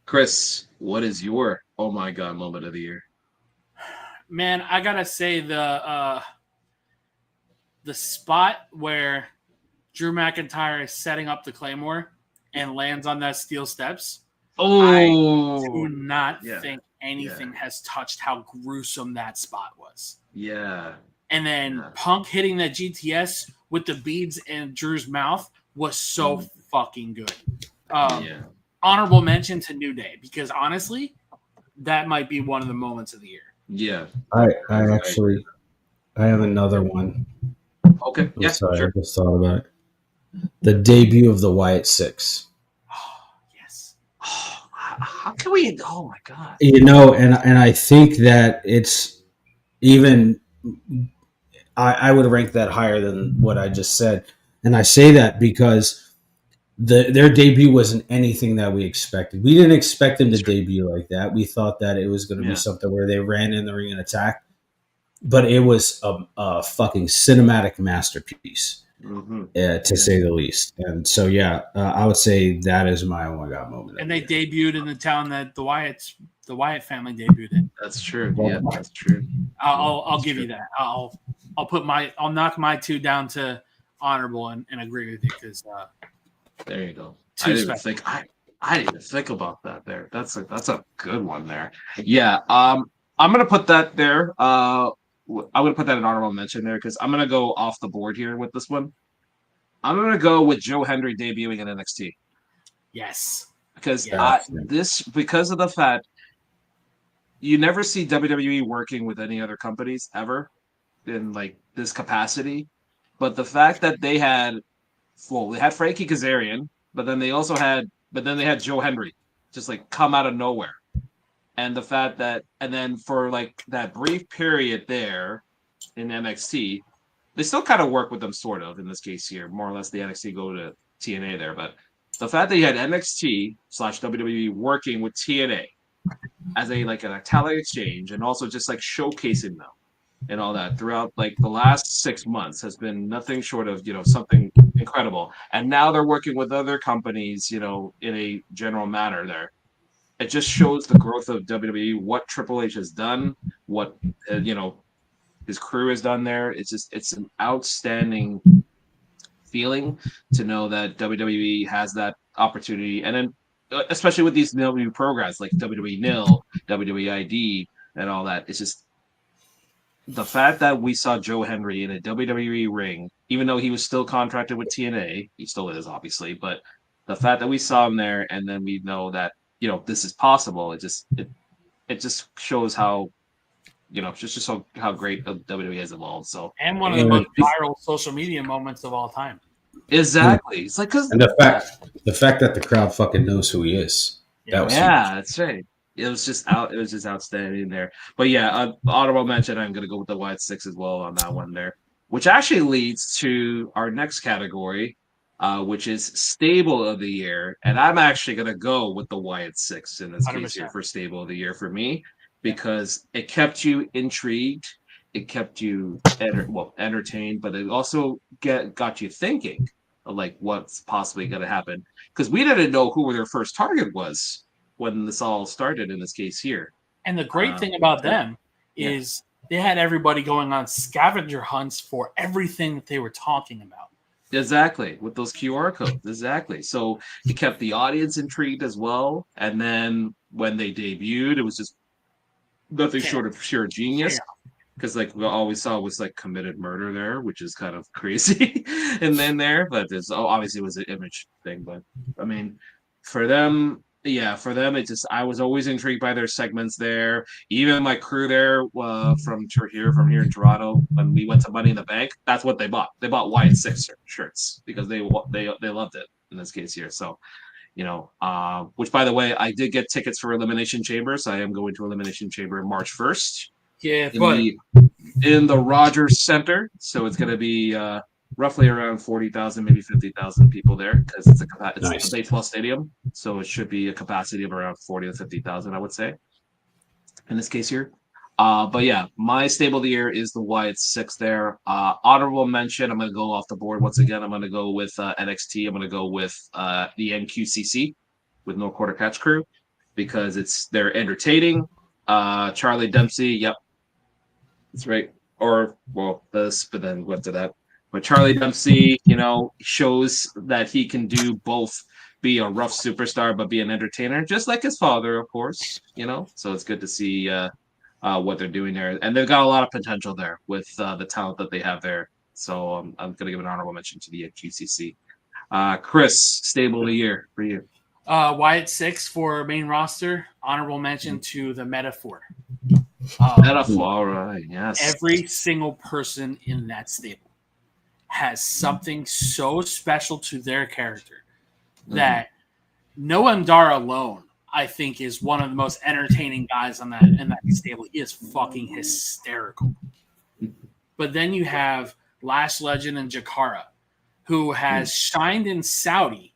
Chris, what is your oh my god moment of the year? Man, I gotta say the spot where Drew McIntyre is setting up the Claymore and lands on that steel steps. Oh, I do not yeah. think anything has touched how gruesome that spot was. Yeah. And then Punk hitting that GTS with the beads in Drew's mouth was so fucking good. Yeah. Honorable mention to New Day because honestly, that might be one of the moments of the year. Yeah. I have another one. Okay. I'm Yeah. sorry, Sure. I just thought about it. The debut of the Wyatt Six. Oh, yes. Oh, how can we? Oh my god. You know, and I think that it's even. I would rank that higher than what I just said, and I say that because their debut wasn't anything that we expected. We didn't expect them to debut like that. We thought that it was going to be something where they ran in the ring and attacked, but it was a fucking cinematic masterpiece, to say the least. And so, yeah, I would say that is my oh my god moment. And they debuted in the town that the Wyatt family debuted in. That's true. Yeah, that's true. I'll give you that. I'll knock my two down to honorable and agree with you because there you go. I didn't even think about that there. That's a good one there. Yeah. I'm gonna put that there. I'm gonna put that in honorable mention there because I'm gonna go off the board here with this one. I'm gonna go with Joe Hendry debuting in NXT. Yes. Because because of the fact you never see WWE working with any other companies ever in like this capacity. But the fact that they had Frankie Kazarian, but then they had Joe Hendry just like come out of nowhere. And the fact that and then for like that brief period there in NXT, they still kind of work with them sort of in this case here. More or less the NXT go to TNA there, but the fact that you had NXT/WWE working with TNA as an talent exchange and also just like showcasing them and all that throughout like the last 6 months has been nothing short of something incredible. And now they're working with other companies in a general manner there. It just shows the growth of WWE, what Triple H has done, what his crew has done there. It's an outstanding feeling to know that WWE has that opportunity. And then especially with these WWE programs like WWE Nil, WWE ID, and all that. It's just the fact that we saw Joe Henry in a WWE ring, even though he was still contracted with TNA, he still is obviously, but the fact that we saw him there and then we know that this is possible, it just shows how just how great WWE has evolved. So And one of the And, most viral social media moments of all time. exactly, it's like because and the fact that the crowd fucking knows who he is. That was huge. yeah, that's right. It was just outstanding there. But yeah, honorable mention. I'm gonna go with the Wyatt Six as well on that one there, which actually leads to our next category, which is stable of the year, and I'm actually gonna go with the Wyatt Six in this case here 100%. for stable of the year for me because it kept you intrigued, it kept you entertained, but it also got you thinking of like what's possibly gonna happen because we didn't know who their first target was when this all started in this case here. And the great thing about them yeah. is they had everybody going on scavenger hunts for everything that they were talking about. Exactly, with those QR codes. Exactly. So it kept the audience intrigued as well. And then when they debuted, it was just nothing short of pure genius. Because like we always saw was like committed murder there, which is kind of crazy. And then there, but there's obviously it was an image thing. But I mean, for them, it just I was always intrigued by their segments there. Even my crew there from here in Toronto when we went to Money in the Bank, that's what they bought. They bought Wyatt Six shirts because they loved it in this case here. So which by the way, I did get tickets for Elimination Chamber, so I am going to Elimination Chamber March 1st. Yeah, In the Rogers Center, so it's going to be roughly around 40,000, maybe 50,000 people there because it's a baseball stadium, so it should be a capacity of around 40 to 50,000, I would say, in this case here. But yeah, my stable of the year is the Wyatt Six there. Honorable mention, I'm going to go off the board once again. I'm going to go with NXT. I'm going to go with the NQCC with No Quarter Catch Crew because they're entertaining. Charlie Dempsey, yep, that's right. But then what to that? But Charlie Dempsey, shows that he can do both be a rough superstar, but be an entertainer, just like his father, of course, So it's good to see what they're doing there. And they've got a lot of potential there with the talent that they have there. So I'm going to give an honorable mention to the QCC. Chris, stable of the year for you. Wyatt Six for main roster. Honorable mention to the Metaphor. Metaphor, all right, yes. Every single person in that stable has something so special to their character that Noah Ndar alone, I think, is one of the most entertaining guys in that stable. He is fucking hysterical. But then you have Lash Legend and Jakara, who has shined in Saudi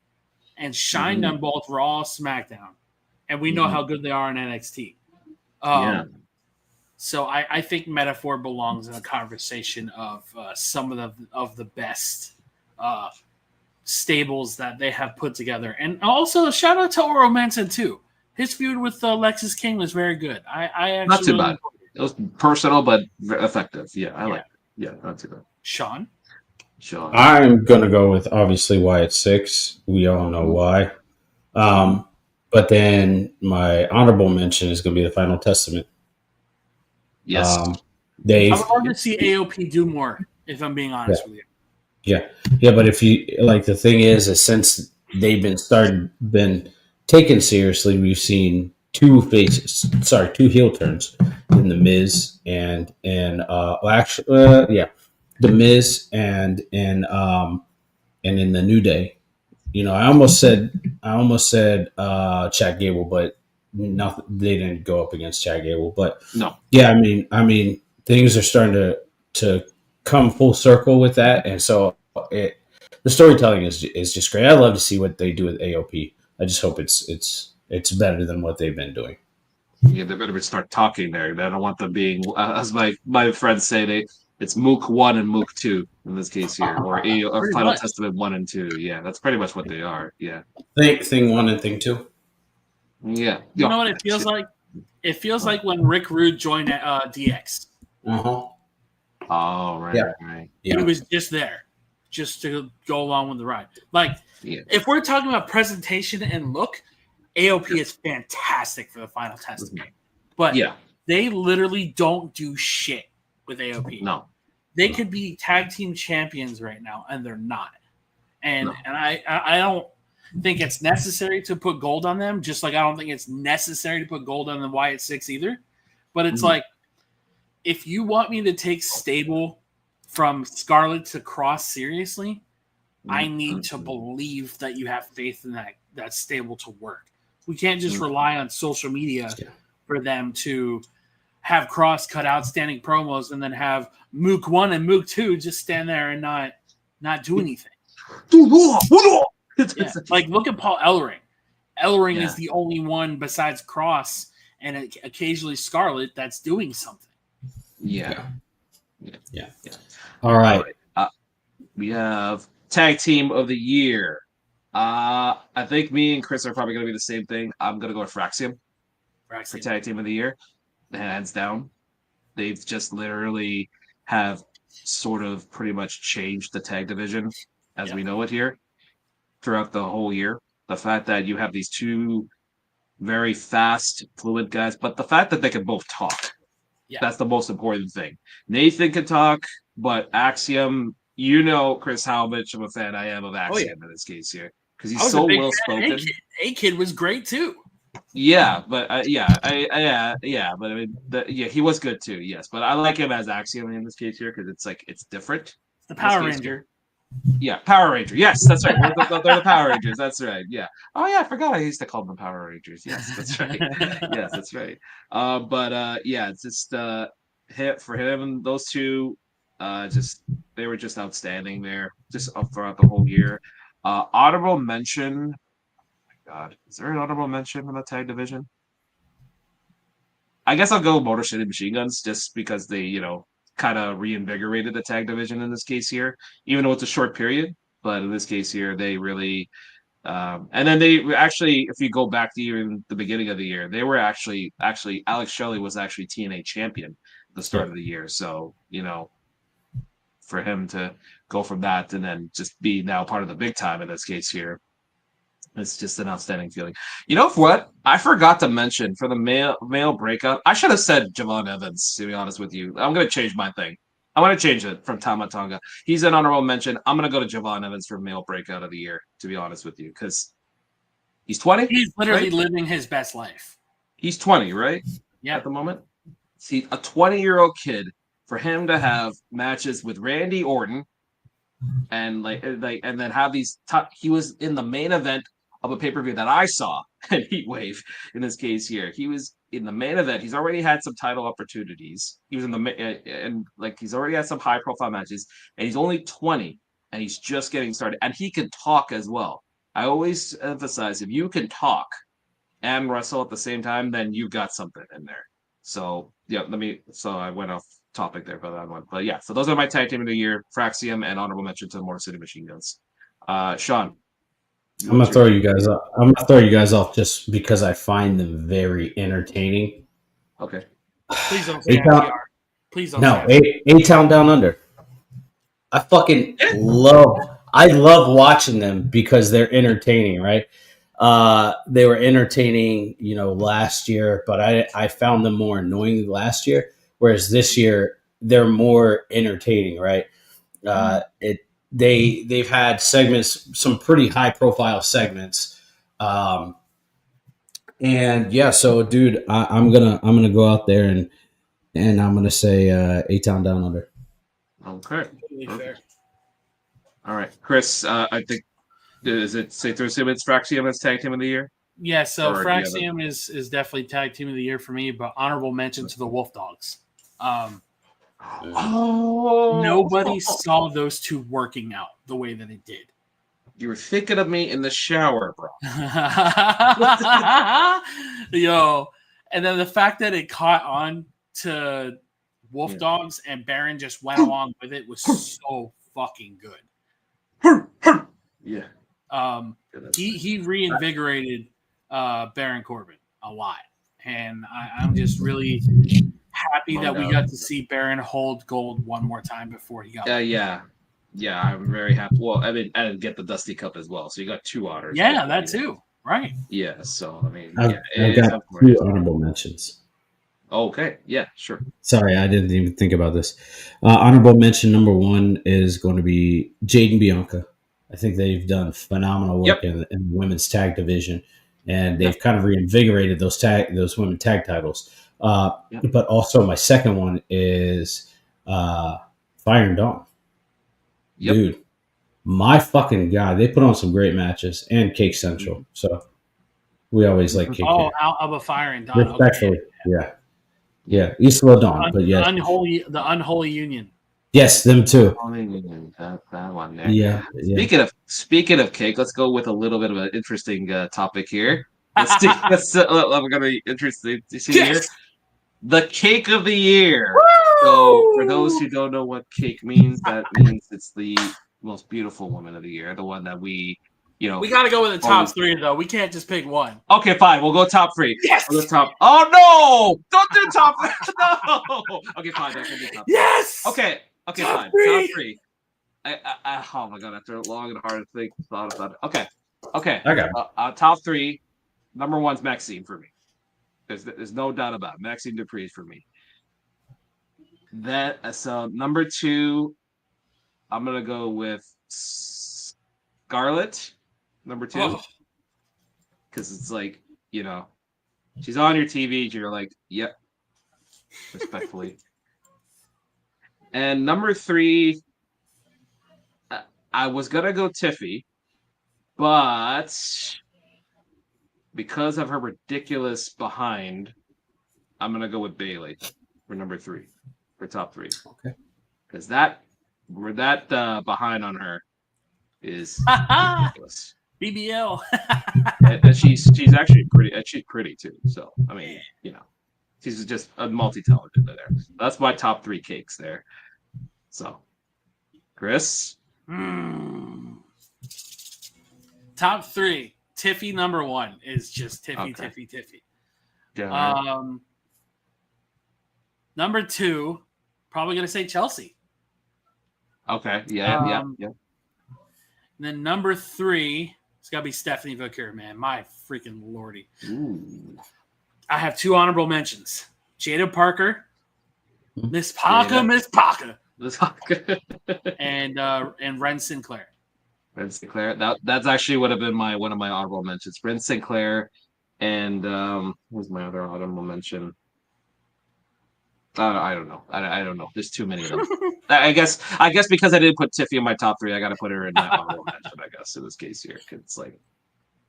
and shined on both Raw and SmackDown. And we know how good they are in NXT. So I think Metaphor belongs in a conversation of some of the best stables that they have put together. And also, shout out to Oro Manson, too. His feud with Lexis King was very good. I actually not too bad. It was personal, but effective. Yeah, I like it. Yeah, not too bad. Sean? I'm going to go with, obviously, Wyatt Six. We all know why. But then my honorable mention is going to be the Final Testament. Yes. I would love to see AOP do more, if I'm being honest with you. Yeah, but if you like, the thing is since they've been taken seriously, we've seen two heel turns in the Miz and The Miz and in the New Day. I almost said Chad Gable, but nothing. They didn't go up against Chad Gable, but no. Yeah, I mean, things are starting to come full circle with that, and so the storytelling is just great. I love to see what they do with AOP. I just hope it's better than what they've been doing. Yeah, they better start talking there. They don't want them being, as my friends say, it's Mook 1 and Mook 2 in this case here, or Final Testament 1 and 2. Yeah, that's pretty much what they are. Yeah. Thing 1 and Thing 2. Yeah. You know what it feels like? It feels like when Rick Rude joined DX. Uh-huh. Oh, right. Yeah. Right. He was just there, just to go along with the ride. Like, if we're talking about presentation and look, AOP is fantastic for the final test game, but Yeah. they literally don't do shit with AOP. No. They could be tag team champions right now, and they're not. And No. and I don't think it's necessary to put gold on them, just like I don't think it's necessary to put gold on the Wyatt Six either. But it's like, if you want me to take stable from Scarlet to Cross seriously, I need to believe that you have faith in that stable to work. We can't just rely on social media for them to have Cross cut outstanding promos and then have Mook 1 and Mook 2 just stand there and not do anything. Yeah. Like, look at Paul Ellering. Ellering is the only one besides Cross and occasionally Scarlet that's doing something. Yeah. All right. We have Tag Team of the Year. I think me and Chris are probably going to be the same thing. I'm going to go with Fraxium for Tag Team of the Year. Hands down. They've just literally have sort of pretty much changed the tag division as we know it here throughout the whole year. The fact that you have these two very fast, fluid guys, but the fact that they can both talk. Yeah. That's the most important thing. Nathan can talk, but Axiom, Chris, how much of a fan I am of Axiom in this case here. Because he's so well spoken. A-Kid was great too. Yeah, but but I mean, he was good too. Yes, but I like him as Axiom in this case here because it's different. It's the Power Ranger. Yeah, Power Ranger. Yes, that's right. They're the Power Rangers. That's right. Yeah. Oh yeah, I forgot I used to call them Power Rangers. Yes, that's right. Yes, that's right. It's just hit for him and those two. They were just outstanding there, just throughout the whole year. Honorable mention. God, is there an honorable mention in the tag division? I guess I'll go Motor City Machine Guns just because they, kind of reinvigorated the tag division in this case here, even though it's a short period. But in this case here, they really, and then they actually, if you go back to even the beginning of the year, they were actually Alex Shelley was actually TNA champion at the start of the year. So, for him to go from that and then just be now part of the big time in this case here, it's just an outstanding feeling. You know what? I forgot to mention for the male breakout. I should have said Javon Evans, to be honest with you. I'm going to change my thing. I want to change it from Tama Tonga. He's an honorable mention. I'm going to go to Javon Evans for male breakout of the year, to be honest with you, because he's 20. He's literally living his best life. He's 20, right? Yeah. At the moment. See, a 20-year-old kid, for him to have matches with Randy Orton and and then have these he was in the main event of a pay-per-view that I saw at Heatwave in this case here. He was in the main event. He's already had some title opportunities. He was in and he's already had some high-profile matches, and he's only 20, and he's just getting started. And he can talk as well. I always emphasize, if you can talk and wrestle at the same time, then you've got something in there. So, so I went off topic there for that one. But yeah, so those are my tag team of the year, Fraxium and honorable mention to Motor City Machine Guns. Sean. I'm gonna throw you guys off. I'm gonna throw you guys off just because I find them very entertaining. Okay. Please don't say FTR. Please don't. No, A-Town Down Under. I fucking love watching them because they're entertaining, right? They were entertaining, last year, but I found them more annoying last year. Whereas this year they're more entertaining, right? They've had segments, some pretty high profile segments, so dude, I'm gonna go out there and I'm gonna say A-Town Down Under. Okay, fair. All right, Chris. I think is it safe to assume it's Fraxium as tag team of the year? Yeah, so Fraxium is definitely tag team of the year for me, but honorable mention to the Wolf Dogs. Nobody saw those two working out the way that it did. You were thinking of me in the shower, bro. Yo, and then the fact that it caught on to Wolf Dogs and Baron just went along with it was so fucking good. Yeah. He reinvigorated Baron Corbin a lot, and I'm just really happy that we got to see Baron hold gold one more time before he got. Yeah, I'm very happy. Well, I didn't get the Dusty Cup as well, so you got two honors. Yeah, that too. Right. Yeah, so I mean, I've, yeah, it I've is got unfortunate. 2 honorable mentions. Okay, yeah, sure. Sorry, I didn't even think about this. Honorable mention number 1 is going to be Jade and Bianca. I think they've done phenomenal Yep, work in the women's tag division, and yep, they've kind of reinvigorated those women tag titles. yep, But also, my second one is uh, Fire and Dawn. yep. Dude, my fucking god, they put on some great matches and Cake Central. Mhm, So we always like mhm. Cake Oh, here. out of a fire and Dawn. Okay. Respectfully, yeah, Yeah. yeah. Eastwell Dawn, but yes, The unholy union. yes, them too. That one there. Yeah, yeah. Speaking of cake, let's go with a little bit of an interesting topic here. Let's do. I'm gonna be interested to see here. Yes. The cake of the year. So, for those Woo! who don't know what cake means, that means it's the most beautiful woman of the year, the one that We got to go with the top always. 3 though. We can't just pick one. Okay, fine. We'll go top three. Yes. We'll go top. Oh no! Don't do top. No. Okay, fine. I can do top. Yes. Okay. Okay, Top fine. 3. Top three. Oh my god! After a long and hard thought about it. Okay. Okay. I got it. Top three. Number one's Maxine for me. There's no doubt about it. Maxine Dupree for me. So number two, I'm gonna go with Scarlett. Number two, Oh, because it's like she's on your TV. You're like, yep, respectfully. And number three, I was gonna go Tiffy, but because of her ridiculous behind, I'm gonna go with Bailey for number three, for top three. Okay. Because that behind on her is ridiculous. BBL. And she's actually pretty, and she's pretty too. So I mean, she's just a multi-talented there. That's my top three cakes there. So, Chris. Top 3. Tiffy number 1 is just Tiffy, Okay. Tiffy. Yeah. Number 2, probably gonna say Chelsea. Okay. Yeah. And then number 3, it's gotta be Stephanie Vicker, man. My freaking lordy. Ooh. I have 2 honorable mentions: Jada Parker, Miss Parker, Jada. Miss Parker, Let's and Ren Sinclair. Ren Sinclair. That's actually would have been one of my honorable mentions. Ren Sinclair, and who's my other honorable mention? I don't know. I don't know. There's too many of them. I guess because I didn't put Tiffy in my top three, I got to put her in my honorable mention. I guess in this case here, 'cause it's like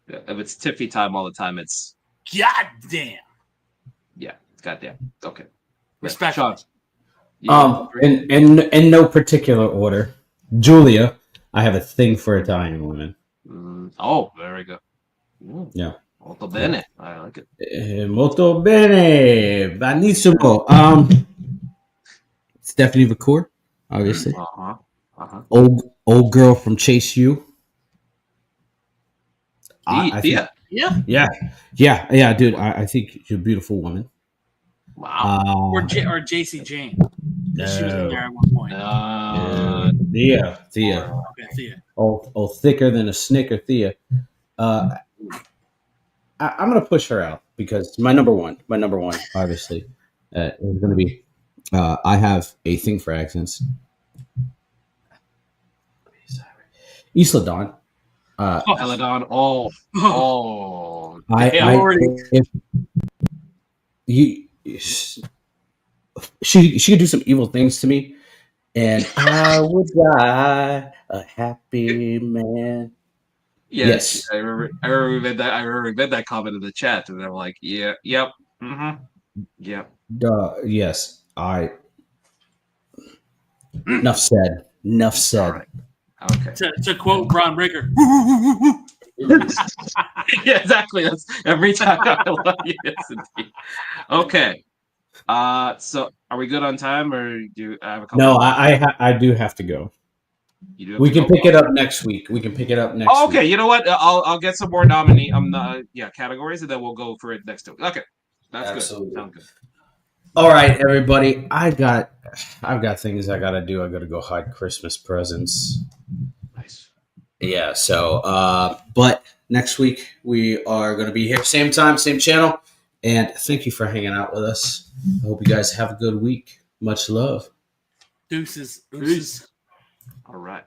if it's Tiffy time all the time, it's God damn. yeah, it's goddamn okay. Respect. Sean. Yeah, In no particular order, Julia. I have a thing for Italian women. Oh, very good. Yeah. Molto bene. I like it. Molto bene, benissimo. Stephanie Vicour, obviously. Old girl from Chase U. I think, yeah, dude. I think she's a beautiful woman. Wow. Or JC Jane. She was in there at one point. Thea. Okay, Thea. Oh, thicker than a Snicker, Thea. I'm gonna push her out because my number one, obviously, is gonna be. I have a thing for accents. Isla Dawn. Eladon. Oh. If she could do some evil things to me, and I would die a happy man. Yes. I remember we made that. I remember we made that comment in the chat, and I'm like, yeah, yep, yep. Yes. Enough said. All right. Okay. To quote Braun Breaker. Yeah, exactly. That's every time I love you. Yes, indeed. Okay. So are we good on time, or do you have a couple? No, I do have to go. You do have We to can go? pick it up next week. Oh, okay. You know what? I'll get some more categories, and then we'll go for it next week. Okay, that's Absolutely. good. Sounds good. All right, everybody. I've got things I gotta do. I gotta go hide Christmas presents. Nice. Yeah. So, but next week we are going to be here, same time, same channel. And thank you for hanging out with us. I hope you guys have a good week. Much love. Deuces. Peace. All right.